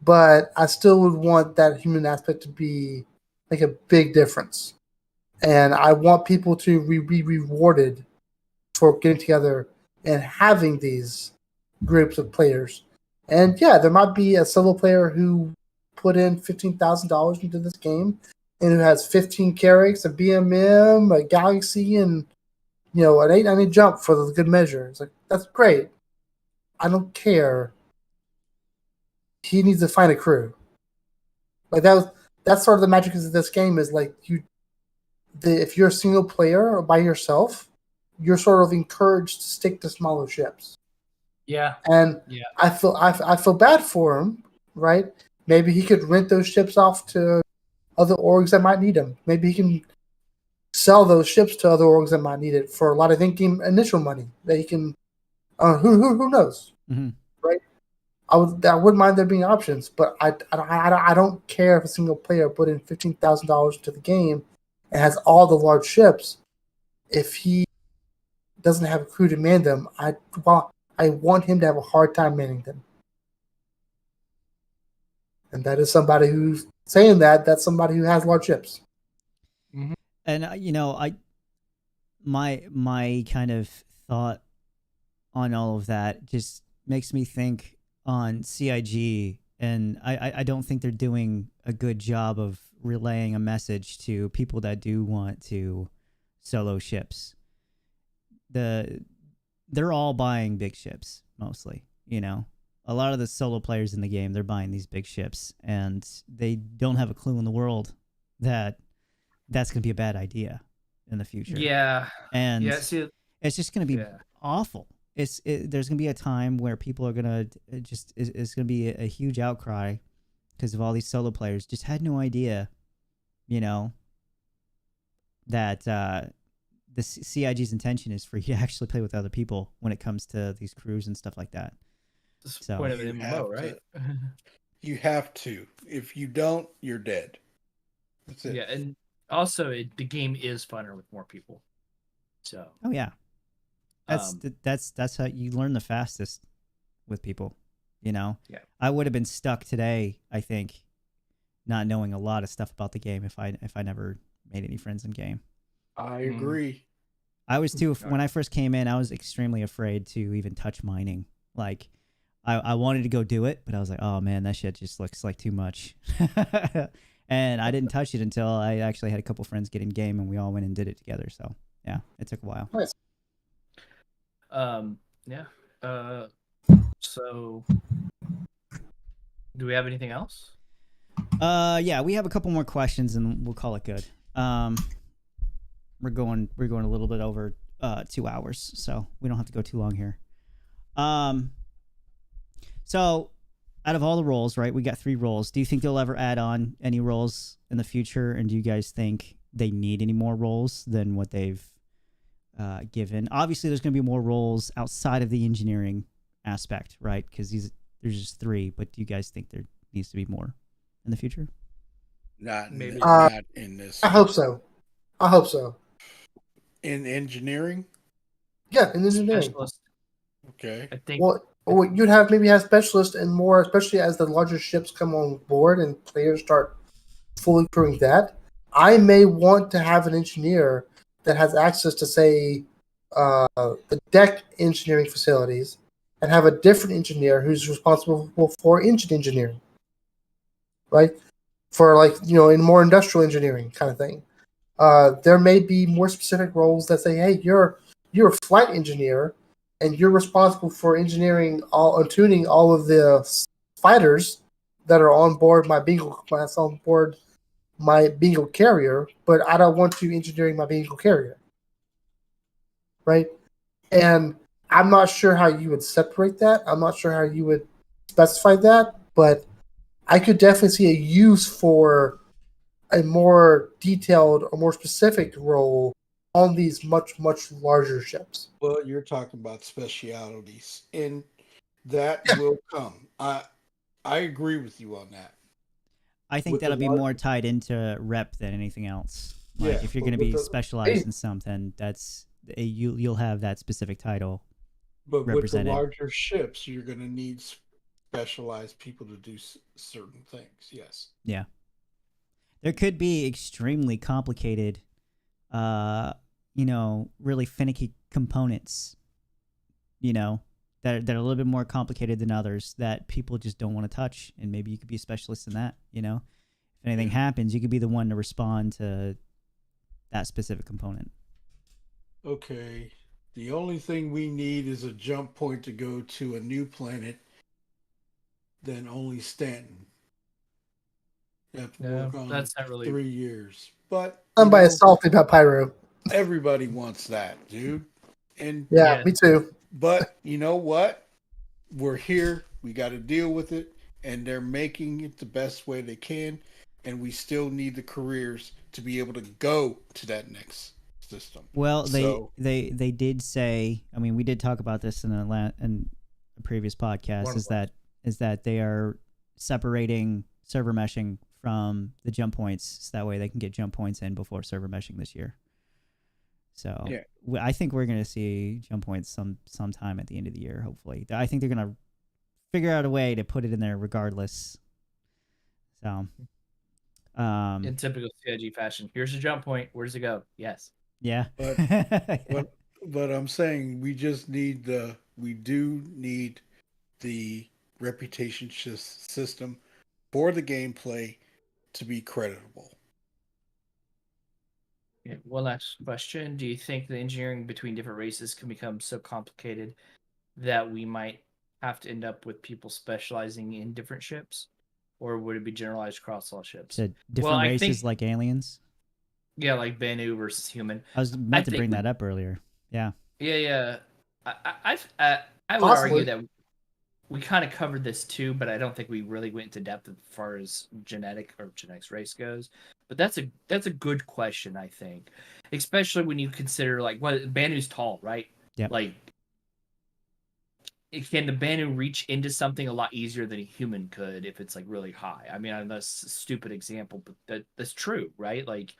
But I still would want that human aspect to be like a big difference. And I want people to be rewarded for getting together and having these groups of players. And yeah, there might be a solo player who put in $15,000 into this game and who has 15 carries, a BMM, a Galaxy, and an 890 jump for the good measure. It's like, that's great. I don't care. He needs to find a crew. Like that's sort of the magic of this game is like if you're a single player or by yourself, you're sort of encouraged to stick to smaller ships. Yeah. And yeah. I feel bad for him, right? Maybe he could rent those ships off to other orgs that might need them. Maybe he can sell those ships to other orgs that might need it for a lot of in-game initial money that he can. Who knows, right? I wouldn't mind there being options, but I don't care if a single player put in $15,000 into the game and has all the large ships. If he doesn't have a crew to man them, I want him to have a hard time manning them. And that is somebody who's saying that's somebody who has large ships. Mm-hmm. And my kind of thought on all of that just makes me think on CIG, and I don't think they're doing a good job of relaying a message to people that do want to solo ships. They're all buying big ships mostly, a lot of the solo players in the game, they're buying these big ships, and they don't have a clue in the world that that's going to be a bad idea in the future. Yeah. And Yeah. See. it's just going to be Yeah. awful. There's going to be a time where people are going to just it's going to be a huge outcry because of all these solo players just had no idea, that the CIG's intention is for you to actually play with other people when it comes to these crews and stuff like that. This So- point of You an have MMO, right? You have to. If you don't, you're dead. That's it. Yeah, and also the game is funner with more people. So Oh yeah, um, that's how you learn the fastest with people. Yeah. I would have been stuck today, I think, not knowing a lot of stuff about the game if I never made any friends in game. I Mhm. agree. I was too. Right. When I first came in, I was extremely afraid to even touch mining. Like, I wanted to go do it, but I was like, oh man, that shit just looks like too much. And I didn't touch it until I actually had a couple friends get in game, and we all went and did it together. So yeah, it took a while. yeah. So do we have anything else? Yeah, we have a couple more questions, and we'll call it good. We're going a little bit over 2 hours, so we don't have to go too long here. So out of all the roles, right, we got 3 roles. Do you think they'll ever add on any roles in the future? And do you guys think they need any more roles than what they've given? Obviously, there's going to be more roles outside of the engineering aspect, right? Because there's just 3. But do you guys think there needs to be more in the future? Maybe. Not in this. I hope so. In engineering? Yeah, in engineering. Specialist. Okay. I think. Well, you'd maybe have specialists and more, especially as the larger ships come on board and players start fully crewing that. I may want to have an engineer that has access to, say, the deck engineering facilities, and have a different engineer who's responsible for engine engineering, right? For in more industrial engineering kind of thing. There may be more specific roles that say, hey, you're a flight engineer, and you're responsible for engineering tuning all of the fighters that are on board my Bingo class, on board my Bingo carrier, but I don't want you engineering my Bingo carrier. Right? And I'm not sure how you would separate that. I'm not sure how you would specify that, but I could definitely see a use for a more detailed or more specific role on these much, much larger ships. Well, you're talking about specialities, and that will come. I agree with you on that. I think With the that'll be large- more tied into rep than anything else. Like Yeah, if you're but going to with be the- specialized in something, that's you'll have that specific title. But with the represented. larger ships, you're going to need specialized people to do certain things. Yes. There could be extremely complicated, really finicky components, that are a little bit more complicated than others that people just don't want to touch, and maybe you could be a specialist in that. If anything happens, you could be the one to respond to that specific component. Okay. The only thing we need is a jump point to go to a new planet. Then only Stanton. Have to No, work on that's not really. 3 years. But Somebody you know, assaulted by Pyro. everybody wants that, dude. And Yeah, Yeah. me too. but you know what? We're here. We got to deal with it, and they're making it the best way they can. And we still need the careers to be able to go to that next system. Well, So- they did say. I mean, we did talk about this in a previous podcast. One of Is that they are separating server meshing from the jump points, so that way they can get jump points in before server meshing this year. So Yeah. I think we're gonna see jump points sometime at the end of the year. Hopefully, I think they're gonna figure out a way to put it in there regardless. So, In typical CIG fashion, here's a jump point. Where does it go? Yes. yeah. But I'm saying we do need the reputation system for the gameplay to be creditable. Yeah, one last question. Do you think the engineering between different races can become so complicated that we might have to end up with people specializing in different ships, or would it be generalized across all ships? So different I races think- like aliens. Yeah, like Banu versus human. I was meant to bring that up earlier. Yeah. Yeah. I would Possibly. argue that we kind of covered this too, but I don't think we really went into depth as far as genetics race goes. But that's a good question, I think, especially when you consider like what Banu's tall, right? Yep. Like, can the Banu reach into something a lot easier than a human could if it's like really high? I mean, that's a stupid example, but that's true, right? Like,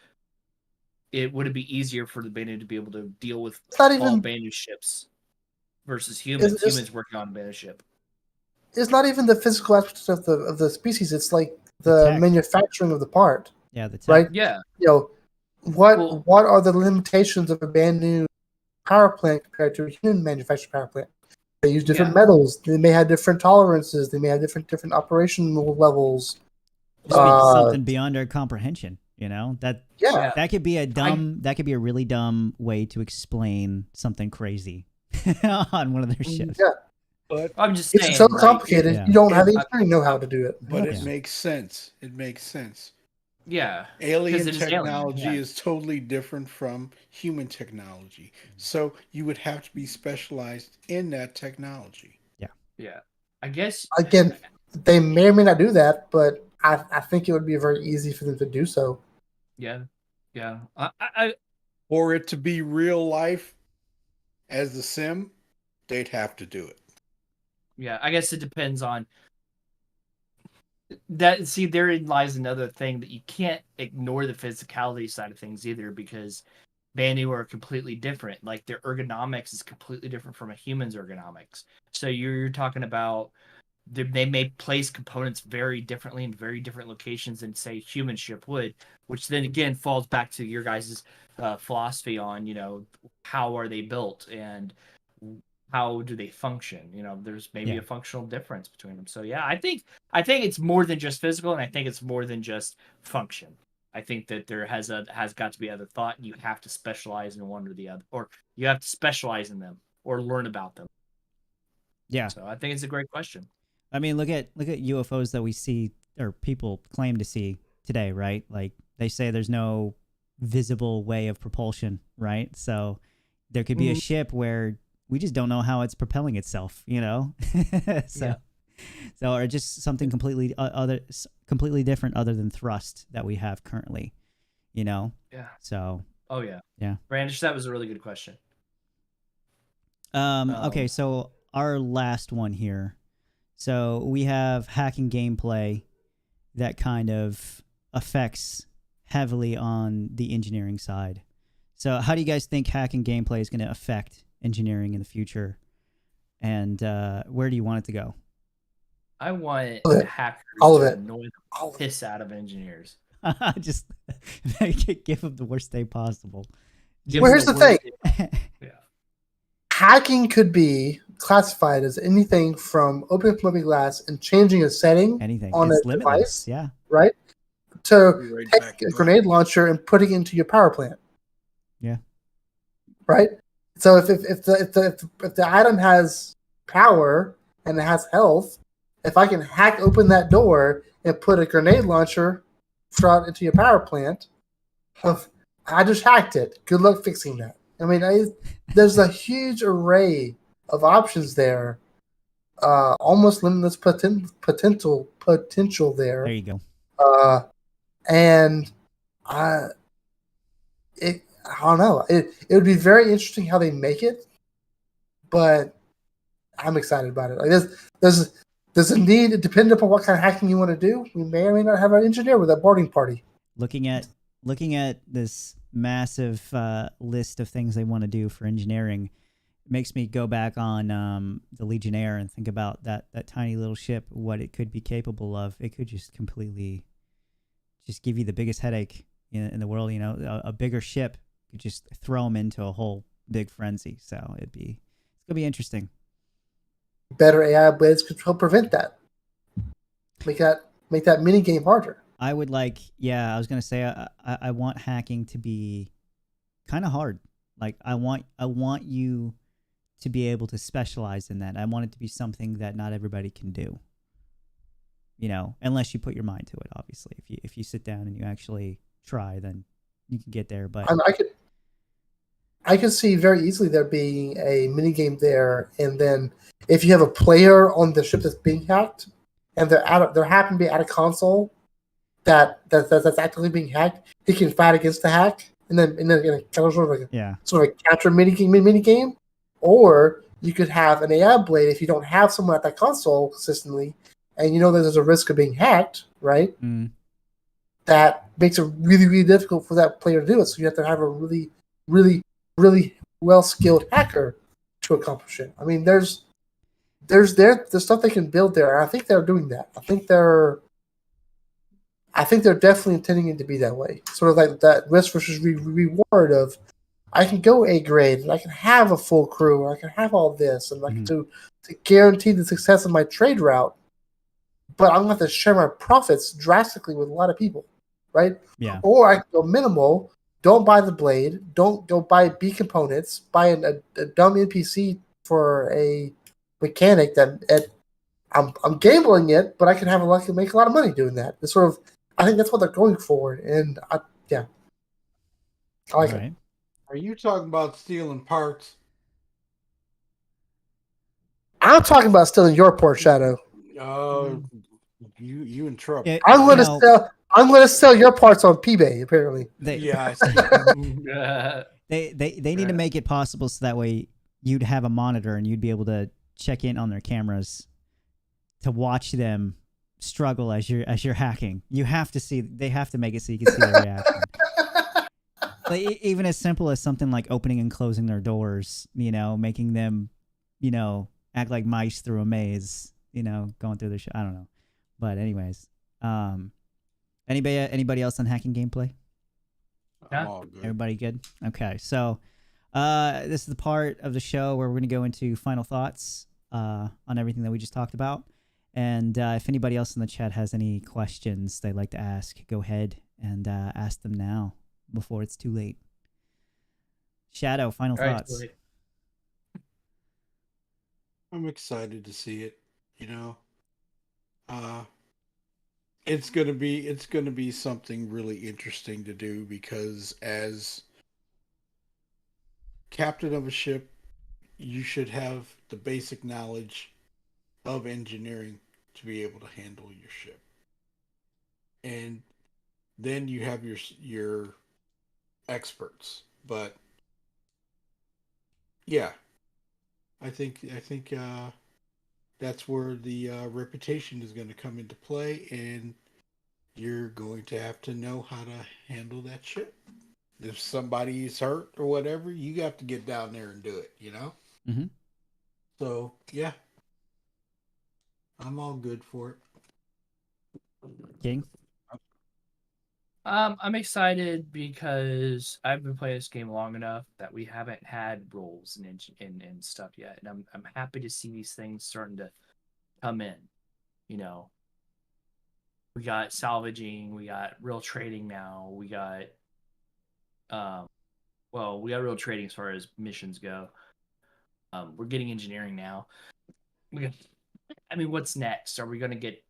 would it be easier for the Banu to be able to deal with It's not all even. Banu ships versus humans? It's- Humans working on a Banu ship. It's not even the physical aspect of the species. It's like The the tech. manufacturing of the part, Yeah. The tech. right? Yeah. You know, what Well- what are the limitations of a brand new power plant compared to a human manufactured power plant? They use different Yeah. metals. They may have different tolerances. They may have different operational levels. Just something beyond our comprehension. You know that Yeah, that could be that could be a really dumb way to explain something crazy on one of their ships. yeah. But I'm just It's saying. so like, complicated. Yeah. You don't have the Yeah. engineering know-how to do it. but Yeah. it makes sense. It makes sense. yeah. Alien it is alien, technology yeah. is totally different from human technology. So you would have to be specialized in that technology. Yeah. I guess. Again, they may or may not do that, but I think it would be very easy for them to do so. Yeah. Yeah. I For it to be real life as the sim, they'd have to do it. Yeah, I guess it depends on that. See, therein lies another thing that you can't ignore the physicality side of things either, because Banu are completely different. Like, their ergonomics is completely different from a human's ergonomics. So you're talking about they may place components very differently in very different locations than, say, human ship would, which then again falls back to your guys' philosophy on, how are they built and how do they function. There's maybe Yeah. a functional difference between them. So yeah, I think it's more than just physical, and I think it's more than just function. I think that there has got to be other thought, and you have to specialize in one or the other, or you have to specialize in them or learn about them. Yeah. So I think it's a great question. I mean, look at UFOs that we see or people claim to see today, right? Like they say there's no visible way of propulsion, right? So there could be a ship where we just don't know how it's propelling itself, so or just something completely completely different other than thrust that we have currently, Yeah. So Oh yeah. Yeah. Brandish, that was a really good question. Okay, so our last one here. So we have hacking gameplay that kind of affects heavily on the engineering side. So how do you guys think hacking gameplay is going to affect engineering in the future? And where do you want it to go? I want All of it. hackers All of to it. annoy the All of it. piss out of engineers. Just give them the worst day possible. Give Well, them here's the worst- thing. Yeah. Hacking could be classified as anything from opening up a glass and changing a setting Anything. on It's a limitless. device, Yeah. right? To Be right take back. a grenade launcher and putting it into your power plant. Yeah. Right. So if the item has power and it has health, if I can hack open that door and put a grenade launcher throughout into your power plant, I just hacked it. Good luck fixing that. I mean, there's a huge array of options there. Almost limitless potential there. There you go. And I don't know. It would be very interesting how they make it, but I'm excited about it. Like there's a need, depending upon what kind of hacking you want to do. We may or may not have an engineer with a boarding party. Looking at this massive list of things they want to do for engineering makes me go back on the Legionnaire and think about that tiny little ship, what it could be capable of. It could just completely just give you the biggest headache in the world. A bigger ship could just throw them into a whole big frenzy. So it's gonna be interesting. Better AI blades could help prevent that. Make that mini game harder. I would I was gonna say I want hacking to be kind of hard. Like I want you to be able to specialize in that. I want it to be something that not everybody can do. You know, unless you put your mind to it. Obviously, if you sit down and you actually try, then you can get there. But I could see very easily there being a mini game there, and then if you have a player on the ship that's being hacked, and they're happen to be at a console that's actively being hacked, he can fight against the hack, and then in a kind of sort of a capture mini game, or you could have an AI blade if you don't have someone at that console consistently, and you know that there's a risk of being hacked, right? Mm. That makes it really, really difficult for that player to do it. So you have to have a really, really, really well-skilled hacker to accomplish it. I mean, there's stuff they can build there, and I think they're doing that. I think they're definitely intending it to be that way. Sort of like that risk versus reward of, I can go A grade, and I can have a full crew, and I can have all this, and like to guarantee the success of my trade route. But I'm going to have to share my profits drastically with a lot of people, right? Yeah. Or I can go minimal, don't buy the blade, don't go buy B components, buy a dumb NPC for a mechanic that I'm gambling it, but I can make a lot of money doing that. It's sort of, I think that's what they're going for, and I like it. Are you talking about stealing parts? I'm talking about stealing your port, Shadow. You in trouble. I'm going to sell your parts on eBay. Apparently, I see. They need to make it possible so that way you'd have a monitor and you'd be able to check in on their cameras to watch them struggle as you're hacking. You have to see. They have to make it so you can see their reaction. Like, even as simple as something like opening and closing their doors. You know, making them, act like mice through a maze. Going through the I don't know. But anyways, anybody else on hacking gameplay? Yeah. All good. Everybody good? Okay, so this is the part of the show where we're going to go into final thoughts on everything that we just talked about. And if anybody else in the chat has any questions they'd like to ask, go ahead and ask them now before it's too late. Shadow, final thoughts. Right. I'm excited to see it. It's gonna be something really interesting to do, because as captain of a ship, you should have the basic knowledge of engineering to be able to handle your ship, and then you have your experts. But yeah, I think that's where the reputation is going to come into play, and you're going to have to know how to handle that ship. If somebody is hurt or whatever, you have to get down there and do it, Mm-hmm. So, yeah. I'm all good for it. King? I'm excited because I've been playing this game long enough that we haven't had roles and stuff yet, and I'm happy to see these things starting to come in. We got salvaging, we got real trading now, we got we got real trading as far as missions go. We're getting engineering now. What's next? Are we going to get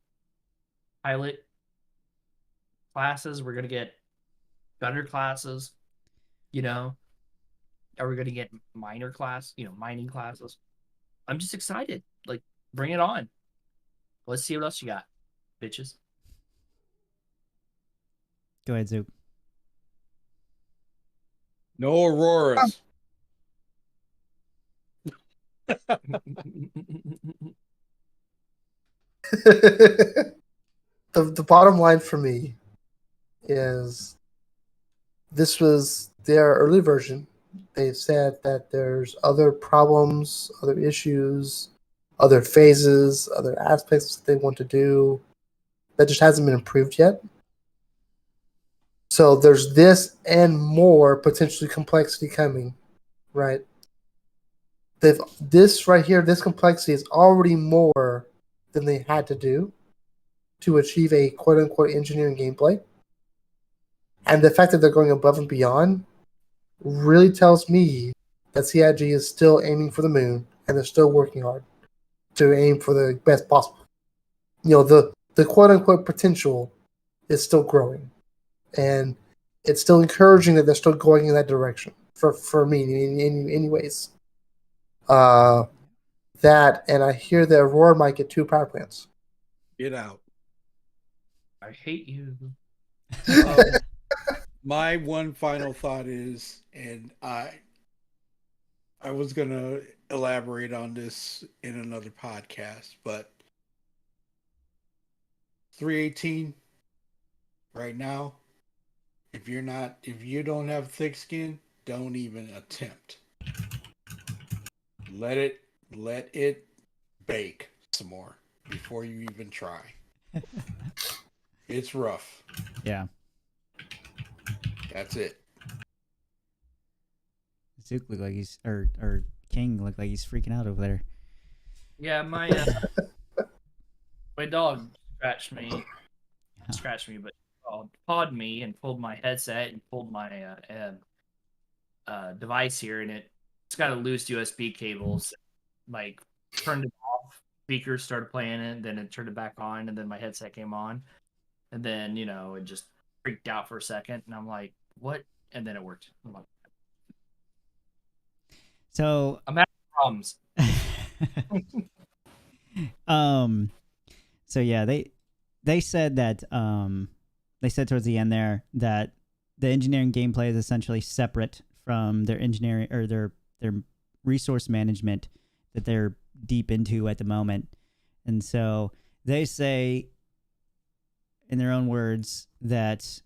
pilot classes? We're going to get gunner classes, Are we going to get miner class, mining classes? I'm just excited. Like, bring it on. Let's see what else you got, bitches. Go ahead, Zoop. No Auroras. the bottom line for me is this was their early version. They've said that there's other problems, other issues, other phases, other aspects that they want to do that just hasn't been improved yet. So there's this and more potentially complexity coming, right? This right here, this complexity is already more than they had to do to achieve a quote-unquote engineering gameplay. And the fact that they're going above and beyond really tells me that CIG is still aiming for the moon, and they're still working hard to aim for the best possible. The quote-unquote potential is still growing, and it's still encouraging that they're still going in that direction for me in anyways. That, and I hear that Aurora might get 2 power plants. Get out. I hate you. My one final thought is, and I was gonna elaborate on this in another podcast, but 318 right now, if you don't have thick skin, don't even attempt. Let it bake some more before you even try. It's rough. Yeah. That's it. Zook look like he's or King look like he's freaking out over there. Yeah, my dog scratched me, but pawed me and pulled my headset and pulled my device here, and it's got a loose USB cables. Like turned it off, speakers started playing it, then it turned it back on, and then my headset came on, and then it just freaked out for a second, and I'm like, what? And then it worked. I'm like, so I'm having problems. So yeah, they said that they said towards the end there that the engineering gameplay is essentially separate from their engineering or their resource management that they're deep into at the moment. And so they say in their own words that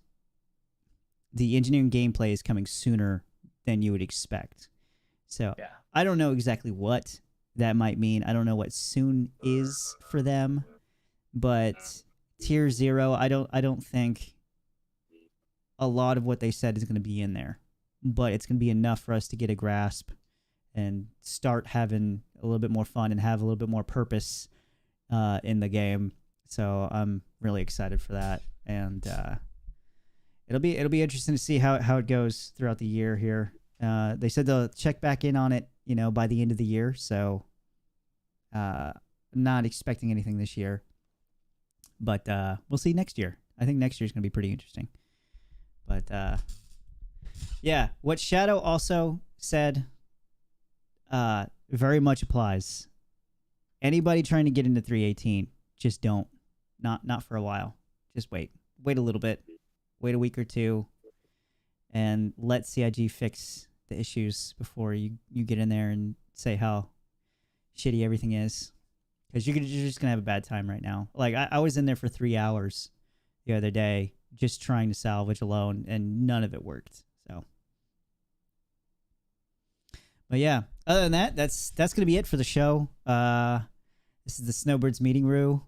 the engineering gameplay is coming sooner than you would expect. So Yeah. I don't know exactly what that might mean. I don't know what soon is for them, but tier 0, I don't think a lot of what they said is going to be in there, but it's going to be enough for us to get a grasp and start having a little bit more fun and have a little bit more purpose in the game. So I'm really excited for that, and it'll be interesting to see how it goes throughout the year here. They said they'll check back in on it, by the end of the year. So not expecting anything this year, but we'll see next year. I think next year is going to be pretty interesting. But yeah, what Shadow also said very much applies. Anybody trying to get into 318, just don't. Not for a while. Just wait a little bit. Wait a week or two, and let CIG fix the issues before you get in there and say how shitty everything is. Because you're just going to have a bad time right now. Like, I was in there for 3 hours the other day just trying to salvage alone, and none of it worked. So, but yeah, other than that, that's going to be it for the show. This is the Snowbirds meeting room,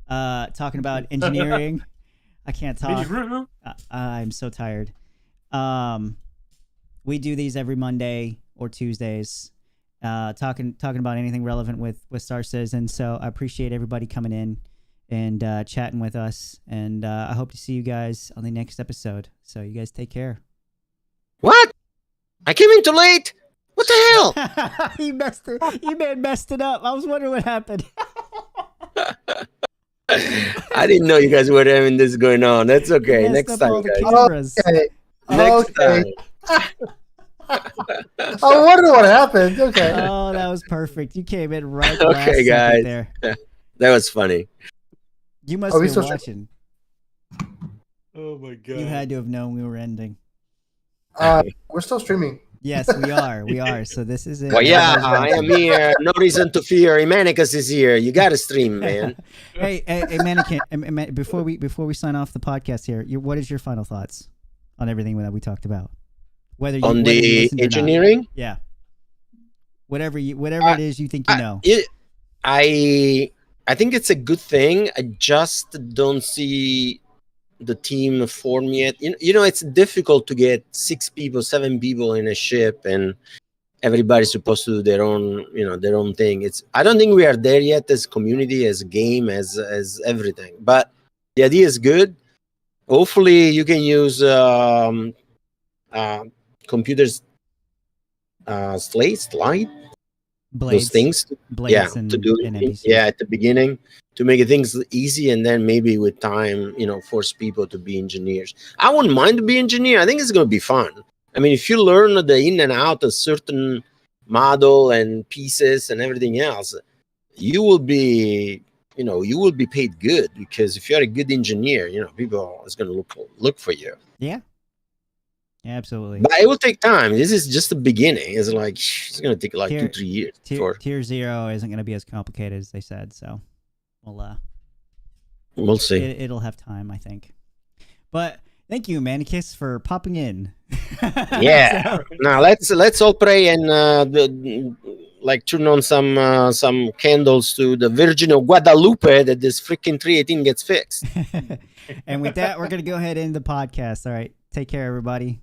talking about engineering. I can't talk. I'm so tired. We do these every Monday or Tuesdays, talking about anything relevant with Star Citizen. So I appreciate everybody coming in and chatting with us. And I hope to see you guys on the next episode. So you guys take care. What? I came in too late. What the hell? He messed it up. I was wondering what happened. I didn't know you guys were having this going on. That's okay. Next time, guys. Cameras. Okay. Next Okay. time. I wonder what happened. Okay. Oh, that was perfect. You came in right. Okay, last second guys. There. That was funny. You must Are have we been still watching. Oh my god. You had to have known we were ending. We're still streaming. Yes, we are. We are. So this is it. Well, yeah, I am here. No reason to fear. Emanicus is here. You got to stream, man. Hey, Mannequin. Before we sign off the podcast here, what is your final thoughts on everything that we talked about? Whether On you the listened or not. engineering? Yeah. Whatever it is you think you know. I think it's a good thing. I just don't see the team form yet. It's difficult to get 6 people, 7 people in a ship, and everybody's supposed to do their own thing. I don't think we are there yet as community, as game, as everything. But the idea is good. Hopefully, you can use computers slide, Blades, those things. blades, To and do NPCs. at the beginning to make things easy, and then maybe with time, force people to be engineers. I wouldn't mind to be engineer. I think it's going to be fun. I mean, if you learn the in and out of certain model and pieces and everything else, you will be paid good, because if you're a good engineer, people is going to look for you. Yeah, absolutely. But it will take time. This is just the beginning. It's like it's going to take like Tier- 2-3 years. Tier 0 isn't going to be as complicated as they said, so We'll see. It'll have time, I think. But thank you, Manicus, for popping in. Yeah. Now let's all pray and turn on some candles to the Virgin of Guadalupe that this freaking 318 gets fixed. And with that, we're gonna go ahead and end the podcast. All right, take care, everybody.